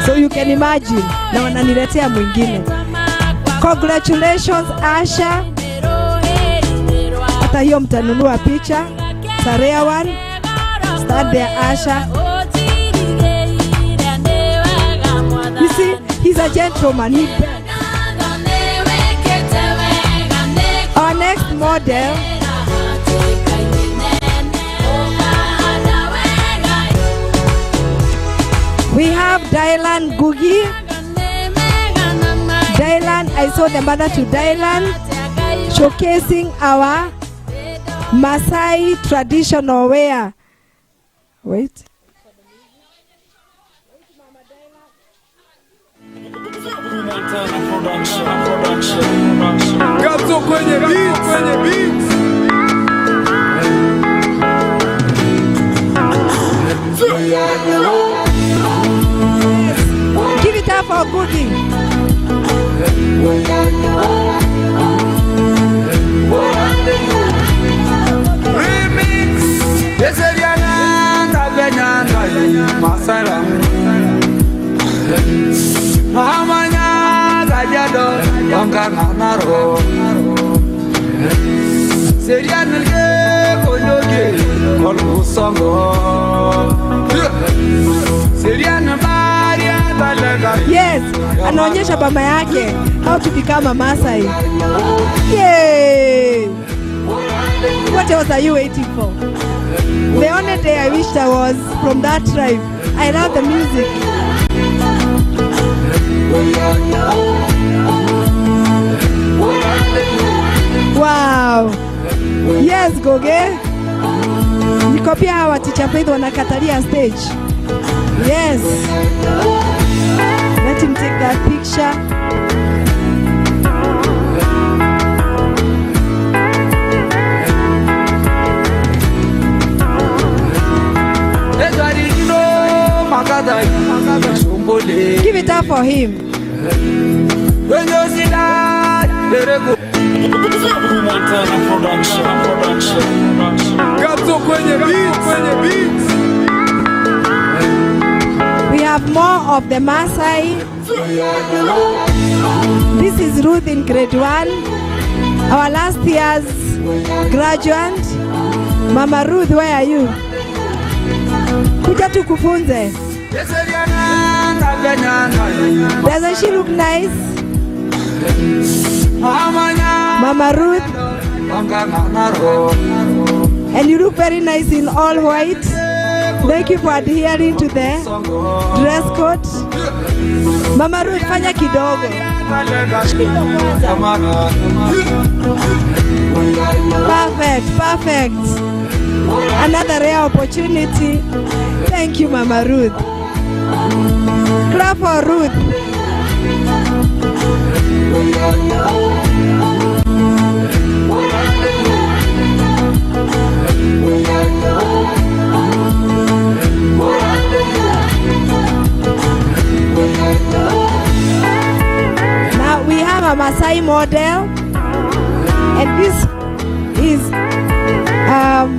So you can imagine, na wananiletea mwingine. Congratulations Asha. Hata hiyo mtanunua picha. Sarea one. Start there Asha. You see, he's a gentleman. Our next model we have Dylan Ngugi. Dylan, I saw the mother to Dylan showcasing our Maasai traditional wear. Wait. Gato kwenye beats. Give it up for Ngugi. Remix. Yeseriana tabenyana masala. Amanya tajado wangana naro. Seriana ke koyoge kolmuso Yes, anaonyesha mama yake how to become a Maasai. Yay! What else are you waiting for? The only day I wished I was from that tribe. I love the music. Wow. Yes, Goge. Niko pia hawa Teacher Faith wanakatalia stage. Yes. Let him take that picture. Give it up for him. We have more of the Maasai. This is Ruth in grade 1. Our last year's graduate. Mama Ruth, where are you? Kuja tukufunze. Doesn't she look nice? Mama Ruth. And you look very nice in all white. Thank you for adhering to the dress code. Mama Ruth, fanya kidogo. Perfect, perfect. Another rare opportunity. Thank you, Mama Ruth. Clap for Ruth. Now we have a Maasai model, and this is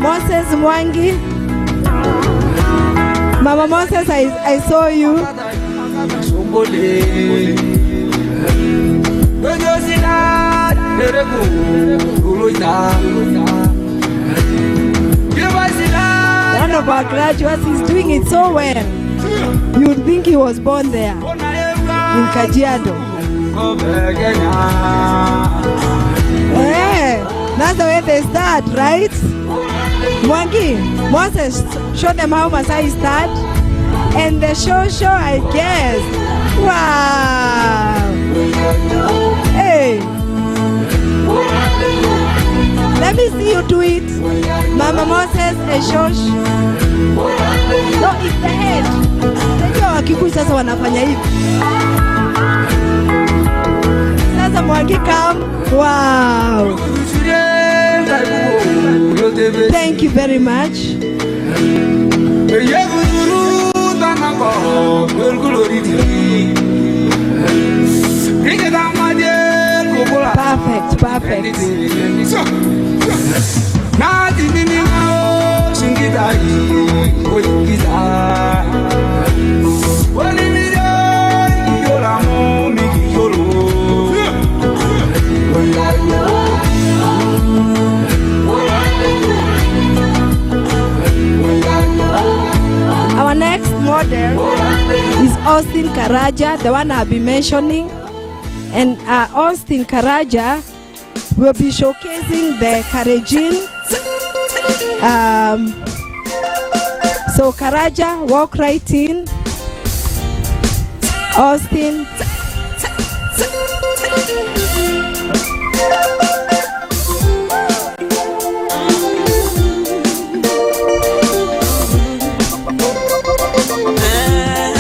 Moses Mwangi. Mama Moses, I saw you. One of our graduates is doing it so well. You would think he was born there in Kajiado. Yeah, that's the way they start, right? Mwangi, Moses, show them how Maasai start. And the show, I guess. Wow. Hey. Let me see you do it. Mama Moses and Shosh. No, it's the head. Najua Wakikuyu sasa wanafanya hivi. Sasa Mwangi come. Wow. Thank you very much. Perfect, perfect. Our next model is Austin Karaja, the one I've been mentioning. And Austin Karaja will be showcasing the Kalenjin. So Karaja, walk right in. Austin.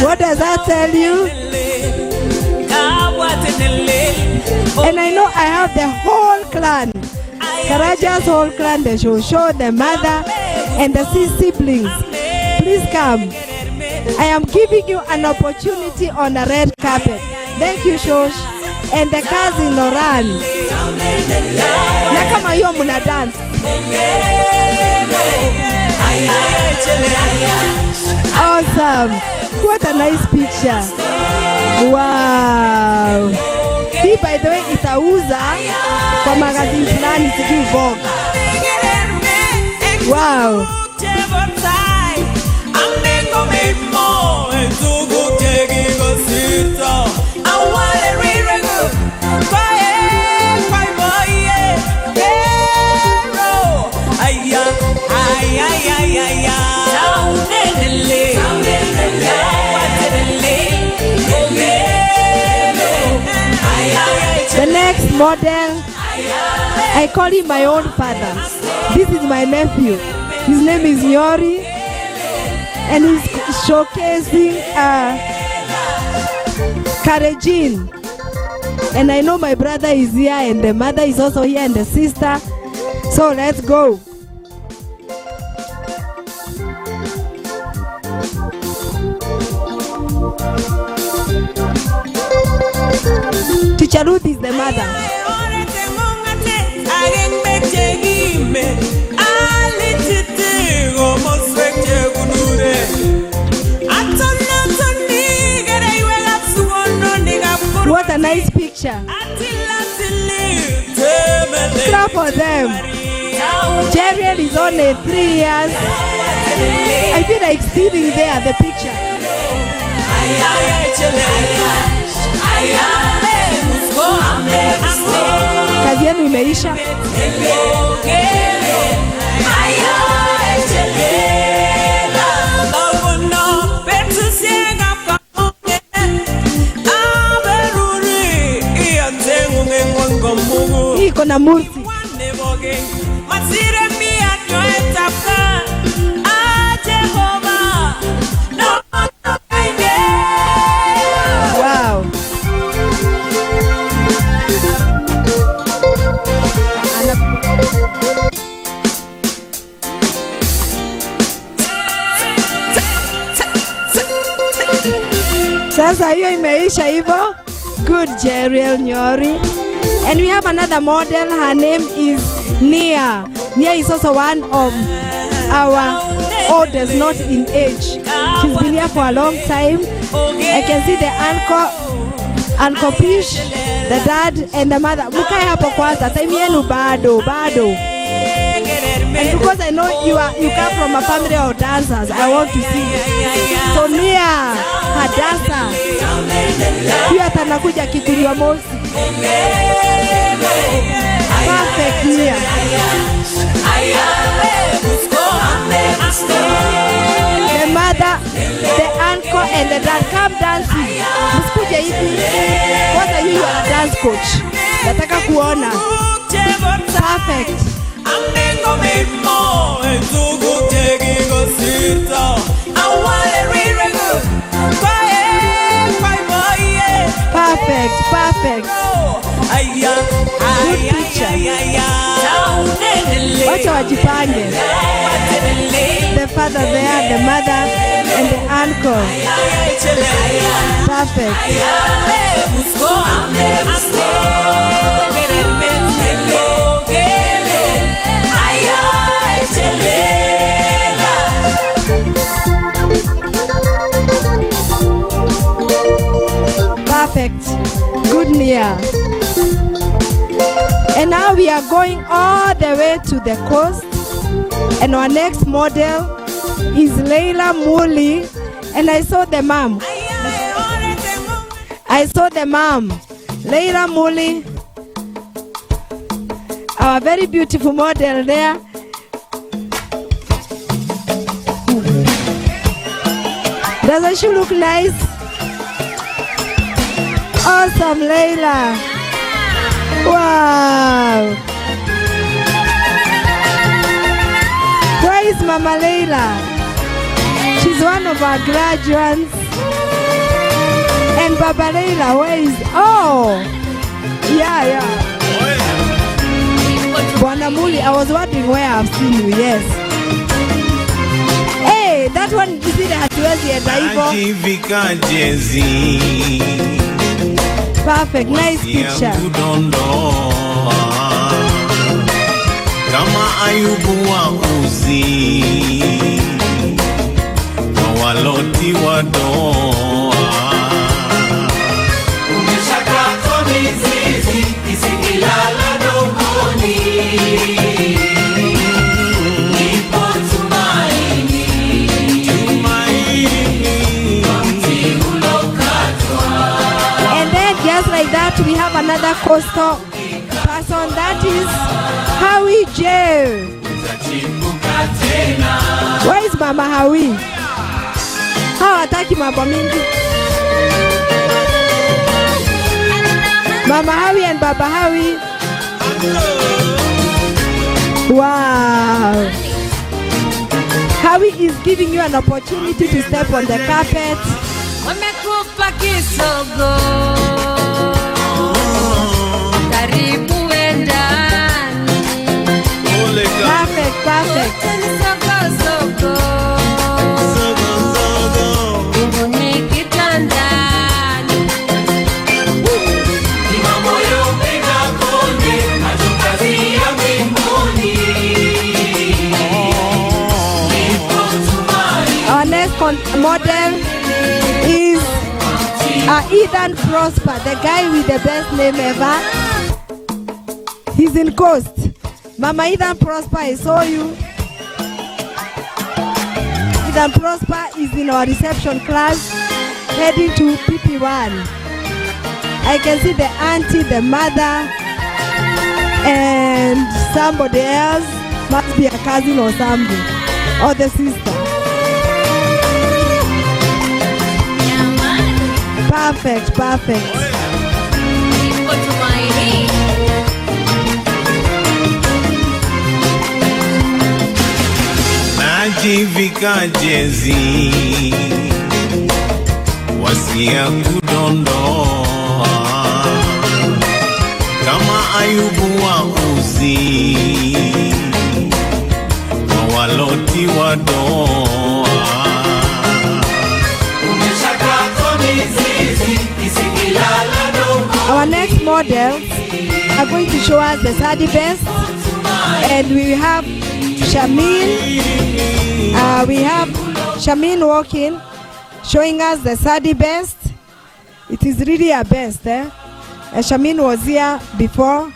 What does that tell you? And I know I have the whole clan, Karaja's whole clan. They should show the mother and the siblings. Please come. I am giving you an opportunity on a red carpet. Thank you, Shosh. And the cousin Loran. Na kama hiyo muna dance. Awesome. What a nice picture. Wow. Hii by the way itauza kwa magazine fulani sijui Vogue. Wow. The next model, I call him my own father. This is my nephew. His name is Nyori, and he's showcasing Karejin. And I know my brother is here, and the mother is also here, and the sister. So let's go. Teacher Ruth is the mother. What a nice picture. Clap for them. Jeriel is only 3 years. I feel like sitting there, the picture. Kazi yenu imeisha. Hii iko na murti. Wow. Sasa hiyo imeisha hivyo. Good, Jeriel Nyori. And we have another model. Her name is Nia. Nia is also one of our oldest, not in age. She's been here for a long time. I can see the Uncle Pish, the dad and the mother. Mukai hapo kwanza. Time yenu bado. And because I know you come from a family of dancers, I want to see. So Nia, her dancer. Huyu atanakuja Kikuyu Mosi. Perfect Nia. The mother, the uncle and the dad come dancing. Msikuje hivi. What are you are a dance coach? Nataka kuona. Perfect. Perfect. Good picture. Wacha wajipange. The father there, the mother and the uncle. Perfect. Perfect. Good Nia. And now we are going all the way to the coast. And our next model is Leila Muli. And I saw the mom. Leila Muli. Our very beautiful model there. Doesn't she look nice? Awesome, Leila. Wow. Where is Mama Leila? She's one of our graduates. And Baba Leila, where is... Oh! Yeah. Bwana Muli, I was wondering where I've seen you, yes. Hey, that one, you see the hatuwezi enda hivyo. Perfect, nice picture. Kama Ayubu wa Uzi, waloti wa doa. Umeshakatwa mizizi, isikilala dongoni. Nipo tumaini. other coastal person, that is Howie J. Where is Mama Howie? Hawataki mambo mingi. Mama Howie and Baba Howie. Wow. Howie is giving you an opportunity to step on the carpet. Wamekupa kisogo, karibu endani. Perfect, perfect. Soko, nguni kitandani. Ni mambo yopenda koni, matukazia mbinguni. Our next model is Ethan Prosper, the guy with the best name ever. He's in Coast. Mama Ethan Prosper, I saw you. Ethan Prosper is in our reception class, heading to PP1. I can see the auntie, the mother, and somebody else. Must be a cousin or something, or the sister. Perfect, perfect. Najivika jezi wasia kudondoa kama Ayubu wa Uzi wa waloti wa doa. Our next models are going to show us the Sadi best, and we have Shamin. We have Shamin walking, showing us the Sadi best. It is really our best. Shamin was here before.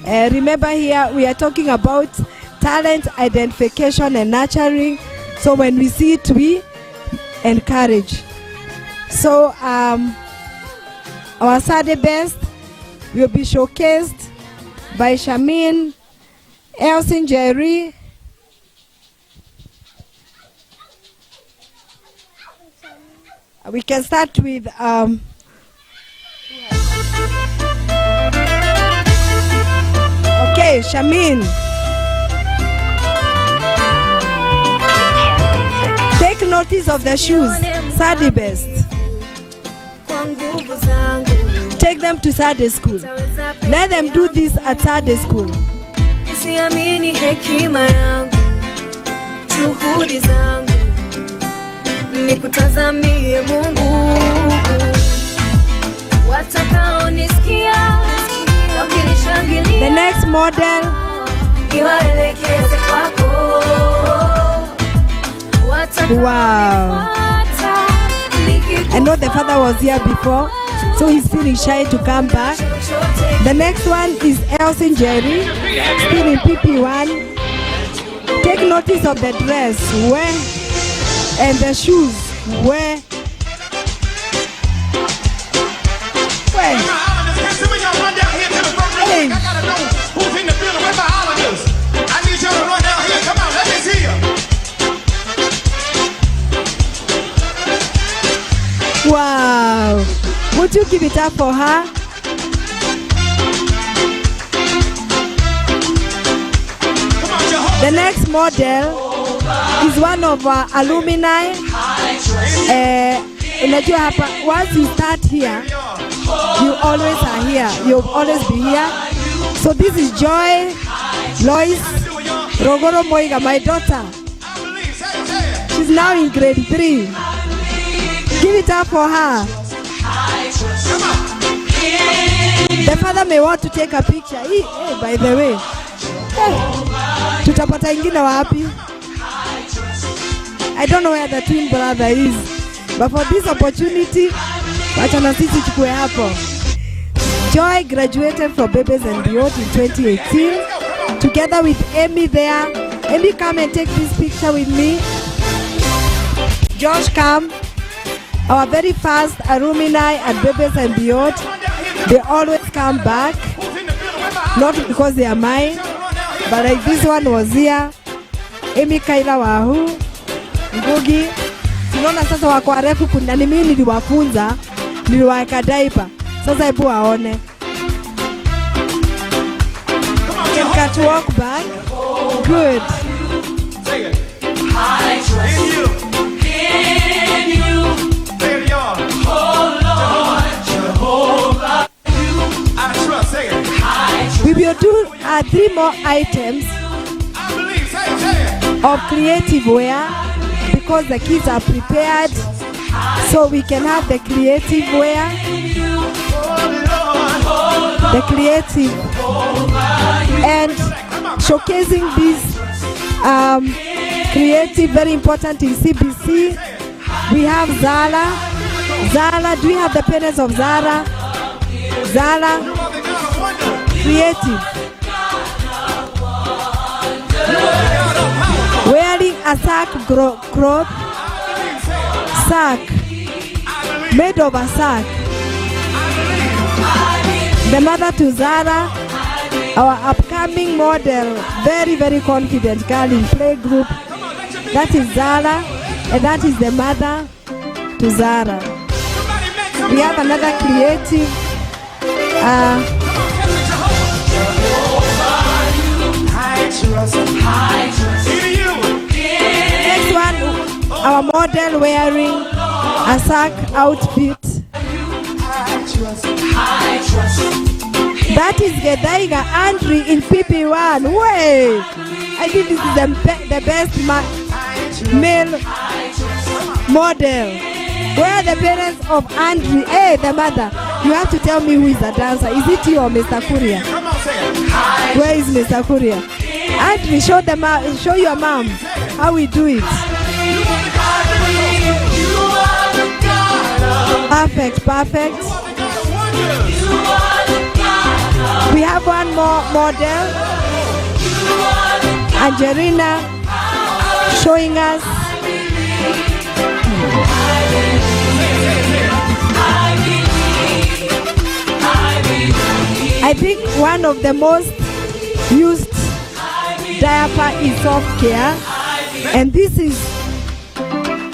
Remember, here we are talking about talent identification and nurturing. So when we see it, we encourage. So our Sadi best will be showcased by Shamin, Elsin Jerry, we can start with okay, Shamin. Take notice of the shoes, Sadi best. Take them to Sunday school. Let them do this at Sunday school. Siamini hekima yangu, juhudi zangu, nikutazamie Mungu. Watakaonisikia wakinishangilia, the next model, niwaelekeze kwako. Wow. I know the father was here before, so he's feeling shy to come back. The next one is Elsin Jerry, still in PP1. Take notice of the dress, where, and the shoes, where. Where? Hey. I gotta know who's in the building with biologists. I need y'all to run down here. Come on, let me see you. Wow. Would you give it up for her? The next model is one of our alumni. Unajua hapa, once you start here, you always are here. You'll always be here. So this is Joy Lois Rogoro Moiga, my daughter. She's now in grade 3. Give it up for her. The father may want to take a picture. Hey, by the way. Tutapata ingine wapi? I don't know where the twin brother is. But for this opportunity, wacha na sisi tukue hapo. Joy graduated from Babies and Beyond in 2018. Together with Amy there. Amy, come and take this picture with me. Josh, come. Our very first alumni at Babies and Beyond. They always come back, not because they are mine, but like this one was here. Amy Kaila Wahu, Ngugi. Tunaona sasa wako warefu, kuna ni mimi niliwafunza, niliwaweka diaper. Sasa hebu waone. Can catwalk back. Good. I trust in you. In you. Say it, y'all. Oh Lord, Jehovah, you. I trust. Say it. I trust. We will do 3 more items of creative wear because the kids are prepared, so we can have the creative wear. The creative and showcasing this creative, very important in CBC. We have Zara. Zara, do you have the parents of Zara? Zara, creative. Wearing a sack crop, sack, made of a sack. The mother to Zara, our upcoming model, very, very confident girl in playgroup. That is Zara, and that is the mother to Zara. We have another creative. Next one, our model wearing a sack outfit. That is Gedaiga Andri in PP1. Way! I think this is the best male model. Where are the parents of Andri? Hey, the mother. You have to tell me who is the dancer. Is it you or Mr. Kuria? Where is Mr. Kuria? Andri, show your mom how we do it. Perfect, perfect. We have one more model, Angelina, showing us. I think one of the most used diaper is Soft Care, and this is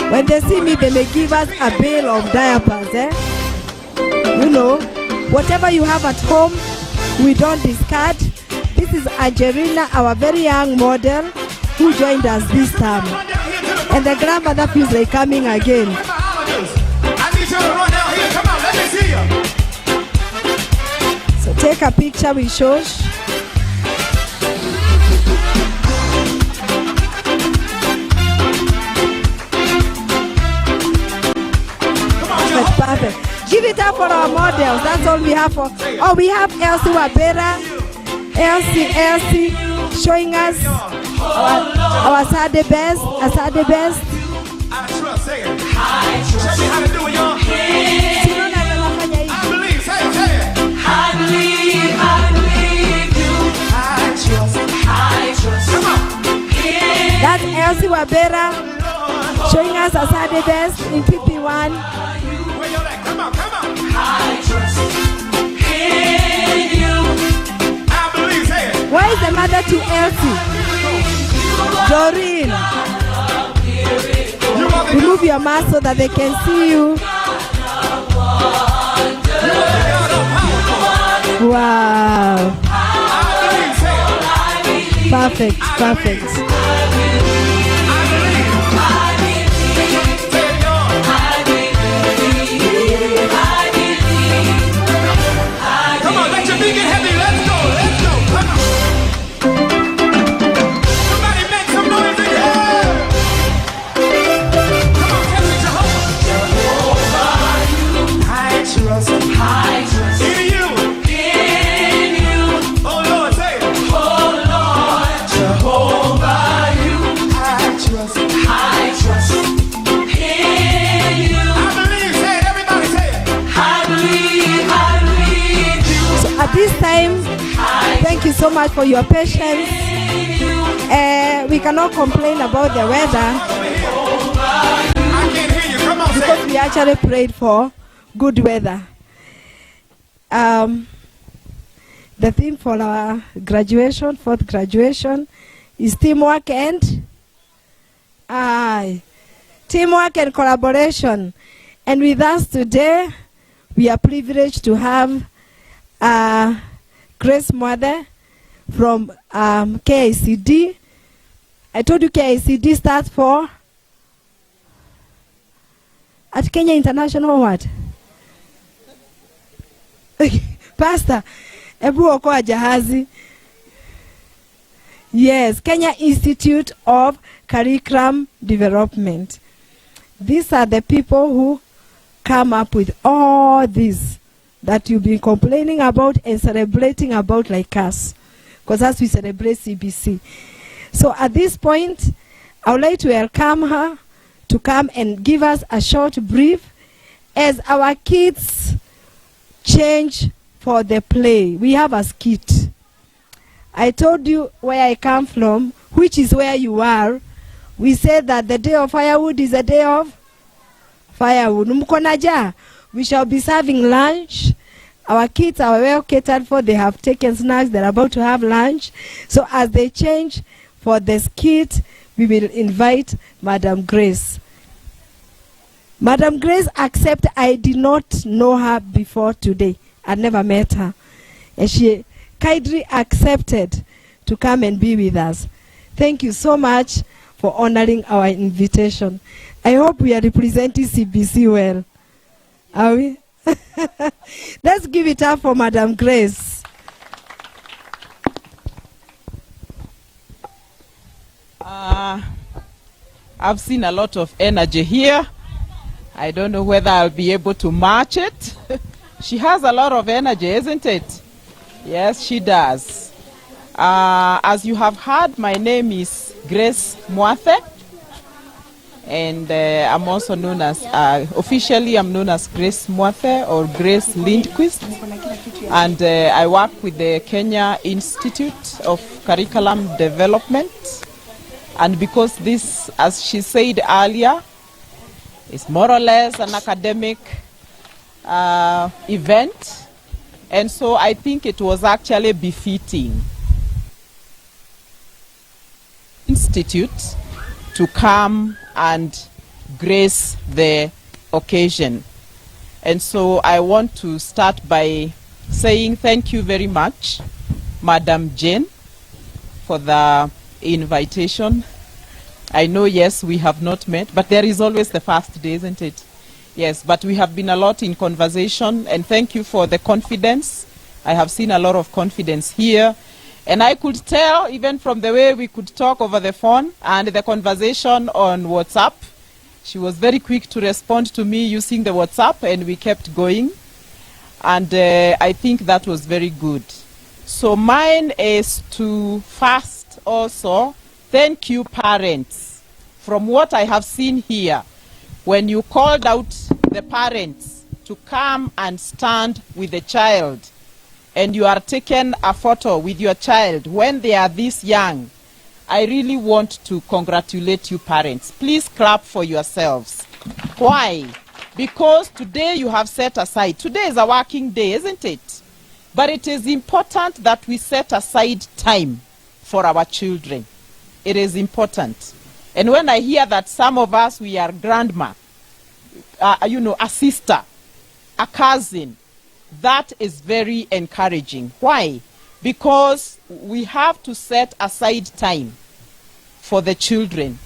when they see me, they may give us a bale of diapers. You know, whatever you have at home, we don't discard. This is Angelina, our very young model, who joined us this time. And the grandmother feels like coming again. I need you to run down here. Come on, let me see you. So take a picture with Shosh. Perfect. Give it up for our models. That's all we have for. Oh, we have Elsie Wabera. Elsie showing us our Saturday best. A Saturday best. I trust. Say it. Show me how to do it, y'all. I believe. Say it. I believe you. I trust. Come on. That's Elsie Wabera showing us a Saturday best in PP1. Come on. I trust in you. I believe. Say it. Where is the mother to Elsie? Doreen. Remove your mask so that they can see you. Wow. Perfect, perfect. Come on, let your feet get heavy. Let's go. Come on. Somebody make some noise in here. Come on, tell me Jehovah. I trust in you. Oh Lord, say it. Oh Lord, Jehovah, you. I trust in you. I believe. Say it. Everybody say it. I believe you. So at this time, thank you so much for your patience. We cannot complain about the weather I can't hear you. Come on, say because it. we actually prayed for good weather. The theme for our graduation, fourth graduation, is teamwork and teamwork and collaboration. And with us today, we are privileged to have Grace Mwathe from KICD. I told you KICD stands for at Kenya International what? Pastor, Ebu Okoa Jahazi. Yes, Kenya Institute of Curriculum Development. These are the people who come up with all this that you've been complaining about and celebrating about like us. Because as we celebrate CBC. So at this point, I would like to welcome her to come and give us a short brief as our kids change for the play. We have a skit. I told you where I come from, which is where you are. We said that the day of firewood is a day of firewood. We shall be serving lunch. Our kids are well catered for. They have taken snacks. They're about to have lunch. So as they change for the skit, we will invite Madam Grace. Madam Grace, accept I did not know her before today. I never met her. And she kindly accepted to come and be with us. Thank you so much for honoring our invitation. I hope we are representing CBC well. Are we? Let's give it up for Madam Grace. I've seen a lot of energy here. I don't know whether I'll be able to match it. She has a lot of energy, isn't it? Yes, she does. As you have heard, my name is Grace Mwathe. And I'm also known as, officially I'm known as Grace Mwathe or Grace Lindquist. And I work with the Kenya Institute of Curriculum Development. And because this, as she said earlier, is more or less an academic event. And so I think it was actually befitting Institute to come and grace the occasion. And so I want to start by saying thank you very much, Madam Jane, for the invitation. I know, yes, we have not met, but there is always the first day, isn't it? Yes, but we have been a lot in conversation, and thank you for the confidence. I have seen a lot of confidence here. And I could tell, even from the way we could talk over the phone and the conversation on WhatsApp, she was very quick to respond to me using the WhatsApp, and we kept going. And I think that was very good. So mine is to first also thank you, parents. From what I have seen here, when you called out the parents to come and stand with the child, and you are taking a photo with your child when they are this young, I really want to congratulate you, parents. Please clap for yourselves. Why? Because today you have set aside. Today is a working day, isn't it? But it is important that we set aside time for our children. It is important. And when I hear that some of us, we are grandma, a sister, a cousin, that is very encouraging. Why? Because we have to set aside time for the children.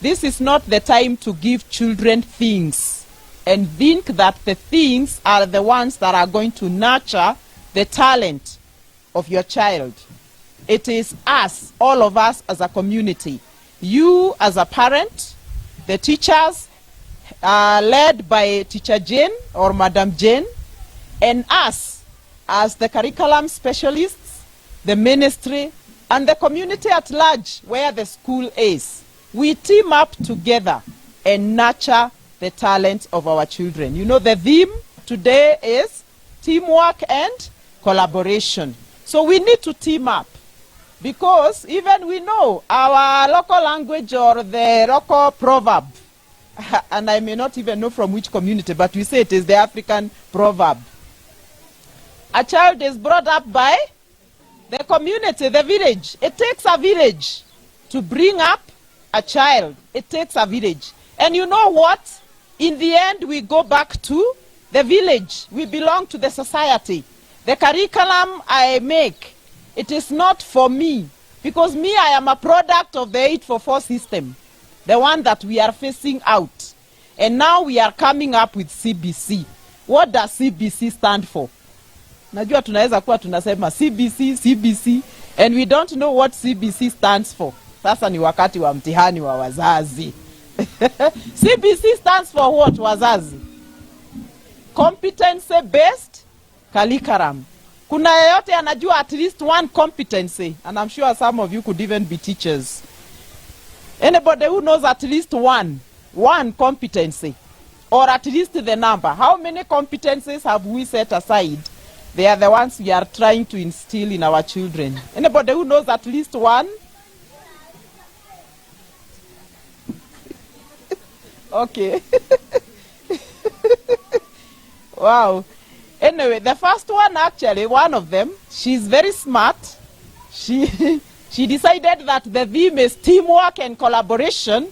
This is not the time to give children things and think that the things are the ones that are going to nurture the talent of your child. It is us, all of us as a community. You as a parent, the teachers, led by Teacher Jane or Madam Jane, and us as the curriculum specialists, the ministry, and the community at large where the school is. We team up together and nurture the talent of our children. You know, the theme today is teamwork and collaboration. So we need to team up, because even we know our local language or the local proverb, and I may not even know from which community, but we say it is the African proverb. A child is brought up by the community, the village. It takes a village to bring up a child. It takes a village. And you know what? In the end, we go back to the village. We belong to the society. The curriculum I make, it is not for me. Because me, I am a product of the 844 system. The one that we are facing out. And now we are coming up with CBC. What does CBC stand for? Najua tunaweza kuwa tunasema CBC, and we don't know what CBC stands for. Sasa ni wakati wa mtihani wa wazazi. CBC stands for what, wazazi? Competency based curriculum. Kuna yeyote anajua at least one competency? And I'm sure some of you could even be teachers. Anybody who knows at least one competency? Or at least the number? How many competencies have we set aside? They are the ones we are trying to instill in our children. Anybody who knows at least one? Okay. Wow. Anyway, the first one, actually, one of them, she's very smart. She decided that the theme is teamwork and collaboration.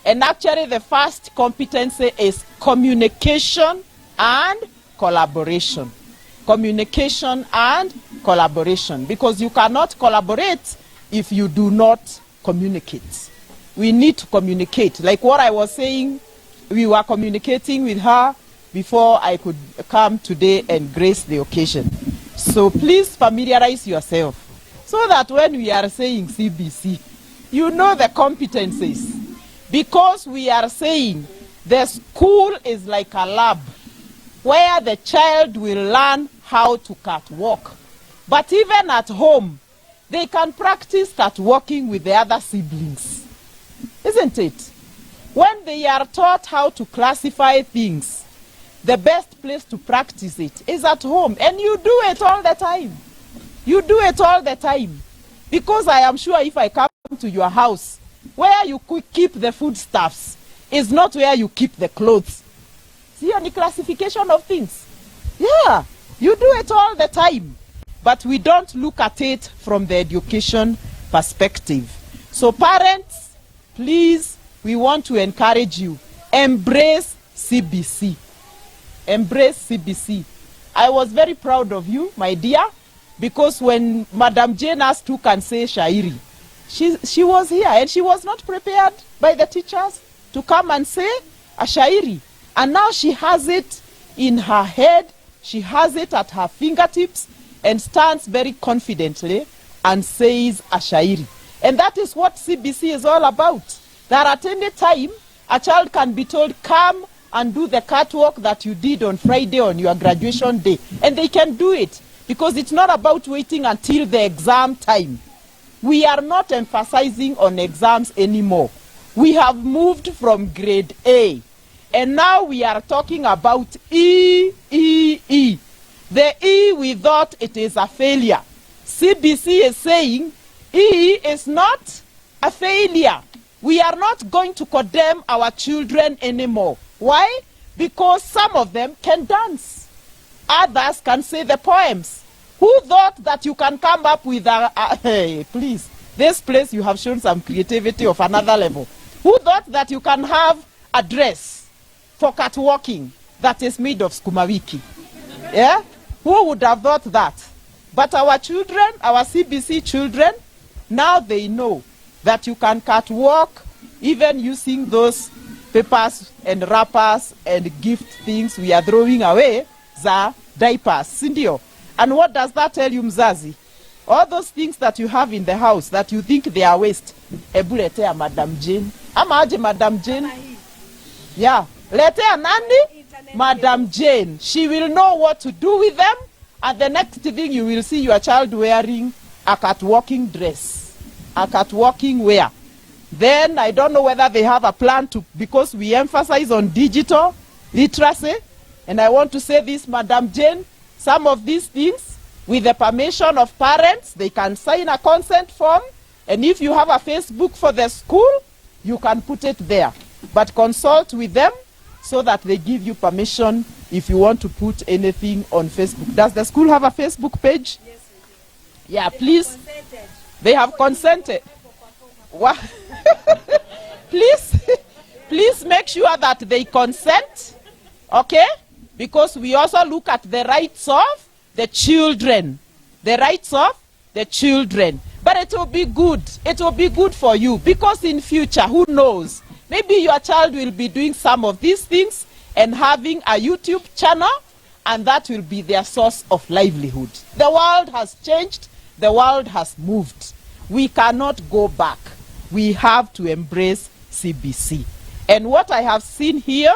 And actually, the first competency is communication and collaboration. Communication and collaboration. Because you cannot collaborate if you do not communicate. We need to communicate. Like what I was saying, we were communicating with her before I could come today and grace the occasion. So please familiarize yourself so that when we are saying CBC, you know the competencies. Because we are saying the school is like a lab where the child will learn how to catwalk. But even at home, they can practice catwalking with the other siblings. Isn't it? When they are taught how to classify things, the best place to practice it is at home. And you do it all the time. You do it all the time. Because I am sure if I come to your house, where you keep the foodstuffs is not where you keep the clothes. See, any classification of things. Yeah, you do it all the time. But we don't look at it from the education perspective. So parents, please, we want to encourage you. Embrace CBC. Embrace CBC. I was very proud of you, my dear, because when Madam Jane asked who can say Shairi, she was here and she was not prepared by the teachers to come and say a Shairi. And now she has it in her head, she has it at her fingertips and stands very confidently and says a Shairi. And that is what CBC is all about. That at any time, a child can be told, come and do the catwalk that you did on Friday on your graduation day. And they can do it because it's not about waiting until the exam time. We are not emphasizing on exams anymore. We have moved from grade A. And now we are talking about E. The E, we thought it is a failure. CBC is saying E is not a failure. We are not going to condemn our children anymore. Why? Because some of them can dance. Others can say the poems. Who thought that you can come up with hey, please, this place you have shown some creativity of another level. Who thought that you can have a dress for catwalking that is made of skumawiki? Yeah? Who would have thought that? But our children, our CBC children, now they know that you can catwalk even using those papers and wrappers and gift things we are throwing away, za diapers, sindio? And what does that tell you, mzazi? All those things that you have in the house that you think they are waste, ebu letea Madam Jane. Ama aje Madam Jane? Yeah. Letea nani? Madam Jane. She will know what to do with them. And the next thing you will see your child wearing a catwalking dress. A catwalking wear. Then I don't know whether they have a plan to, because we emphasize on digital literacy. And I want to say this, Madam Jane, some of these things, with the permission of parents, they can sign a consent form. And if you have a Facebook for the school, you can put it there. But consult with them so that they give you permission if you want to put anything on Facebook. Does the school have a Facebook page? Yes. Yeah, please. They have consented. What? Please make sure that they consent, okay? Because we also look at the rights of the children. The rights of the children. But it will be good. It will be good for you, because in future, who knows? Maybe your child will be doing some of these things and having a YouTube channel, and that will be their source of livelihood. The world has changed. The world has moved. We cannot go back. We have to embrace CBC. And what I have seen here,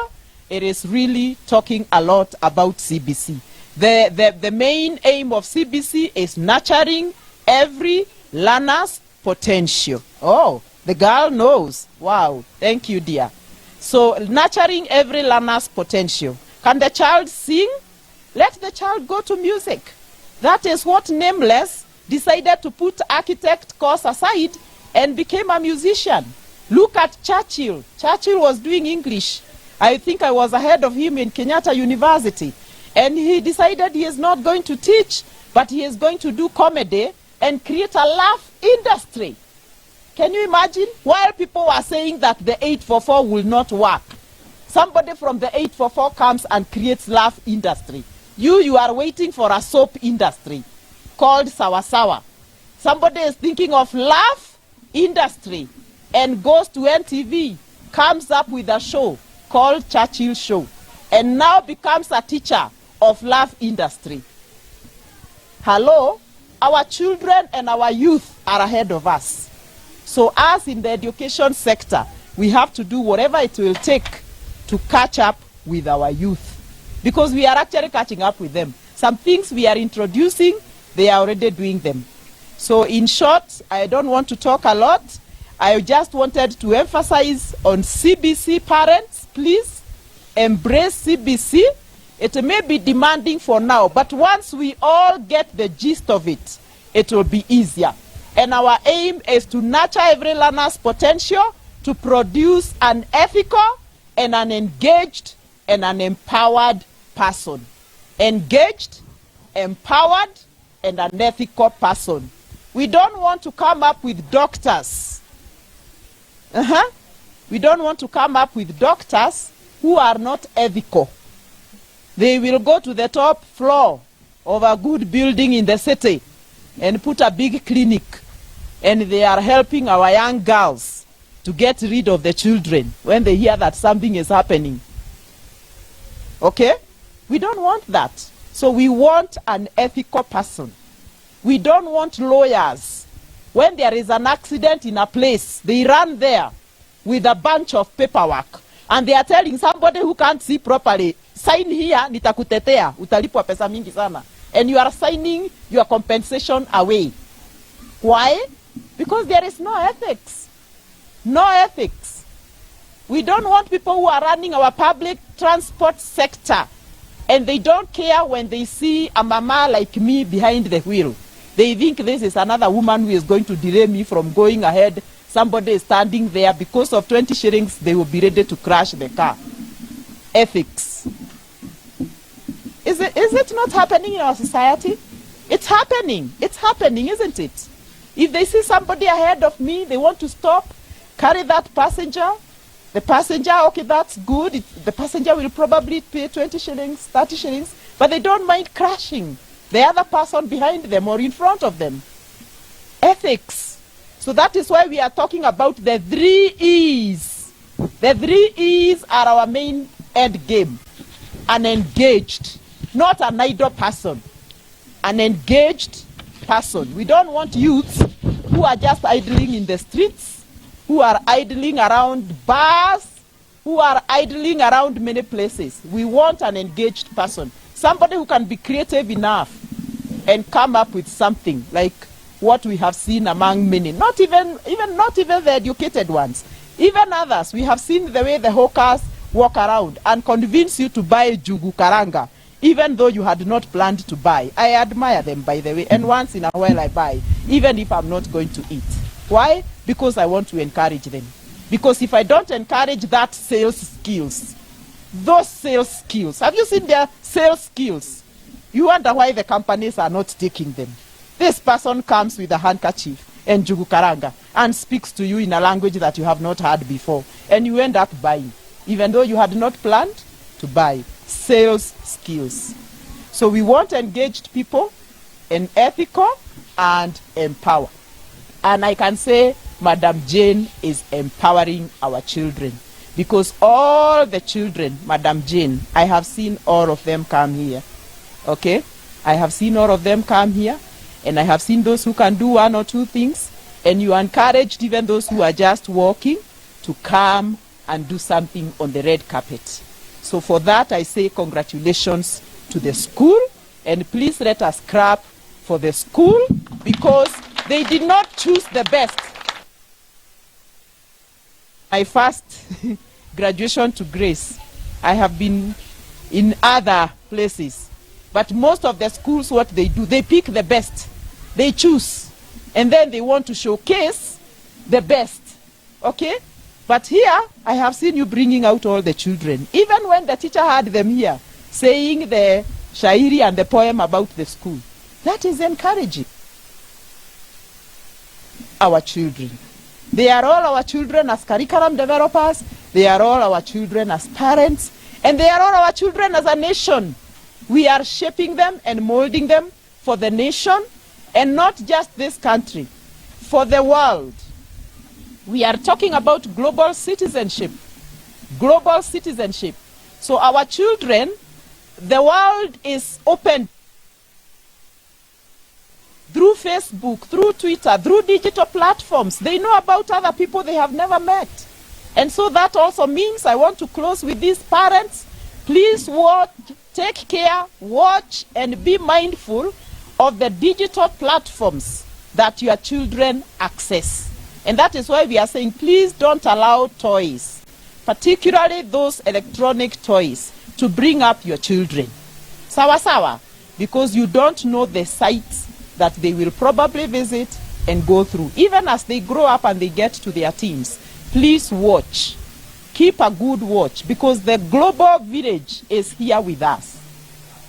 it is really talking a lot about CBC. The main aim of CBC is nurturing every learner's potential. Oh, the girl knows. Wow, thank you, dear. So, nurturing every learner's potential. Can the child sing? Let the child go to music. That is what Nameless decided to put architect course aside and became a musician. Look at Churchill. Churchill was doing English. I think I was ahead of him in Kenyatta University. And he decided he is not going to teach, but he is going to do comedy and create a laugh industry. Can you imagine? While people were saying that the 844 will not work, somebody from the 844 comes and creates laugh industry. You are waiting for a soap industry called Sawa Sawa. Somebody is thinking of laugh industry and goes to NTV, comes up with a show called Churchill Show, and now becomes a teacher of laugh industry. Hello? Our children and our youth are ahead of us. So us in the education sector, we have to do whatever it will take to catch up with our youth. Because we are actually catching up with them. Some things we are introducing, they are already doing them. So in short, I don't want to talk a lot. I just wanted to emphasize on CBC parents, please embrace CBC. It may be demanding for now, but once we all get the gist of it, it will be easier. And our aim is to nurture every learner's potential to produce an ethical and an engaged and an empowered person. Engaged, empowered, and an ethical person. We don't want to come up with doctors. We don't want to come up with doctors who are not ethical. They will go to the top floor of a good building in the city and put a big clinic, and they are helping our young girls to get rid of the children when they hear that something is happening. Okay? We don't want that. So we want an ethical person. We don't want lawyers. When there is an accident in a place, they run there with a bunch of paperwork, and they are telling somebody who can't see properly, sign here, nitakutetea, utalipwa pesa mingi sana. And you are signing your compensation away. Why? Because there is no ethics. No ethics. We don't want people who are running our public transport sector, and they don't care when they see a mama like me behind the wheel. They think this is another woman who is going to delay me from going ahead. Somebody is standing there. Because of 20 shillings, they will be ready to crash the car. Ethics. Is it not happening in our society? It's happening. It's happening, isn't it? If they see somebody ahead of me, they want to stop, carry that passenger. The passenger, okay, that's good. The passenger will probably pay 20 shillings, 30 shillings, but they don't mind crashing the other person behind them or in front of them. Ethics. So that is why we are talking about the 3 E's. The 3 E's are our main end game. An engaged, not an idle person. An engaged person. We don't want youths who are just idling in the streets, who are idling around bars, who are idling around many places. We want an engaged person. Somebody who can be creative enough and come up with something like what we have seen among many. Not even the educated ones. Even others. We have seen the way the hawkers walk around and convince you to buy jugu karanga, even though you had not planned to buy. I admire them, by the way, and once in a while I buy, even if I'm not going to eat. Why? Because I want to encourage them. Because if I don't encourage that sales skills, those sales skills, have you seen their sales skills? You wonder why the companies are not taking them. This person comes with a handkerchief and jugu karanga and speaks to you in a language that you have not heard before, and you end up buying, even though you had not planned to buy. Sales skills. So we want engaged people, and ethical and empower. And I can say Madam Jane is empowering our children, because all the children, Madam Jane, I have seen all of them come here. Okay? I have seen all of them come here, and I have seen those who can do one or two things, and you encouraged even those who are just walking to come and do something on the red carpet. So for that, I say congratulations to the school, and please let us clap for the school, because they did not choose the best. My first graduation to Grace, I have been in other places, but most of the schools, what they do, they pick the best. They choose, and then they want to showcase the best. Okay? But here, I have seen you bringing out all the children. Even when the teacher had them here, saying the shairi and the poem about the school. That is encouraging. Our children. They are all our children as curriculum developers. They are all our children as parents. And they are all our children as a nation. We are shaping them and molding them for the nation, and not just this country, for the world. We are talking about global citizenship. Global citizenship. So our children, the world is open through Facebook, through Twitter, through digital platforms. They know about other people they have never met. And so that also means, I want to close with these parents, please watch, take care, watch, and be mindful of the digital platforms that your children access. And that is why we are saying, please don't allow toys, particularly those electronic toys, to bring up your children. Sawa sawa, because you don't know the sites that they will probably visit and go through. Even as they grow up and they get to their teens, please watch. Keep a good watch, because the global village is here with us.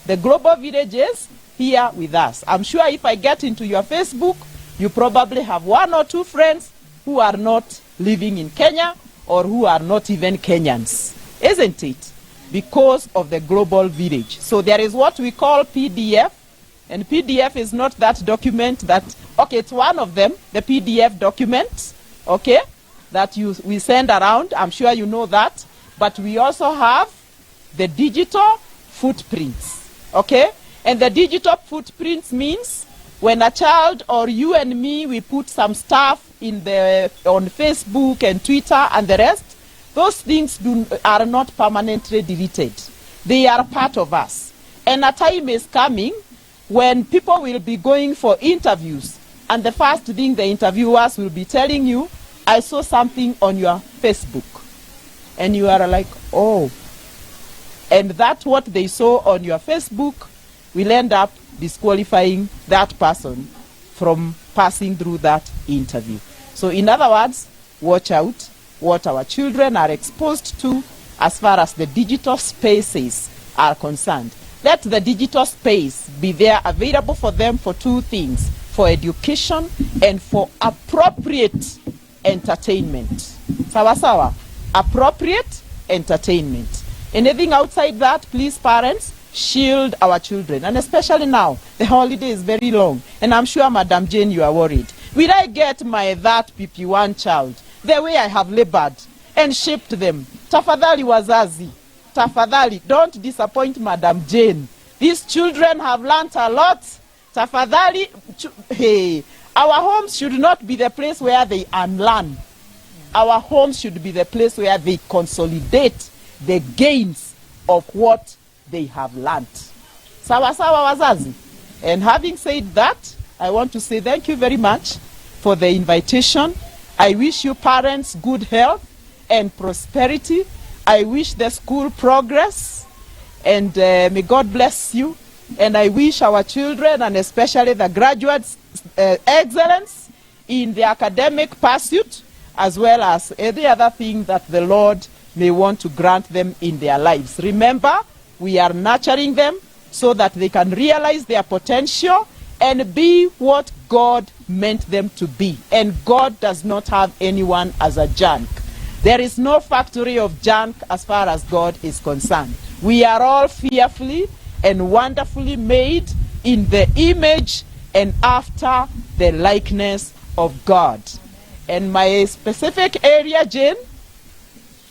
The global village is here with us. I'm sure if I get into your Facebook, you probably have one or two friends who are not living in Kenya or who are not even Kenyans, isn't it? Because of the global village. So there is what we call PDF, and PDF is not that document that, okay, it's one of them, the PDF documents, okay, that we send around. I'm sure you know that. But we also have the digital footprints, okay? And the digital footprints means when a child or you and me, we put some stuff on Facebook and Twitter and the rest, those things are not permanently deleted. They are part of us. And a time is coming when people will be going for interviews, and the first thing the interviewers will be telling you, I saw something on your Facebook. And you are like, oh. And that's what they saw on your Facebook will end up disqualifying that person from passing through that interview. So in other words, watch out what our children are exposed to as far as the digital spaces are concerned. Let the digital space be there available for them for two things, for education and for appropriate entertainment. Sawa sawa? Appropriate entertainment. Anything outside that, please parents, shield our children. And especially now, the holiday is very long. And I'm sure, Madam Jane, you are worried. Will I get my that PP1 child the way I have labored and shipped them? Tafadhali wazazi. Tafadhali, don't disappoint Madam Jane. These children have learnt a lot. Tafadhali, hey, our homes should not be the place where they unlearn. Our homes should be the place where they consolidate the gains of what they have learnt. Sawa sawa wazazi. And having said that, I want to say thank you very much for the invitation. I wish you parents good health and prosperity. I wish the school progress, and may God bless you. And I wish our children, and especially the graduates, excellence in the academic pursuit, as well as any other thing that the Lord may want to grant them in their lives. Remember, we are nurturing them so that they can realize their potential and be what God meant them to be. And God does not have anyone as a junk. There is no factory of junk as far as God is concerned. We are all fearfully and wonderfully made in the image and after the likeness of God. And my specific area, Jane,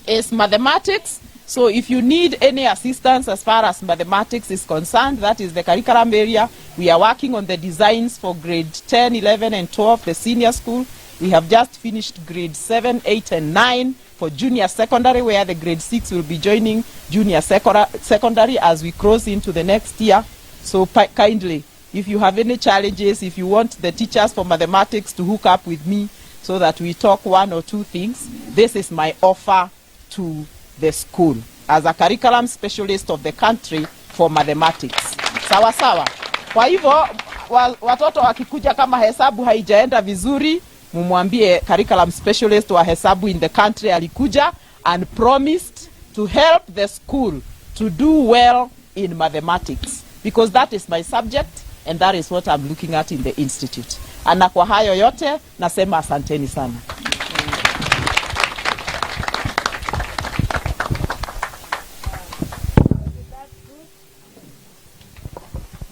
is mathematics. So if you need any assistance as far as mathematics is concerned, that is the curriculum area. We are working on the designs for grade 10, 11, and 12, the senior school. We have just finished grade 7, 8, and 9 for junior secondary, where the grade 6 will be joining junior secondary as we cross into the next year. So kindly, if you have any challenges, if you want the teachers for mathematics to hook up with me so that we talk one or two things, this is my offer to the school as a curriculum specialist of the country for mathematics. Sawa sawa. Kwa hivyo watoto wakikuja kama hesabu haijaenda vizuri, mumwambie curriculum specialist wa hesabu in the country alikuja and promised to help the school to do well in mathematics, because that is my subject and that is what I'm looking at in the institute. Na kwa hayo yote nasema asanteni sana.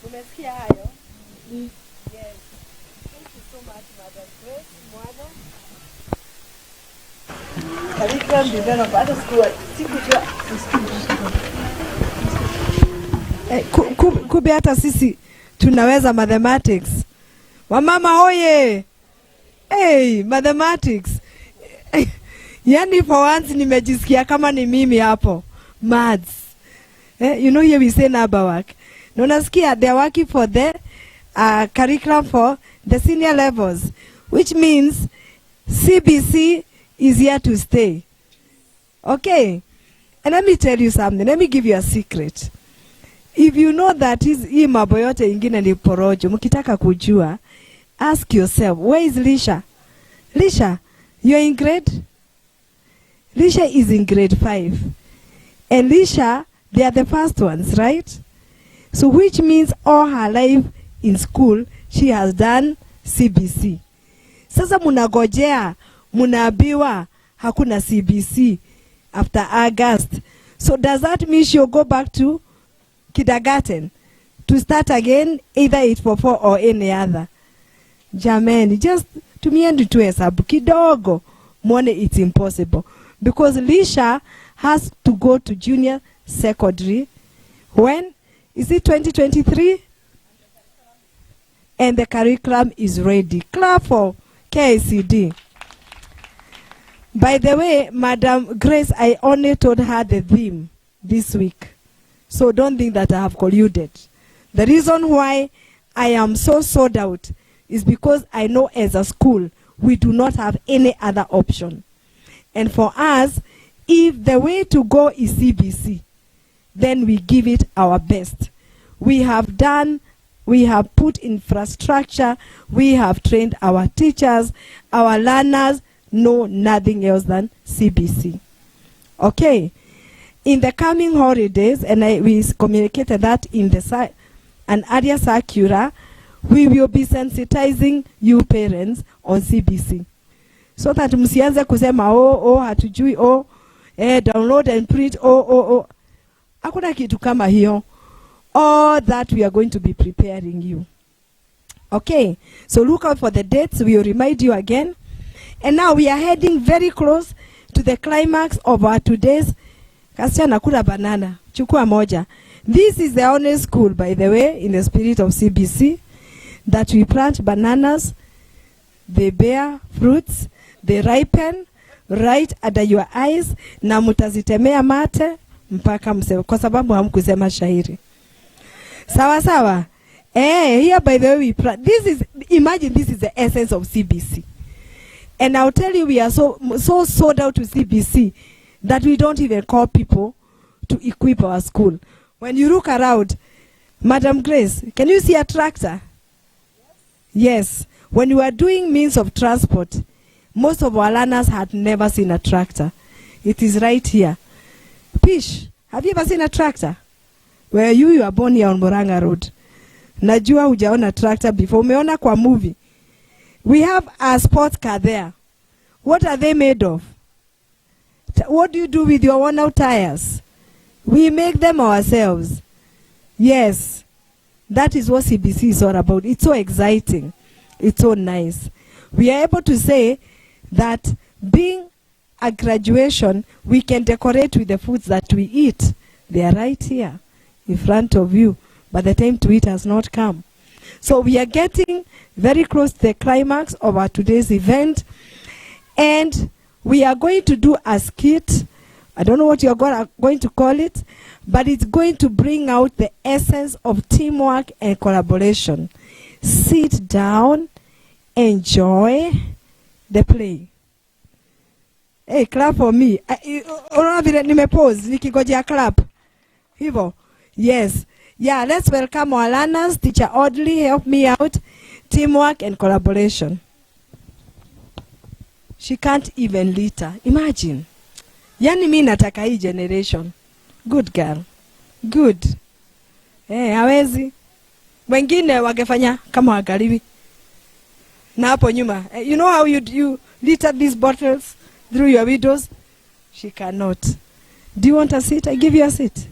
Umesikia hayo? Yes. Thank you so much, Madam Grace Mwana. Curriculum developer at school. Kumbe hata sisi tunaweza mathematics. Wamama hoye. Hey, mathematics. Yani for once nimejisikia kama ni mimi hapo. Maths. You know here we say number work. No, nasikia they are working for the curriculum for the senior levels, which means CBC is here to stay. Okay? And let me tell you something. Let me give you a secret. If you know that hii mambo yote ingine ni porojo, mkitaka kujua, ask yourself, where is Lisha? Lisha, you're in grade? Lisha is in grade 5. And Lisha, they are the first ones, right? So which means all her life in school, she has done CBC. Sasa munagojea, munaambiwa hakuna CBC after August. So does that mean she'll go back to kindergarten to start again, either 844 or any other? Jamani, just tumieni tu hesabu kidogo, mwone it's impossible. Because Lisha has to go to junior secondary when? Is it 2023? And the curriculum is ready. Clap for KCD. By the way, Madam Grace, I only told her the theme this week. So don't think that I have colluded. The reason why I am so sold out is because I know as a school, we do not have any other option. And for us, if the way to go is CBC, then we give it our best. We have put infrastructure, we have trained our teachers, our learners know nothing else than CBC. Okay. In the coming holidays, and we communicated that in an area circular, we will be sensitizing you parents on CBC. So that msianze kusema hatujui download and print hakuna kitu kama hiyo. All that we are going to be preparing you. Okay, so look out for the dates. We will remind you again. And now we are heading very close to the climax of our today's Kasichana kula banana. Chukua moja. This is the only school, by the way, in the spirit of CBC, that we plant bananas, they bear fruits, they ripen right under your eyes, na mutazitemea mate mpaka msema, kwa sababu hamkusema shairi. Sawa sawa. Here by the way we plant. Imagine this is the essence of CBC. And I'll tell you, we are so sold out to CBC that we don't even call people to equip our school. When you look around, Madam Grace, can you see a tractor? Yes. When you are doing means of transport, most of our learners had never seen a tractor. It is right here. Pish, have you ever seen a tractor? Where you are born here on Moranga Road. Najua hujaona tractor before. Umeona kwa movie. We have a sports car there. What are they made of? What do you do with your worn out tires? We make them ourselves. Yes. That is what CBC is all about. It's so exciting. It's so nice. We are able to say that being a graduation, we can decorate with the foods that we eat. They are right here in front of you, but the time to eat has not come. So we are getting very close to the climax of our today's event, and we are going to do a skit. I don't know what you're going to call it, but it's going to bring out the essence of teamwork and collaboration. Sit down, enjoy the play. Hey, clap for me. Unaona vile nimepose nikigojea clap. Hivo. Yes. Yeah, let's welcome our learners. Teacher Audley, help me out. Teamwork and collaboration. She can't even litter. Imagine. Yani mimi nataka hii generation. Good girl. Good. Hawezi. Wengine wangefanya kama wagaliwi. Na hapo nyuma. You know how you litter these bottles through your windows? She cannot. Do you want a seat? I give you a seat.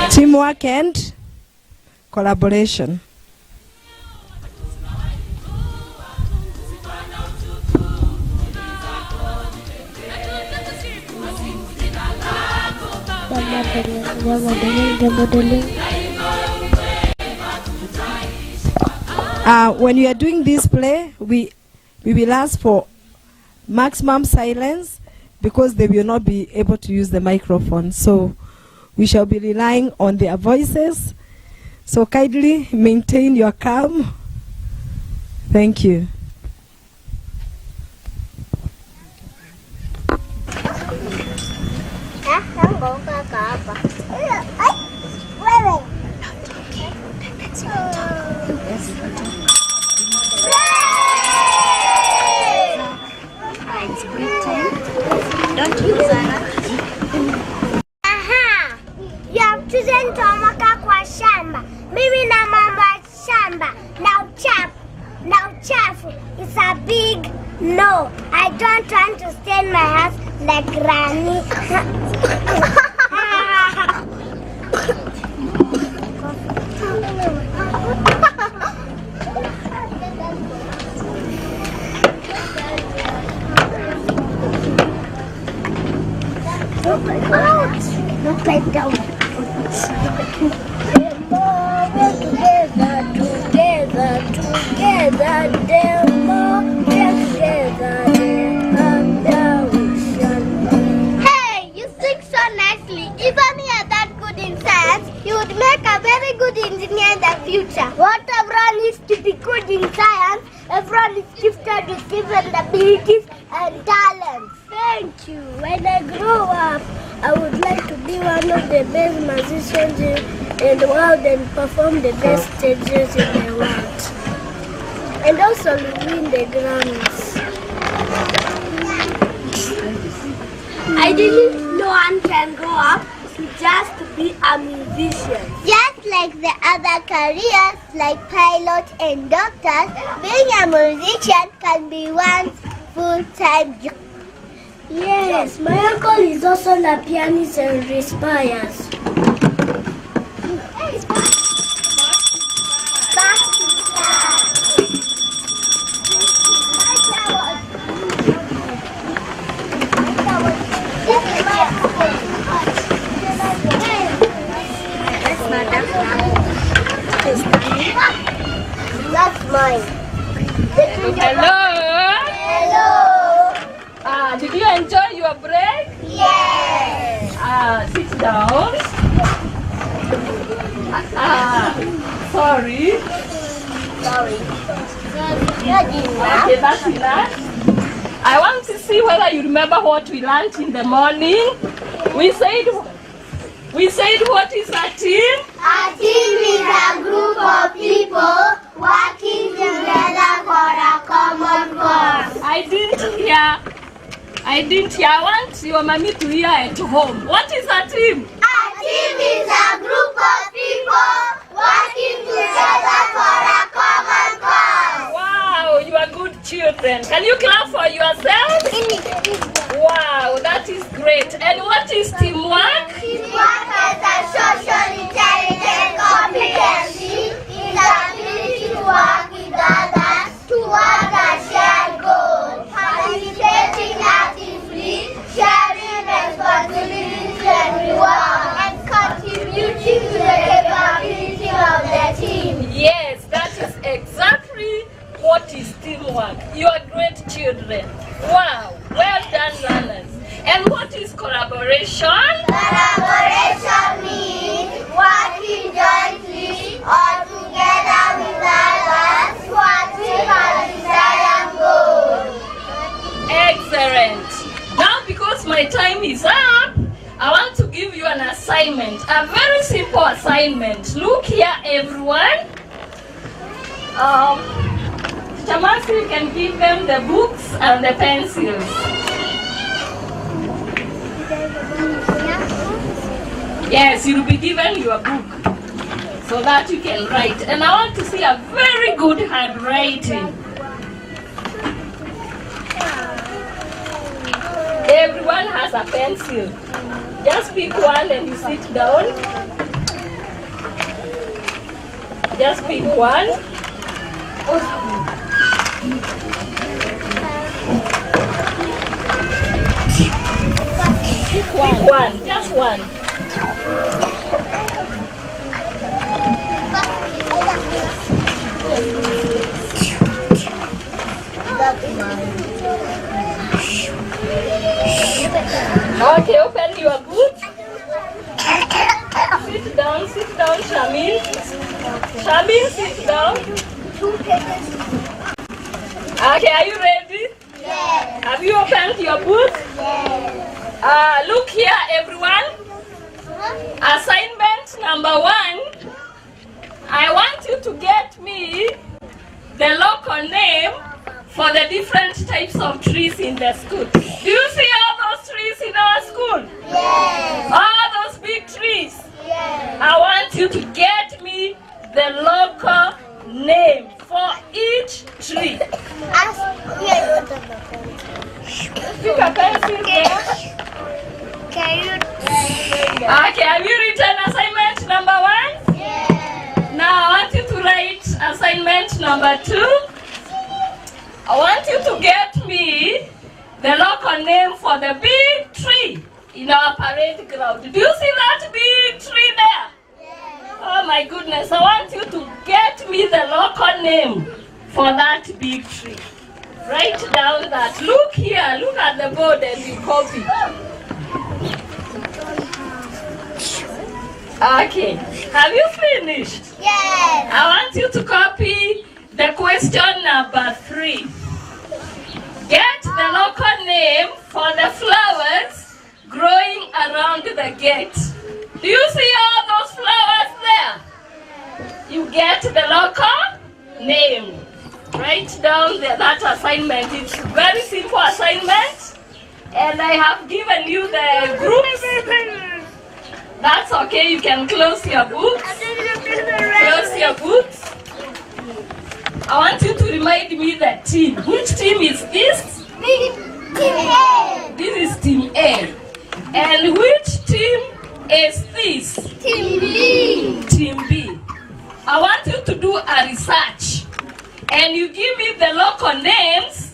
Teamwork and collaboration. When you are doing this play, we will ask for maximum silence because they will not be able to use the microphone. So we shall be relying on their voices. So kindly maintain your calm. Thank you. Don't you, Zara? Aha! Ya children tomoka kwa shamba. Mimi na mama shamba. Now chafu. It's a big no. I don't want to stay in my house like Granny. Not like down. Hey, you sing so nicely. If only you are that good in science, you would make a very good engineer in the future. What everyone needs to be good in science, everyone is gifted with different abilities and talents. Thank you. When I grow up, I would like to be one of the best musicians in the world and perform the best stages in the world. And also win the Grammys. Ideally, no one can grow up just to be a musician. Just like the other careers like pilot and doctors, being a musician can be one's full-time job. Yes, my uncle is also a pianist and respires. That's mine. Hello. Hello. Did you enjoy your break? Yes. Sit down. Sorry. Okay, that's enough. I want to see whether you remember what we learned in the morning. We said what is a team? A team is a group of people working together for a common cause. I didn't hear. I want your mommy to hear at home. What is a team? A team is a group of people working together for a common cause. Wow, you are good children. Can you clap for yourselves? Wow, that is great. And what is teamwork? Teamwork is a social intelligence competency. It's the ability to work with others toward a shared goal. Participating actively, sharing responsibilities and rewards, and contributing to the capability of the team. Yes, that is exactly what is teamwork. You are great children. Wow, well done, learners. And what is collaboration? Collaboration means working jointly or together with others to achieve a desired goal. Excellent. Now, because my time is up, I want to give you an assignment, a very simple assignment. Look here, everyone. Tamasi, you can give them the books and the pencils. Yes, you'll be given your book so that you can write. And I want to see a very good handwriting. Everyone has a pencil. Just pick one and you sit down. Just pick one. Pick one, just one. Okay, open your book. Sit down, Shamin. Shamin, sit down. Okay, are you ready? Yes. Have you opened your book? Yes. Look here, everyone. Assignment number 1. I want you to get me the local name for the different types of trees in the school. Do you see all those trees in our school? Yes. All those big trees? Yes. I want you to get me the local name for each tree. Pick a pencil there. Okay, have you written assignment number 1? Yes. Now I want you to write assignment number 2. I want you to get me the local name for the big tree in our parade ground. Do you see that big tree there? Yes. Oh my goodness, I want you to get me the local name for that big tree. Write down that. Look here, look at the board and you copy. Okay, have you finished? Yes. I want you to copy the question number 3. Get the local name for the flowers growing around the gate. Do you see all those flowers there? You get the local name. Write down that assignment. It's a very simple assignment. And I have given you the groups. That's okay, you can close your books. Close your books. I want you to remind me the team. Which team is this? Me. And which team is this? Team B. Team B. I want you to do a research and you give me the local names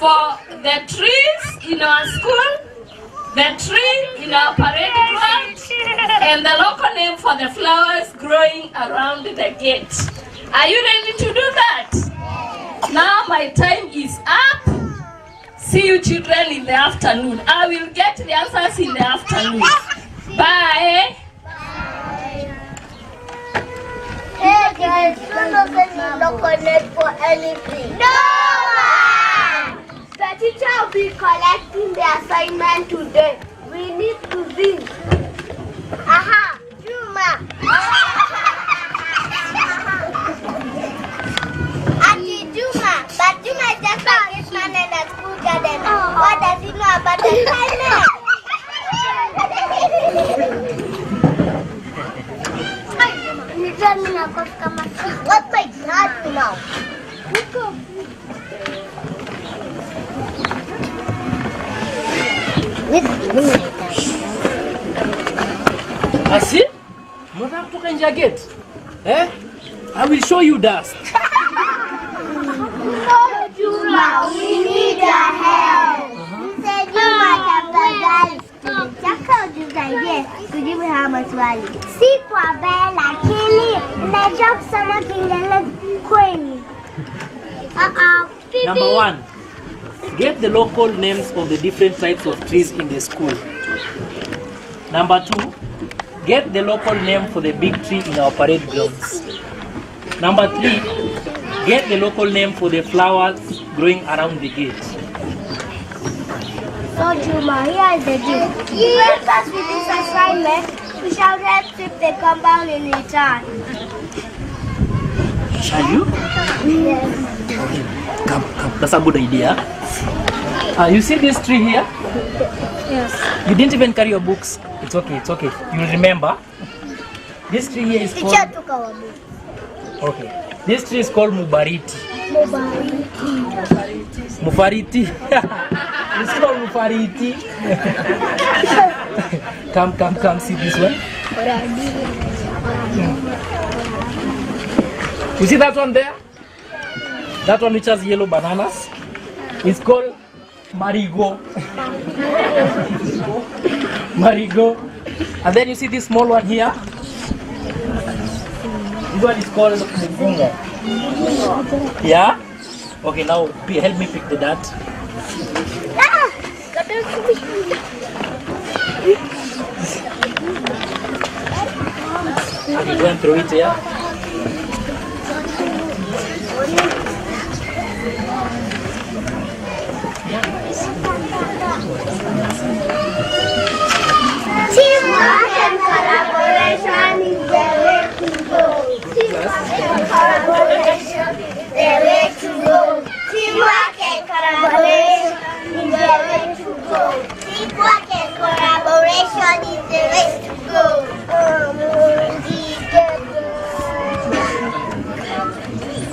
for the trees in our school, the tree in our parade ground, and the local name for the flowers growing around the gate. Are you ready to do that? Now my time is up. See you children in the afternoon. I will get the answers in the afternoon. Bye. Hey guys, who doesn't need local name for anything? No one! The teacher will be collecting the assignment today. We need to sing. Aha! Juma! Auntie Juma! But Juma is just a great man in the school garden. What does he know about the assignment? What makes that now? Asi? Mnataka kutoka nje ya gate? I will show you dust. No, Juma, we need your help. Say Juma tafadhali. Chaka ujuzaidie kujibu haya maswali. Si kwa bela kili najua kusoma Kiingereza kweli. Number 1. Get the local names of the different types of trees in the school. Number 2. Get the local name for the big tree in our parade grounds. Number 3. Get the local name for the flowers growing around the gate. So Juma, here is the deal. If you help us with this assignment, we shall help sweep the compound in return. Shall you? Yes. Come. That's a good idea. You see this tree here? Yes. You didn't even carry your books. It's okay. You'll remember. This tree here is called... Teacher took our book. Okay. This tree is called Mubariti. Mufariti. It's called Mufariti. Come, see this one. You see that one there? That one which has yellow bananas? It's called Marigo. Marigo. And then you see this small one here? This one is called Mugunga. Yeah? Okay, now help me pick the dart. Okay, go and throw it here. Teamwork and collaboration is the way to go. Teamwork and collaboration is the way to go. Teamwork and collaboration is the way to go. Teamwork and collaboration is the way to go.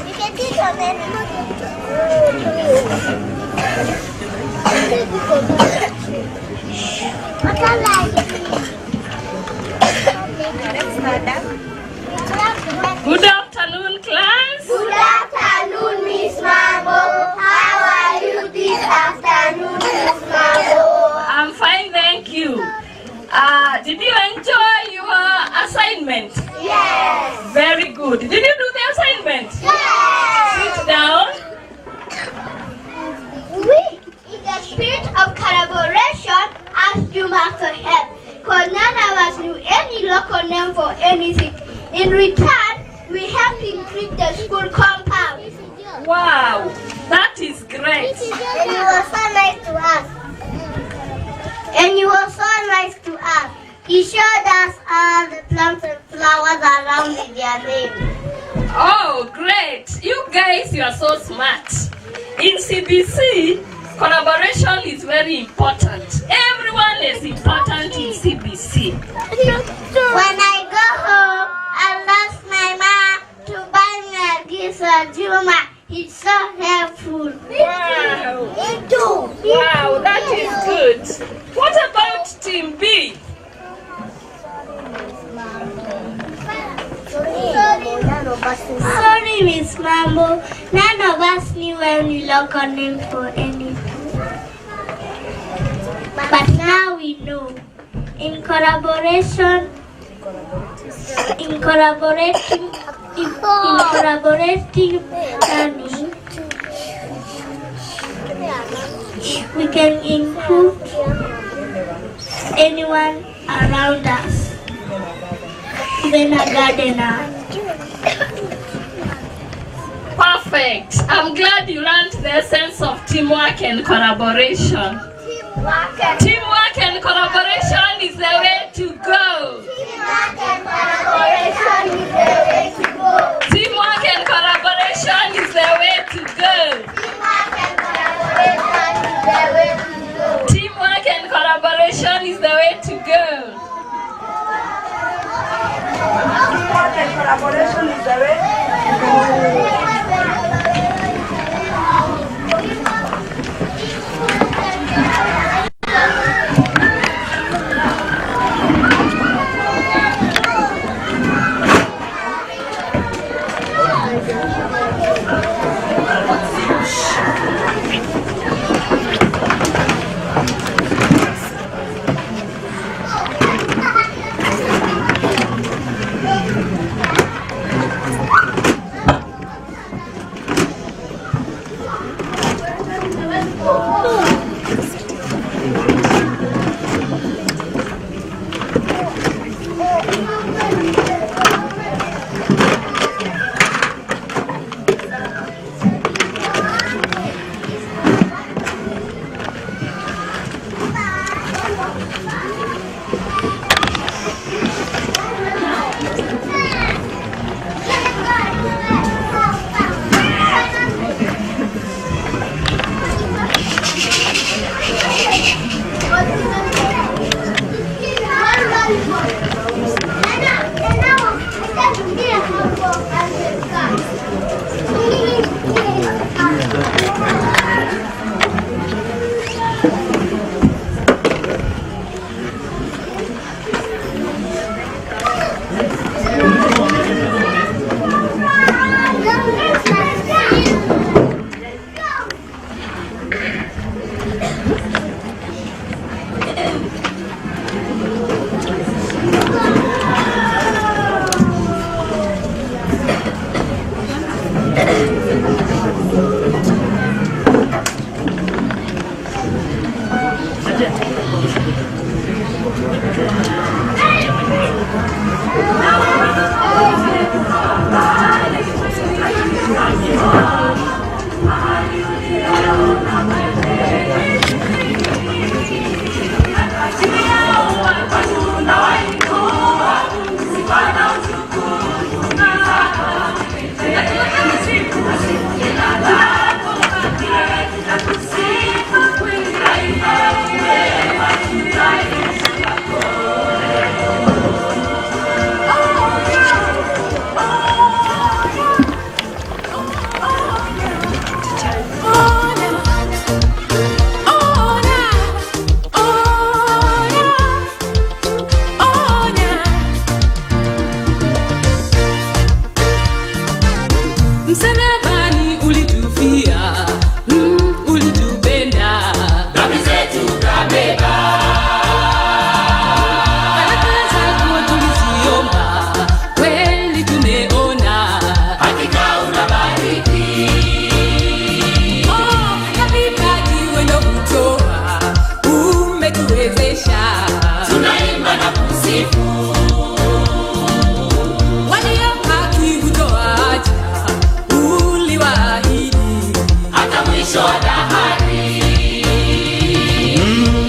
You can teach on Good afternoon, class. Good afternoon, Miss Mambo. How are you this afternoon, Miss Mambo? I'm fine, thank you. Did you enjoy your assignment? Yes. Very good. Did you do the assignment? Yes. Sit down. We, in the spirit of collaboration, asked Juma to help. Because none of us knew any local name for anything. In return, we helped him treat the school compound. Wow, that is great. And he was so nice to us. He showed us all the plants and flowers around with their name. Oh, great. You guys, you are so smart. In CBC, collaboration is very important. Everyone is important in CBC. When I go home, I lost my mom to buy me a gift for Juma. He's so helpful. Wow. Me too. Wow, that is good. What about team B. Sorry, Miss Mambo. None of us knew any local name for anything. But now we know. In collaborating learning, we can improve anyone around us, even a gardener. Perfect. I'm glad you learned the essence of teamwork and collaboration. Teamwork and collaboration is the way to go. Teamwork and collaboration is the way to go. Teamwork and collaboration is the way to go. Teamwork and collaboration is the way to go. Teamwork and collaboration is the way to go.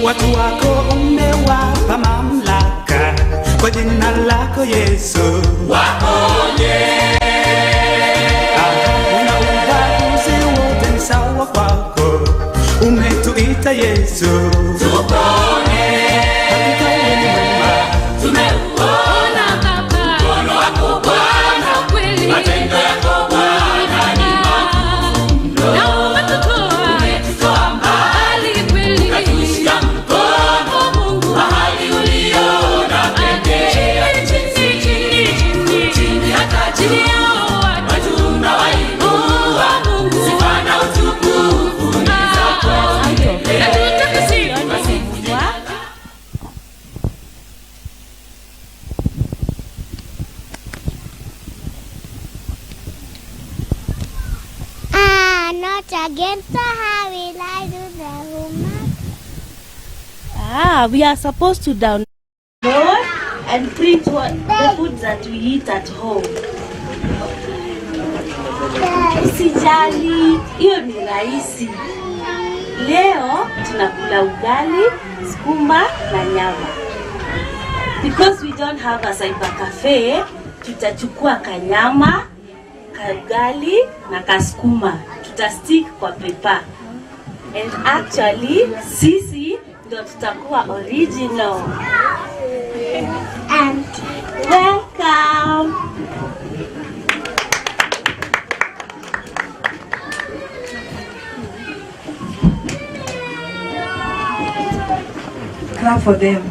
Watu wako umewapa mamlaka kwa jina lako Yesu, waponye. Una ubaguzi wote ni sawa kwako, umetuita Yesu, tupone. Hakika wewe ni mwema, tumeuona Baba, mkono wako Bwana, kweli matendo yako Bwana ni makuu, na umetutoa mbali kweli, katushika mkono Mungu mahali much again, so how will I do the homework? We are supposed to download and print the food that we eat at home. Usijali, hiyo ni rahisi. Leo tunakula ugali, sukuma na nyama. Because we don't have a cyber cafe, tutachukua kanyama, kaugali na kasukuma. Tutastick kwa paper. And actually, sisi ndo tutakuwa original. And welcome. Clap for them.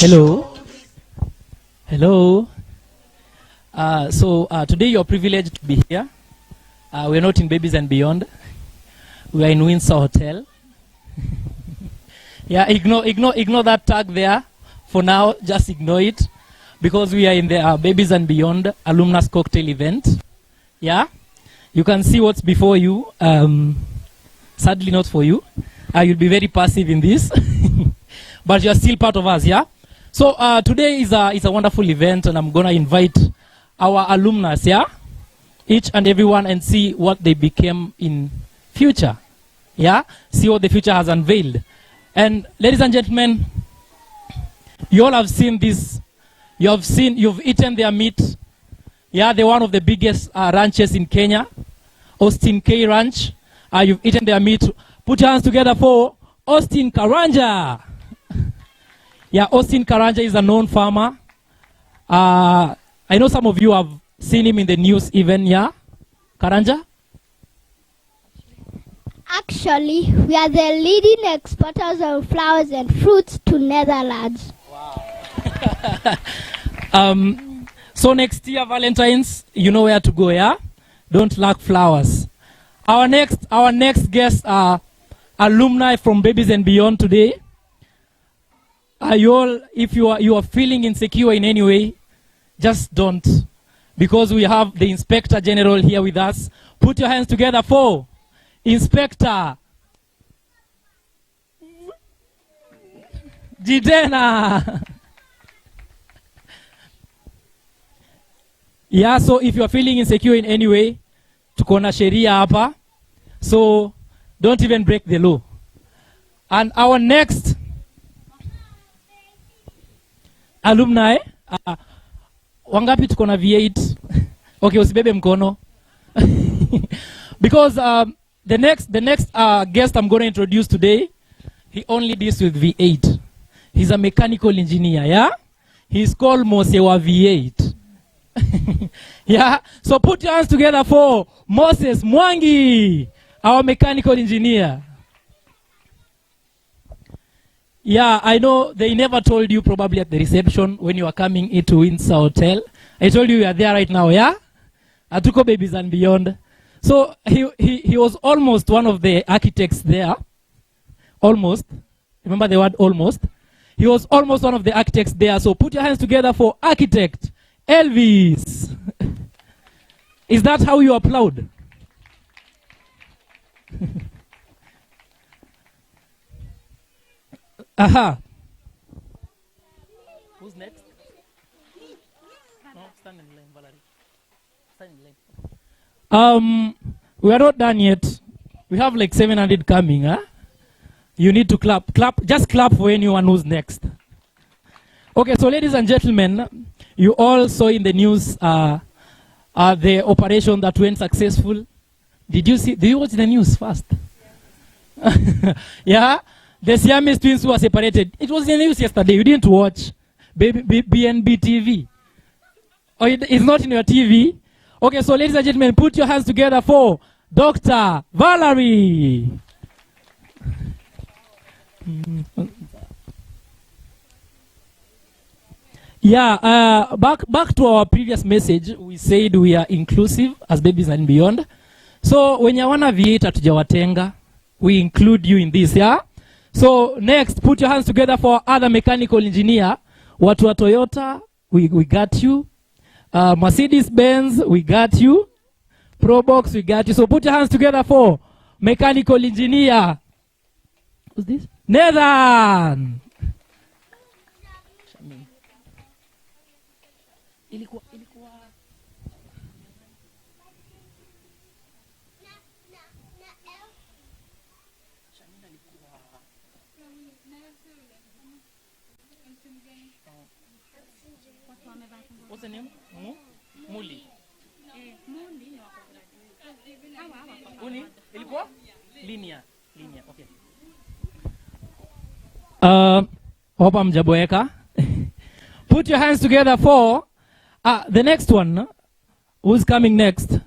Hello. Hello. Today you're privileged to be here. We're not in Babies and Beyond. We are in Windsor Hotel. Yeah, ignore that tag there. For now, just ignore it. Because we are in the Babies and Beyond Alumnus Cocktail event. Yeah? You can see what's before you. Sadly not for you. You'll be very passive in this. But you're still part of us, yeah? So today is a wonderful event, and I'm going to invite our alumnus, yeah? Each and everyone, and see what they became in future, yeah? See what the future has unveiled. And ladies and gentlemen, you all have seen this. You've eaten their meat. Yeah, they're one of the biggest ranches in Kenya, Austin K Ranch. You've eaten their meat. Put your hands together for Austin Karanja. Yeah, Austin Karanja is a known farmer. I know some of you have seen him in the news even, yeah? Karanja? Actually, we are the leading exporters of flowers and fruits to Netherlands. So next year, Valentine's, you know where to go, yeah? Don't lack flowers. Our next guests are alumni from Babies and Beyond today. You all, if you are feeling insecure in any way, just don't. Because we have the Inspector General here with us. Put your hands together for Inspector Jidena. Yeah, so if you are feeling insecure in any way, tuko na sheria hapa. So don't even break the law. And our next alumni, wangapi tuko na V8? Okay, usibebe mkono. Because the next guest I'm going to introduce today, he only deals with V8. He's a mechanical engineer, yeah? He's called Mosewa V8. Yeah, so put your hands together for Moses Mwangi, our mechanical engineer. Yeah, I know they never told you probably at the reception when you were coming into Windsor Hotel. I told you are there right now, yeah? Atuko Babies and Beyond. So he was almost one of the architects there. Almost. Remember the word almost? He was almost one of the architects there. So put your hands together for architect Elvis. Is that how you applaud? Aha. Who's next? No, stand in line, Valerie. Stand in line. We are not done yet. We have like 700 coming, huh? You need to clap. Clap. Just clap for anyone who's next. Okay, so ladies and gentlemen, you all saw in the news the operation that went successful. Did you watch the news first? Yeah? The Siamese twins were separated. It was in the news yesterday. You didn't watch BNB TV. Oh, it's not in your TV? Okay, so ladies and gentlemen, put your hands together for Dr. Valerie. Yeah, back to our previous message, we said we are inclusive as Babies and Beyond. So when you wanna V8 hatujawatenga, we include you in this, yeah? So next, put your hands together for other mechanical engineer. Watu wa Toyota, we got you. Mercedes Benz, we got you. Probox, we got you. So put your hands together for mechanical engineer. Who's this? Nathan. Ilikuwa. What's the name? Muli. Uni? Ilikuwa? Linia, okay. Hope hamjaboeka. Put your hands together for the next one. Who's coming next?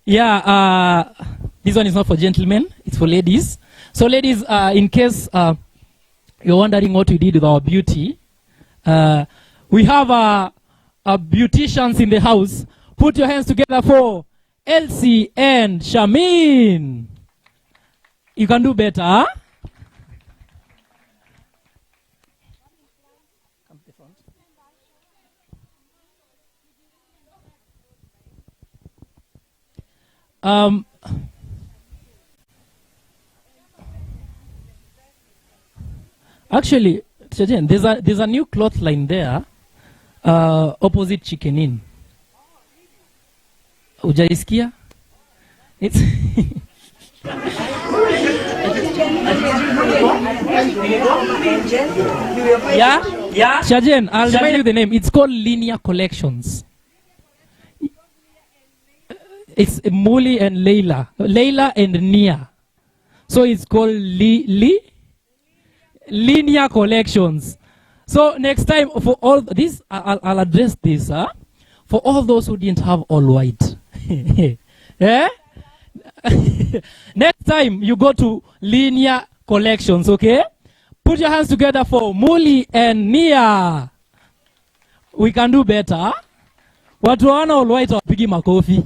Yeah, this one is not for gentlemen, it's for ladies. So ladies, in case you're wondering what we did with our beauty, we have beauticians in the house. Put your hands together for Elsie and Shamin. You can do better, huh? Come to the front. Actually, there's a new cloth line there, opposite Chicken Inn. Ujaisikia? It's yeah. Shajen, I'll remind you the name. It's called Linear Collections. It's Muli and Leila and Nia. So it's called Linear Collections. So next time for all this, I'll address this. For all those who didn't have all white. Yeah? Next time you go to Linear Collections, okay? Put your hands together for Muli and Nia. We can do better. Watu wana all white wapigi makofi.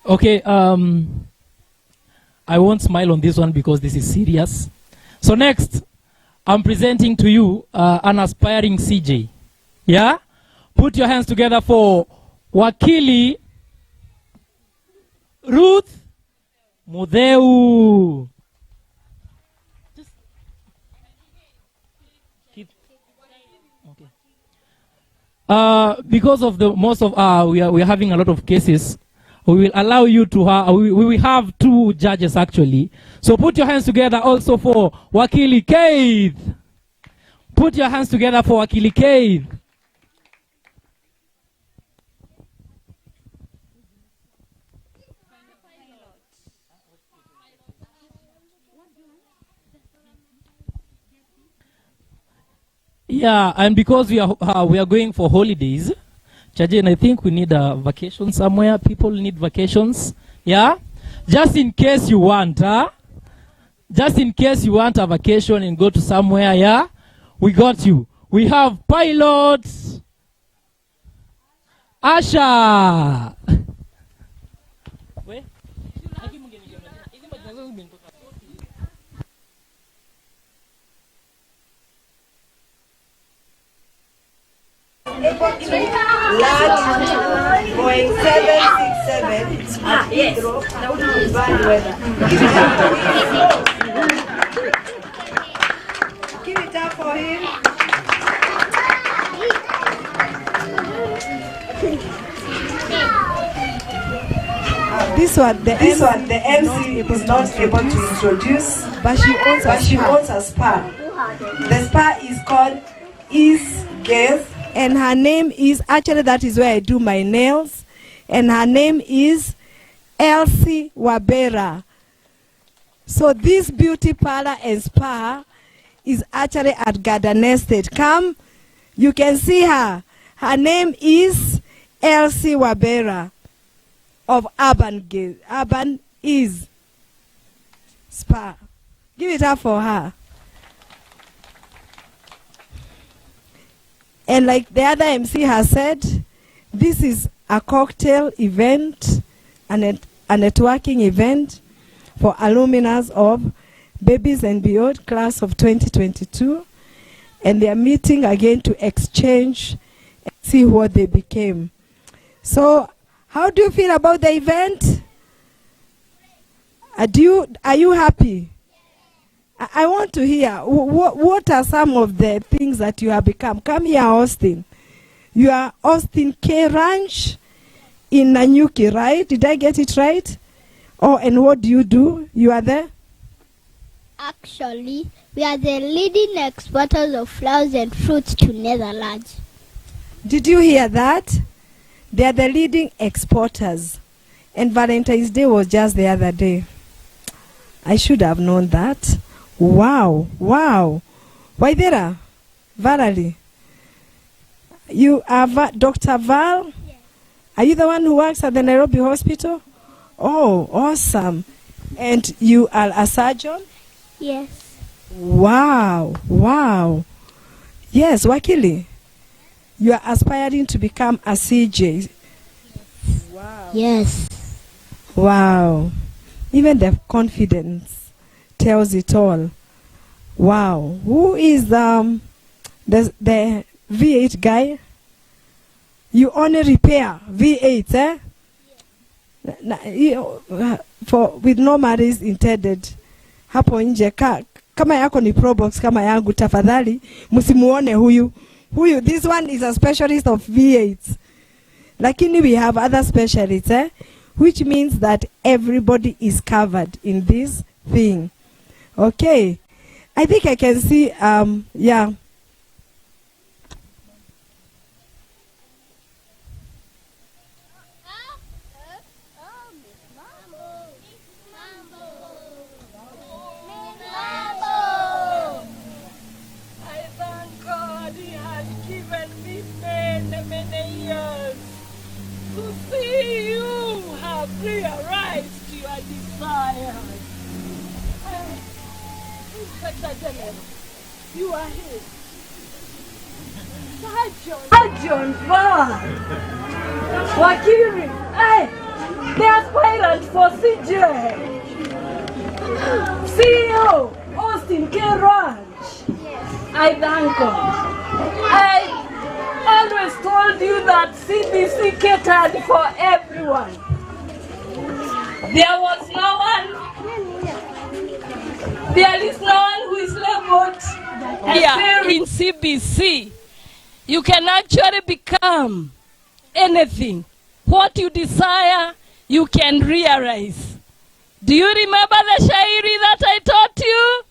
Okay, I won't smile on this one because this is serious. So next, I'm presenting to you an aspiring CJ. Yeah? Put your hands together for Wakili Ruth Mudeu. Because of the most of we are having a lot of cases, we will allow you to we will have 2 judges actually. So put your hands together also for Wakili Keith. Put your hands together for Wakili Keith. Yeah, and because we are going for holidays, Chajen, I think we need a vacation somewhere. People need vacations. Yeah? Just in case you want, huh? Just in case you want a vacation and go to somewhere, yeah? We got you. We have pilots. Asha. Going 767 at Heathrow. Bad weather. Give it up for him. This one, the MC is not able to introduce, but she owns a spa. The spa is called Ease Gaze, and her name is, actually that is where I do my nails, and her name is Elsie Wabera. So this beauty parlor and spa is actually at Garden Estate. Come, you can see her. Her name is Elsie Wabera of Urban Ease Spa. Give it up for her. And like the other MC has said, this is a cocktail event and a networking event for alumni of Babies and Beyond class of 2022. And they are meeting again to exchange and see what they became. So, how do you feel about the event? Are you happy? I want to hear, what are some of the things that you have become? Come here, Austin. You are Austin K. Ranch in Nanyuki, right? Did I get it right? Oh, and what do? You are there? Actually, we are the leading exporters of flowers and fruits to Netherlands. Did you hear that? They are the leading exporters. And Valentine's Day was just the other day. I should have known that. Wow, wow. Waidera, Valerie, you are Dr. Val? Yes. Are you the one who works at the Nairobi Hospital? Oh, awesome. And you are a surgeon? Yes. Wow, wow. Yes, Wakili, you are aspiring to become a CJ. Wow. Yes. Wow. Even the confidence tells it all. Wow. Who is the V8 guy? You only repair V8, eh? With no marriage intended. Hapo nje kama yako ni Probox kama yangu, tafadhali msimuone huyu. This one is a specialist of V8s. Lakini we have other specialists, eh? Which means that everybody is covered in this thing. Okay, I think I can see, yeah. I thank God He has given me many years to see you have realized your desires. Inspector General, you are here. Sergeant Val, Wakiri, hey, the aspirant for CJ, CEO, Austin K. Ranch. I thank God. I always told you that CBC catered for everyone. There was no one, there is no one who is labeled here in CBC. You can actually become anything. What you desire, you can realize. Do you remember the shairi that I taught you?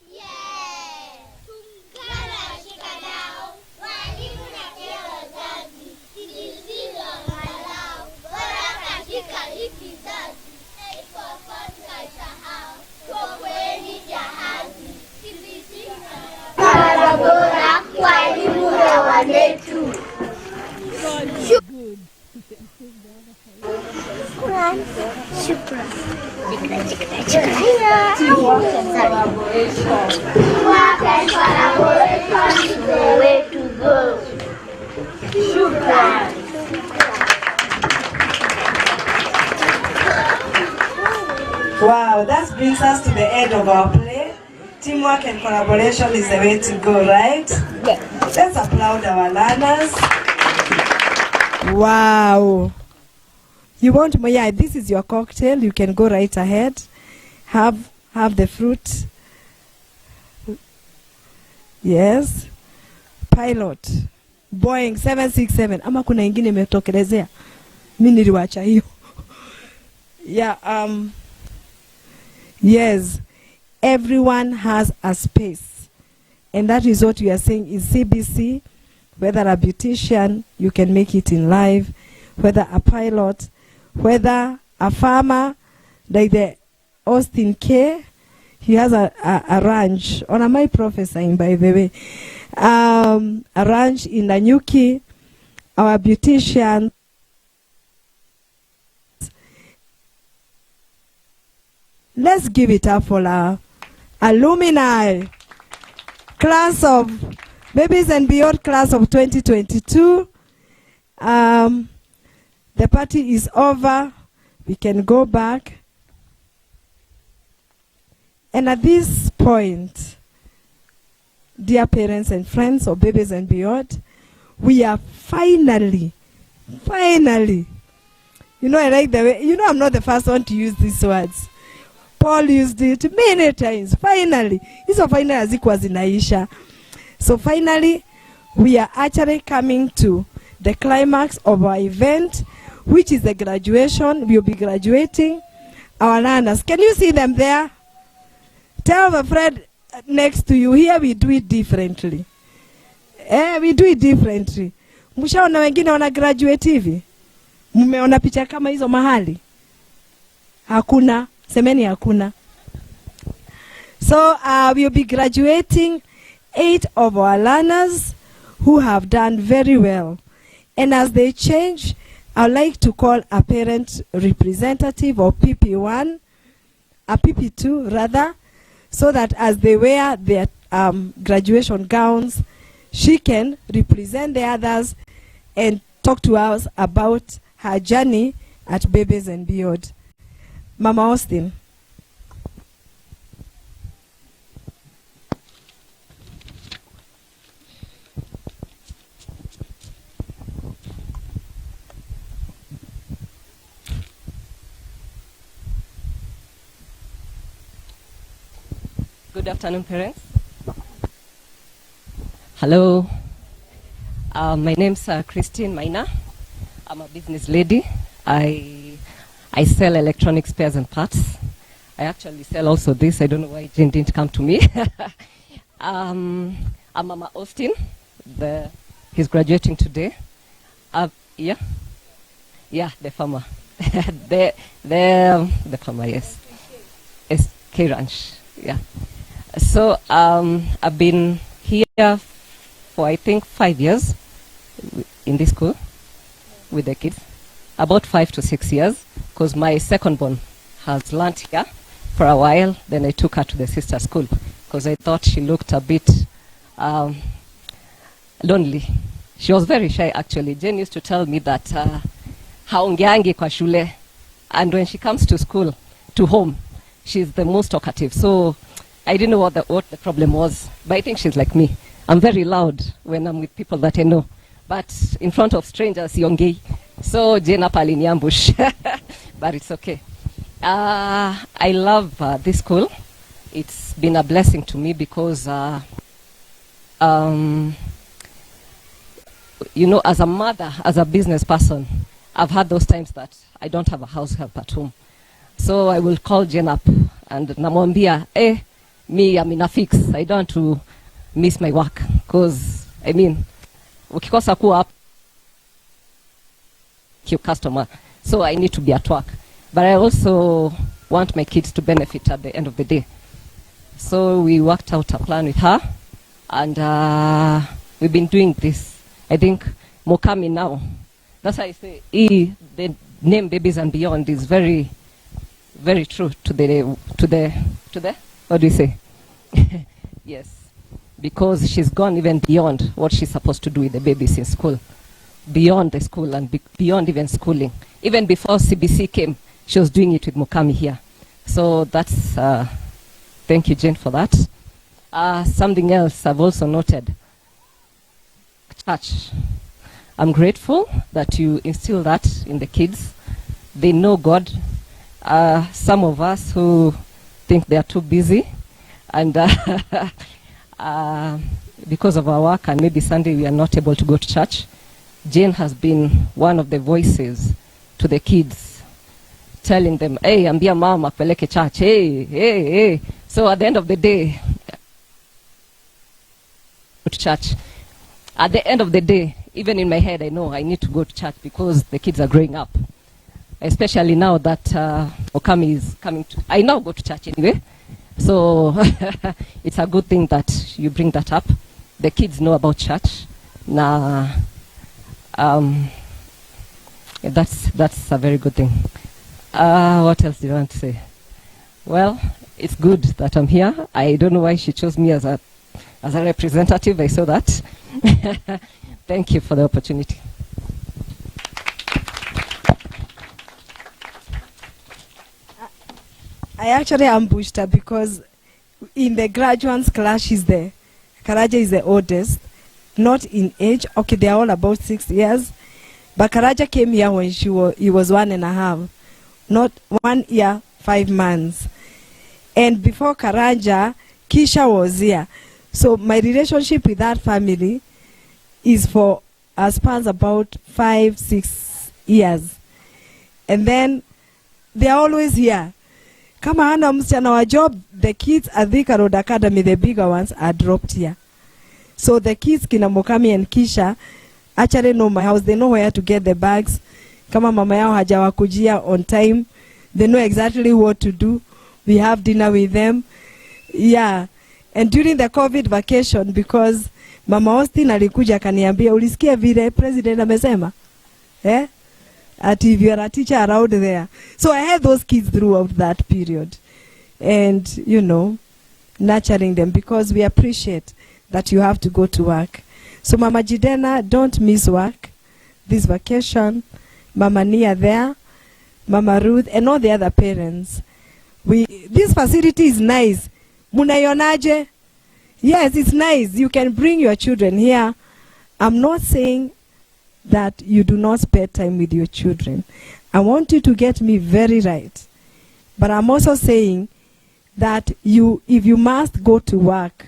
Shukran. Teamwork and collaboration is the way to go. Shukran. Wow, that brings us to the end of our play. Teamwork and collaboration is the way to go, right? Yeah. Let's applaud our learners. Wow. You want more? Yeah, this is your cocktail. You can go right ahead. Have the fruit. Yes. Pilot. Boeing 767. Ama kuna ingine imetokelezea. Mimi niliwacha hiyo. Yeah, yes. Everyone has a space. And that is what we are saying is CBC, whether a beautician, you can make it in life, whether a pilot, whether a farmer, like the Austin K, he has a ranch, or am I prophesying by the way? A ranch in Nanyuki, our beautician. Let's give it up for our alumni, class of Babies and Beyond class of 2022. The party is over. We can go back. And at this point, dear parents and friends of Babies and Beyond, we are finally, you know, I like the way, you know, I'm not the first one to use these words. Paul used it many times. Finally, hizo finally hazikuwa zinaisha. So finally, we are actually coming to the climax of our event, which is the graduation. We'll be graduating our learners. Can you see them there? Tell the friend next to you, here we do it differently. We do it differently. Mshaona wengine wana graduate hivi? Mmeona picha kama hizo mahali? Hakuna. Semeni hakuna. So we'll be graduating 8 of our learners who have done very well. And as they change, I'd like to call a parent representative or PP1, a PP2 rather, so that as they wear their graduation gowns, she can represent the others and talk to us about her journey at Babies and Beyond. Mama Austin. Good afternoon, parents. Hello. My name's Christine Maina. I'm a business lady. I sell electronic spares and parts. I actually sell also this. I don't know why Jane didn't come to me. I'm Mama Austin. He's graduating today. Yeah, the farmer. the farmer, yes. It's K Ranch, yeah. So I've been here for I think 5 years in this school with the kids. About 5 to 6 years, because my second born has learnt here for a while. Then I took her to the sister school because I thought she looked a bit lonely. She was very shy actually. Jane used to tell me that haongeangi kwa shule, and when she comes to school, to home, she's the most talkative. So I didn't know what the problem was, but I think she's like me. I'm very loud when I'm with people that I know, but in front of strangers, yongei. So Jane apalini ambush, but it's okay. I love this school. It's been a blessing to me because, you know, as a mother, as a business person, I've had those times that I don't have a house help at home. So I will call Jane up and namwambia, me, I'm in a fix. I don't want to miss my work because, I mean, ukikosa kuwa up, your customer, so I need to be at work, but I also want my kids to benefit at the end of the day. So we worked out a plan with her, and we've been doing this. I think Mokami now, That's why I say the name Babies and Beyond is very, very true to the what do you say? Yes, because she's gone even beyond what she's supposed to do with the babies in school, beyond the school and beyond even schooling. Even before CBC came, she was doing it with Mukami here. So that's, thank you, Jane, for that. Something else I've also noted, church. I'm grateful that you instill that in the kids. They know God. Some of us who think they are too busy, and because of our work and maybe Sunday we are not able to go to church, Jane has been one of the voices to the kids, telling them, hey, ambia mama peleke church, hey. So at the end of the day, go to church. At the end of the day, even in my head, I know I need to go to church because the kids are growing up. Especially now that Okami is coming to, I now go to church anyway. So it's a good thing that you bring that up. The kids know about church. Now, that's a very good thing. What else do you want to say? Well, it's good that I'm here. I don't know why she chose me as a representative. I saw that. Thank you for the opportunity. I actually ambushed her because in the graduates class she's there. Karaja is the oldest, not in age. Okay, they are all about 6 years. But Karaja came here when he was 1.5. Not 1 year, 5 months. And before Karaja, Kisha was here. So my relationship with that family is for a span about 5-6 years. And then they are always here. Kama hana msichana wa job, the kids at Thika Road Academy, the bigger ones, are dropped here. So the kids, kina Mukami and Kisha, actually know my house. They know where to get the bags. Kama mama yao hajawakujia on time, they know exactly what to do. We have dinner with them. Yeah. And during the COVID vacation, because Mama Austin alikuja kaniambia, ulisikia vile president amesema? Eh? At if you are a teacher around there. So I had those kids throughout that period. And, you know, nurturing them because we appreciate that you have to go to work. So Mama Jidena, don't miss work this vacation. Mama Nia there, Mama Ruth, and all the other parents. This facility is nice. Munayonaje? Yes, it's nice. You can bring your children here. I'm not saying that you do not spend time with your children. I want you to get me very right. But I'm also saying that if you must go to work,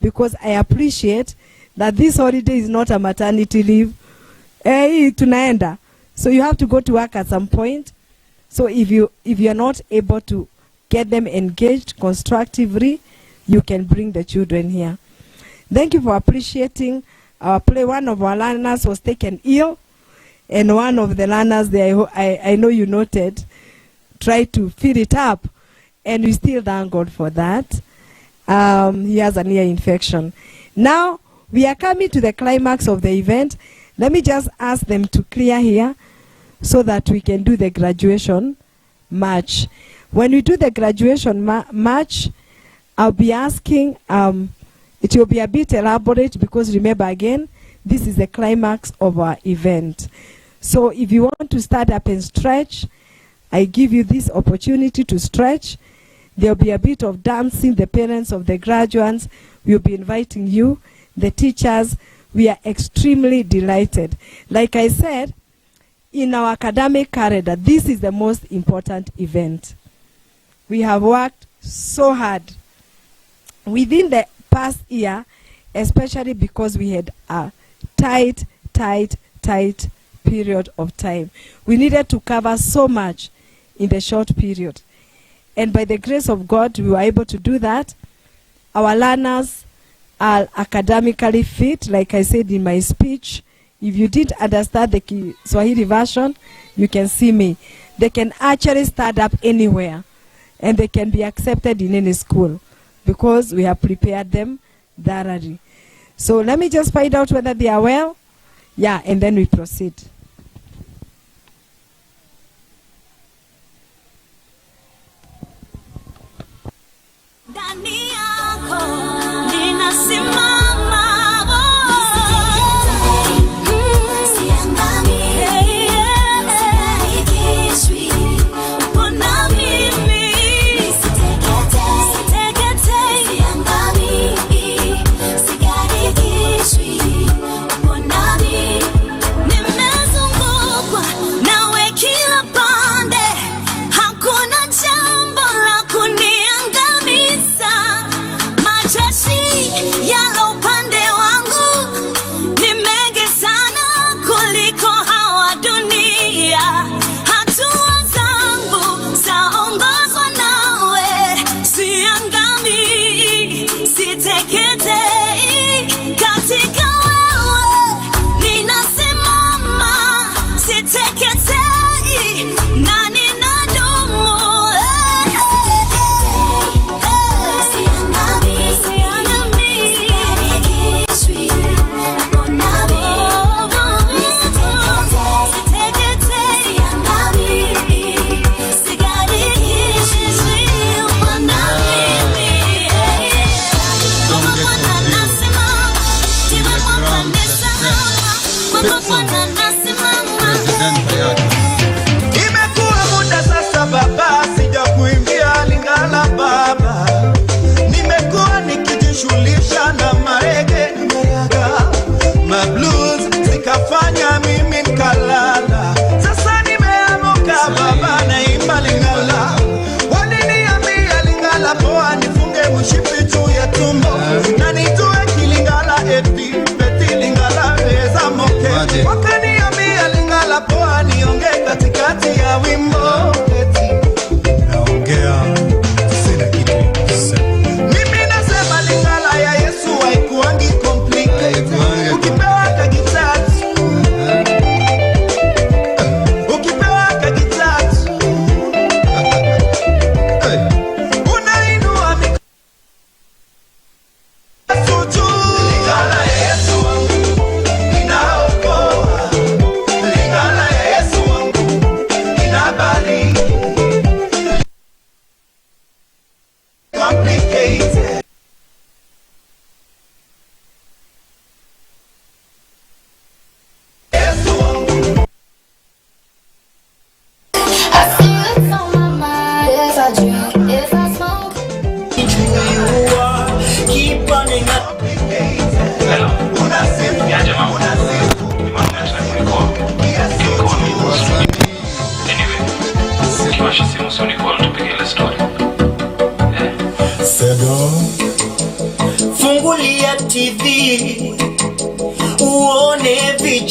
because I appreciate that this holiday is not a maternity leave. Hey, tunaenda. So you have to go to work at some point. So if you're not able to get them engaged constructively, you can bring the children here. Thank you for appreciating our play. One of our learners was taken ill, and one of the learners there, I know you noted, tried to fill it up, and we still thank God for that. He has an ear infection. Now, we are coming to the climax of the event. Let me just ask them to clear here so that we can do the graduation march. When we do the graduation march, I'll be asking, it will be a bit elaborate because remember again, this is the climax of our event. So if you want to start up and stretch, I give you this opportunity to stretch. There'll be a bit of dancing. The parents of the graduates will be inviting you. The teachers, we are extremely delighted. Like I said, in our academic calendar, this is the most important event. We have worked so hard within the past year, especially because we had a tight period of time. We needed to cover so much in the short period. And by the grace of God, we were able to do that. Our learners are academically fit, like I said in my speech. If you didn't understand the Swahili version, you can see me. They can actually start up anywhere, and they can be accepted in any school because we have prepared them thoroughly. So let me just find out whether they are well. Yeah, and then we proceed.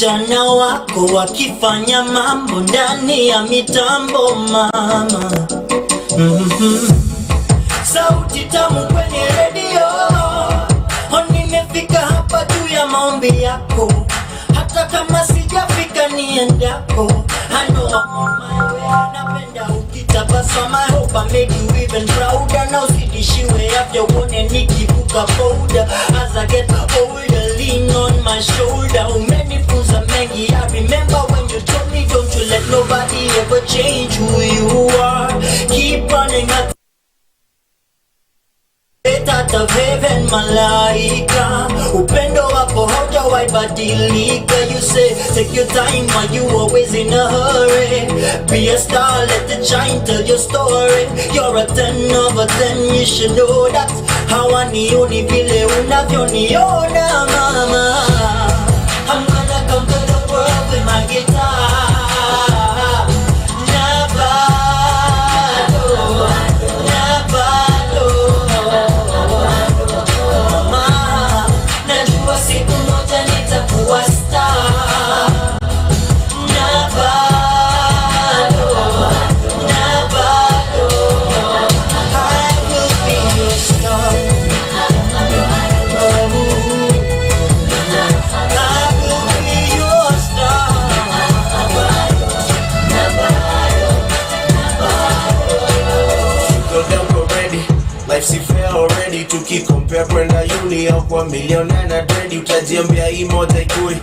wasichana wako wakifanya mambo ndani ya mitambo mama. Sauti tamu kwenye redio, nimefika hapa juu ya maombi yako, hata kama sijafika niendako. I know I'm on my way, napenda ukitabasamu. I hope I made you even prouder. Now sidishiwe after uone nikivuka boda. As I get older, lean on my shoulder. Umenifunza mengi, I remember when you told me don't you let nobody ever change who you are. Keep running at out of heaven malaika, upendo wako haujawahi badilika. You say take your time while you always in a hurry. Be a star, let it shine, tell your story. You're a 10 over 10, you should know that. Hawanioni vile unavyoniona mama. I'm gonna conquer the world with my guitar. Si fair already tukikompare kwenda uni au kwa milioni na dread. Utajiambia hii moja ikui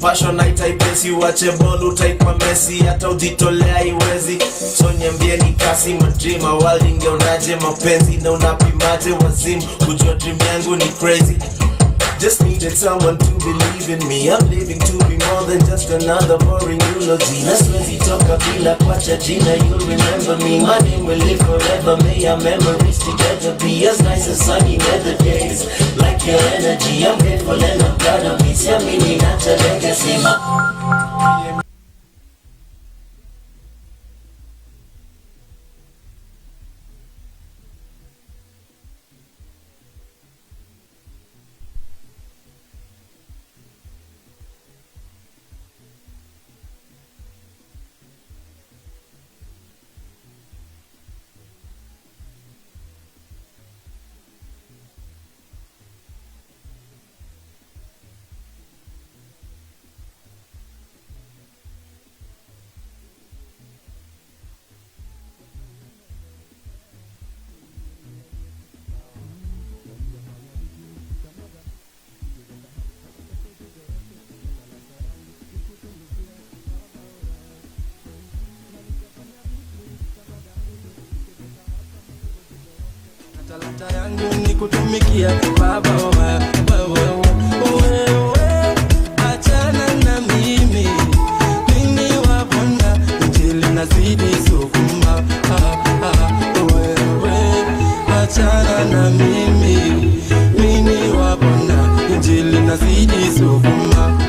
passion haitaipesi, uache ball utaikwa Messi, hata ujitolea iwezi. So niambie ni kasi madream world ingeonaje mapenzi na unapimaje wazimu, kujua dream yangu ni crazy. Just needed someone to believe in me. I'm living to be more than just another boring eulogy. Na siwezi toka bila kuacha jina. You'll remember me, my name will live forever. May our memories together be as nice as sunny weather days. Like your energy, I'm grateful and I'm proud of me. Siamini nacha legacy. Talanta yangu ni kutumikia baba wewe, achana na mimi wa Bwana, injili nazidi sukuma. Wewe achana na mimi wa Bwana, injili nazidi sukuma.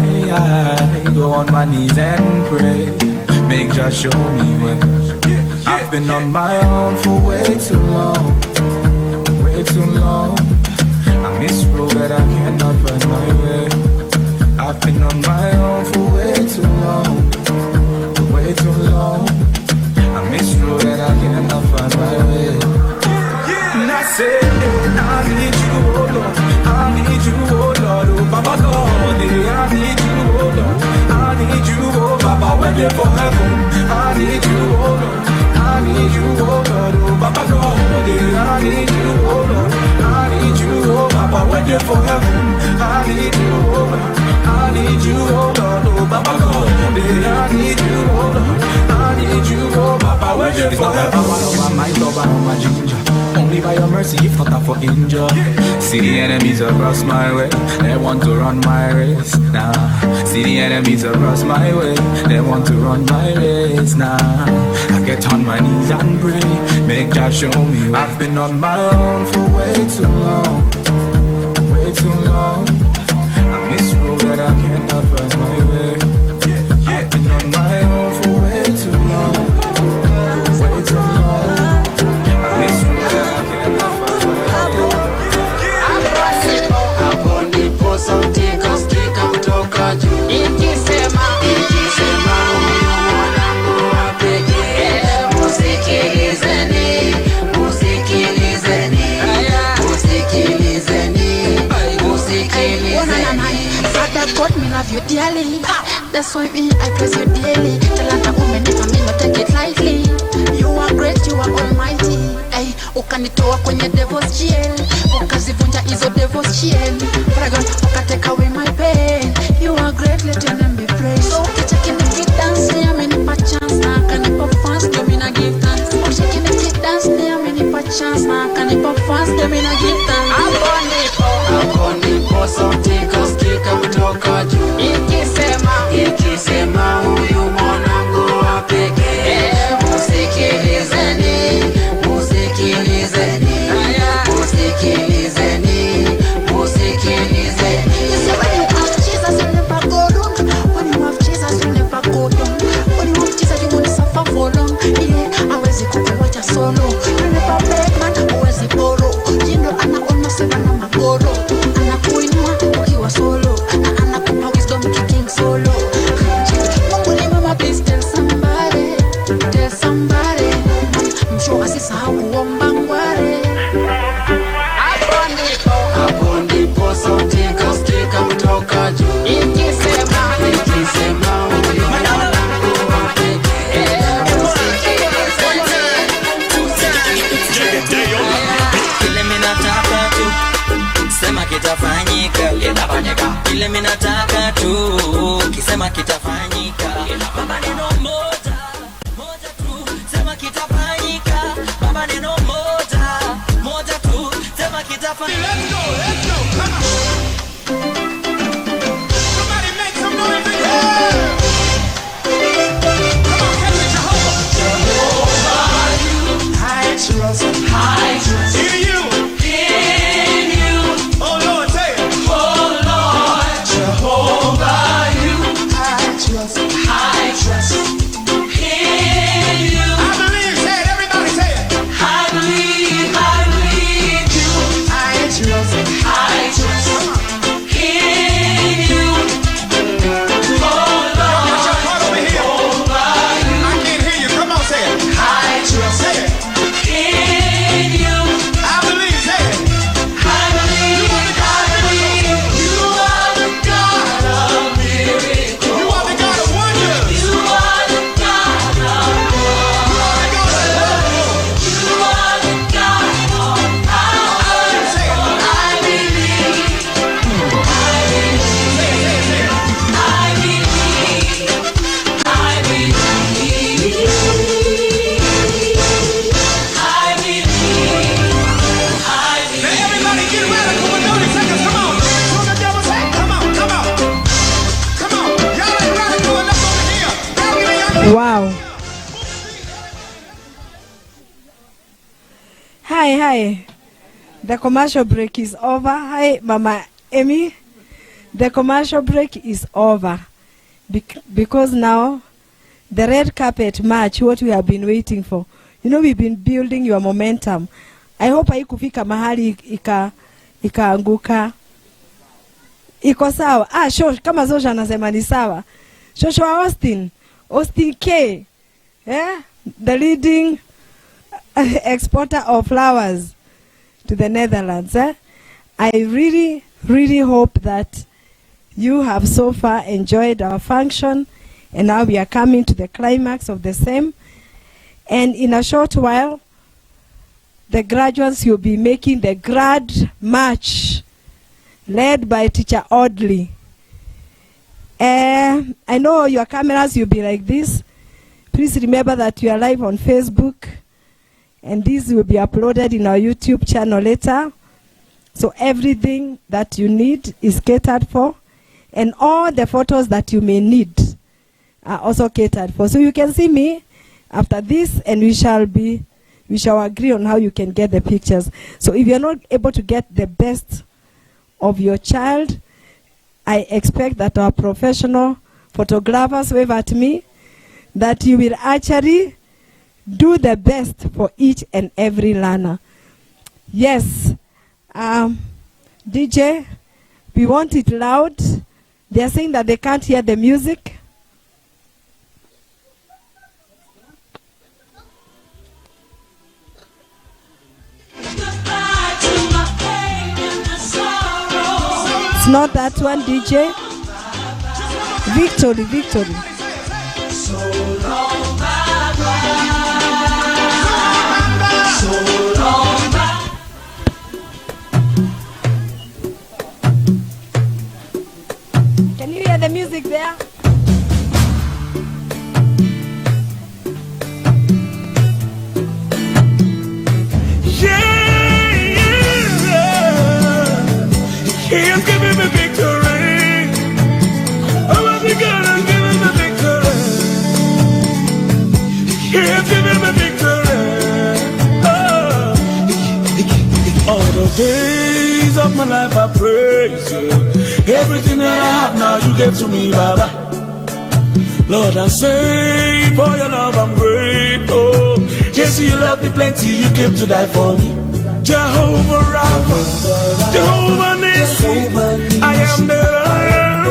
I go on my knees and pray. Make just show me way. I've been on my own for way too long, way too long. I miss road that I cannot find my way. I've been on my own for way too long, way too long. I miss road that I cannot find my way. And I say, I need you, oh Lord. I need you, oh Lord. Oh Baba God, I need you, oh Lord. I need you, oh Baba, when you're for heaven. I need you, oh Lord. I need you, oh Lord. Oh Baba God, I need you, oh Lord. I need you, oh Baba, when you're for heaven. I need you, oh Lord. I need you, oh Lord. Oh Baba God, I need you, oh Lord. I need you, oh Baba, when you're for heaven. It's not my love, I'm my ginger. Only by your mercy, if not for injure. See the enemies across my way, they want to run my race now. See the enemies across my way, they want to run my race now. I get on my knees and pray, make God show me. I've been on my own for way too long, way too long. I miss road that I cannot find my way. I've been on my own for way too long, way too long. I miss road that I cannot find my way. Hapo ndipo sauti ikasikika kutoka juu ikisema huyu mwanangu wa pekee. Musikilizeni, musikilizeni, musikilizeni, musikilizeni. Father God, me love you dearly. That's why me I praise you daily. Talanta umenipa mimi not take it lightly. You are great, you are almighty. Hey, ukanitoa kwenye devil's jail, ukazivunja hizo devil's chain. Dragon, ukatake away my pain. You are great, let your name be praised. So ukicheki nikidance, amenipa chance na akanipa fans, ndio mimi na give thanks. Ukicheki nikidance, amenipa chance na akanipa fans, ndio mimi na give thanks. Hapo ndipo sauti ikasikika kutoka juu ikisema huyu mwanangu wa pekee. Musikilizeni, musikilizeni, musikilizeni, musikilizeni. You say when you have Jesus, you never go wrong. When you have Jesus, you never go down. When you have Jesus, you won't suffer for long. Yeah, hawezi kukuacha solo. You never beg man, huwezi borrow. You know anaona sema na magoro. Anakuinua ukiwa solo, na anakupa wisdom kicking solo. Mungu ni mama, please tell somebody, tell somebody. Mshoga sisahau kuomba ngware. Hapo ndipo sauti ikasikika kutoka juu ikisema huyu mwanangu wa pekee. Kile mimi nataka tu sema kitafanyika, kile mimi nataka tu kisema kitafanyika. Baba neno moja, moja tu sema kitafanyika. Baba neno moja, moja tu sema kitafanyika. Let's go, come on. Somebody make some noise in here. Come on, catch it, Jehovah. I trust in you. Oh Lord, say it. Oh Lord, Jehovah, I trust in you. I believe, say it, everybody say it. I believe you. I trust in you. Oh Lord, got your part over here. I can't hear you. Come on, say it. I trust, say it. I believe, say it. You are the God of miracles. You are the God of miracles. You are the God of wonders. You are the God of wonders. You are the God of power. Say it. I believe. I believe. I believe. Now everybody get radical with 30 seconds. Come on. So the devil say, come on, come on. Come on. Y'all ain't radical enough over here. Balcony, y'all. Wow. Hi. The commercial break is over. Hi, Mama Emmy. the commercial break is over because now the red carpet march, what we have been waiting for. You know, we've been building your momentum. I hope haikufika mahali ikaanguka. Iko sawa. Kama Zosha anasema ni sawa. Shosho Austin K. Yeah? The leading exporter of flowers to the Netherlands. I really, really hope that you have so far enjoyed our function, and now we are coming to the climax of the same. And in a short while, the graduates will be making the grad march led by Teacher Audley. I know your cameras will be like this. Please remember that you are live on Facebook, and this will be uploaded in our YouTube channel later. So everything that you need is catered for, and all the photos that you may need are also catered for. So you can see me after this, and we shall agree on how you can get the pictures. So if you're not able to get the best of your child, I expect that our professional photographers wave at me, that you will actually do the best for each and every learner. Yes, DJ, we want it loud. They are saying that they can't hear the music. It's not that one, DJ. Victory, victory. So long, bye-bye. So long, bye. Can you hear the music there? He has given me victory. I love you, God, has given me victory. He has given me victory. All the days of my life I praise you. Everything that I have now you gave to me, Baba. Lord, I say for your love I'm grateful. Yes, you love me plenty, you came to die for me. Jehovah Rapha, Jehovah Nissi, I am that I am.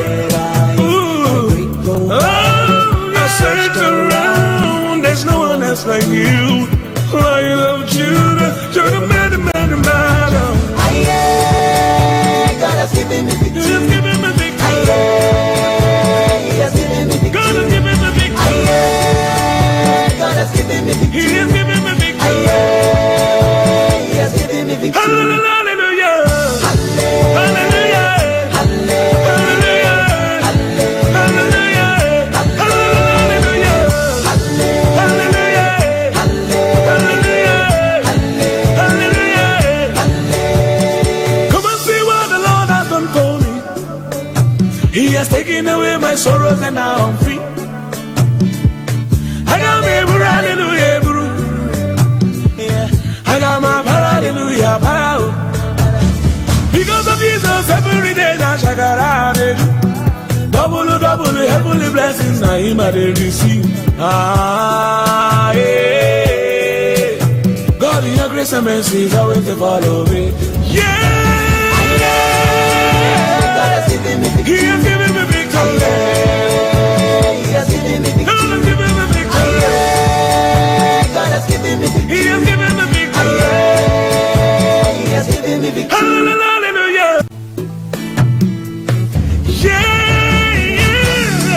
Ooh. Oh, I searched around, there's no one else like you. Lion of Judah, you're the man. God has given me victory. He has given me victory. He has given me victory. God has given me victory. God has given me victory. He has given me victory. He has given me victory. Hallelujah. Hallelujah. Hallelujah. Hallelujah. Hallelujah. Hallelujah. Come and see what the Lord has done for me. He has taken away my sorrows and now I'm free. I got me, hallelujah, bro. Yeah. I got my hallelujah, power. Because of Jesus, every day I shall get double, heavenly blessings, now him I receive. Ah, yeah. God, in your grace and mercy is always to follow me. Yeah. God has given me victory. He has given me victory.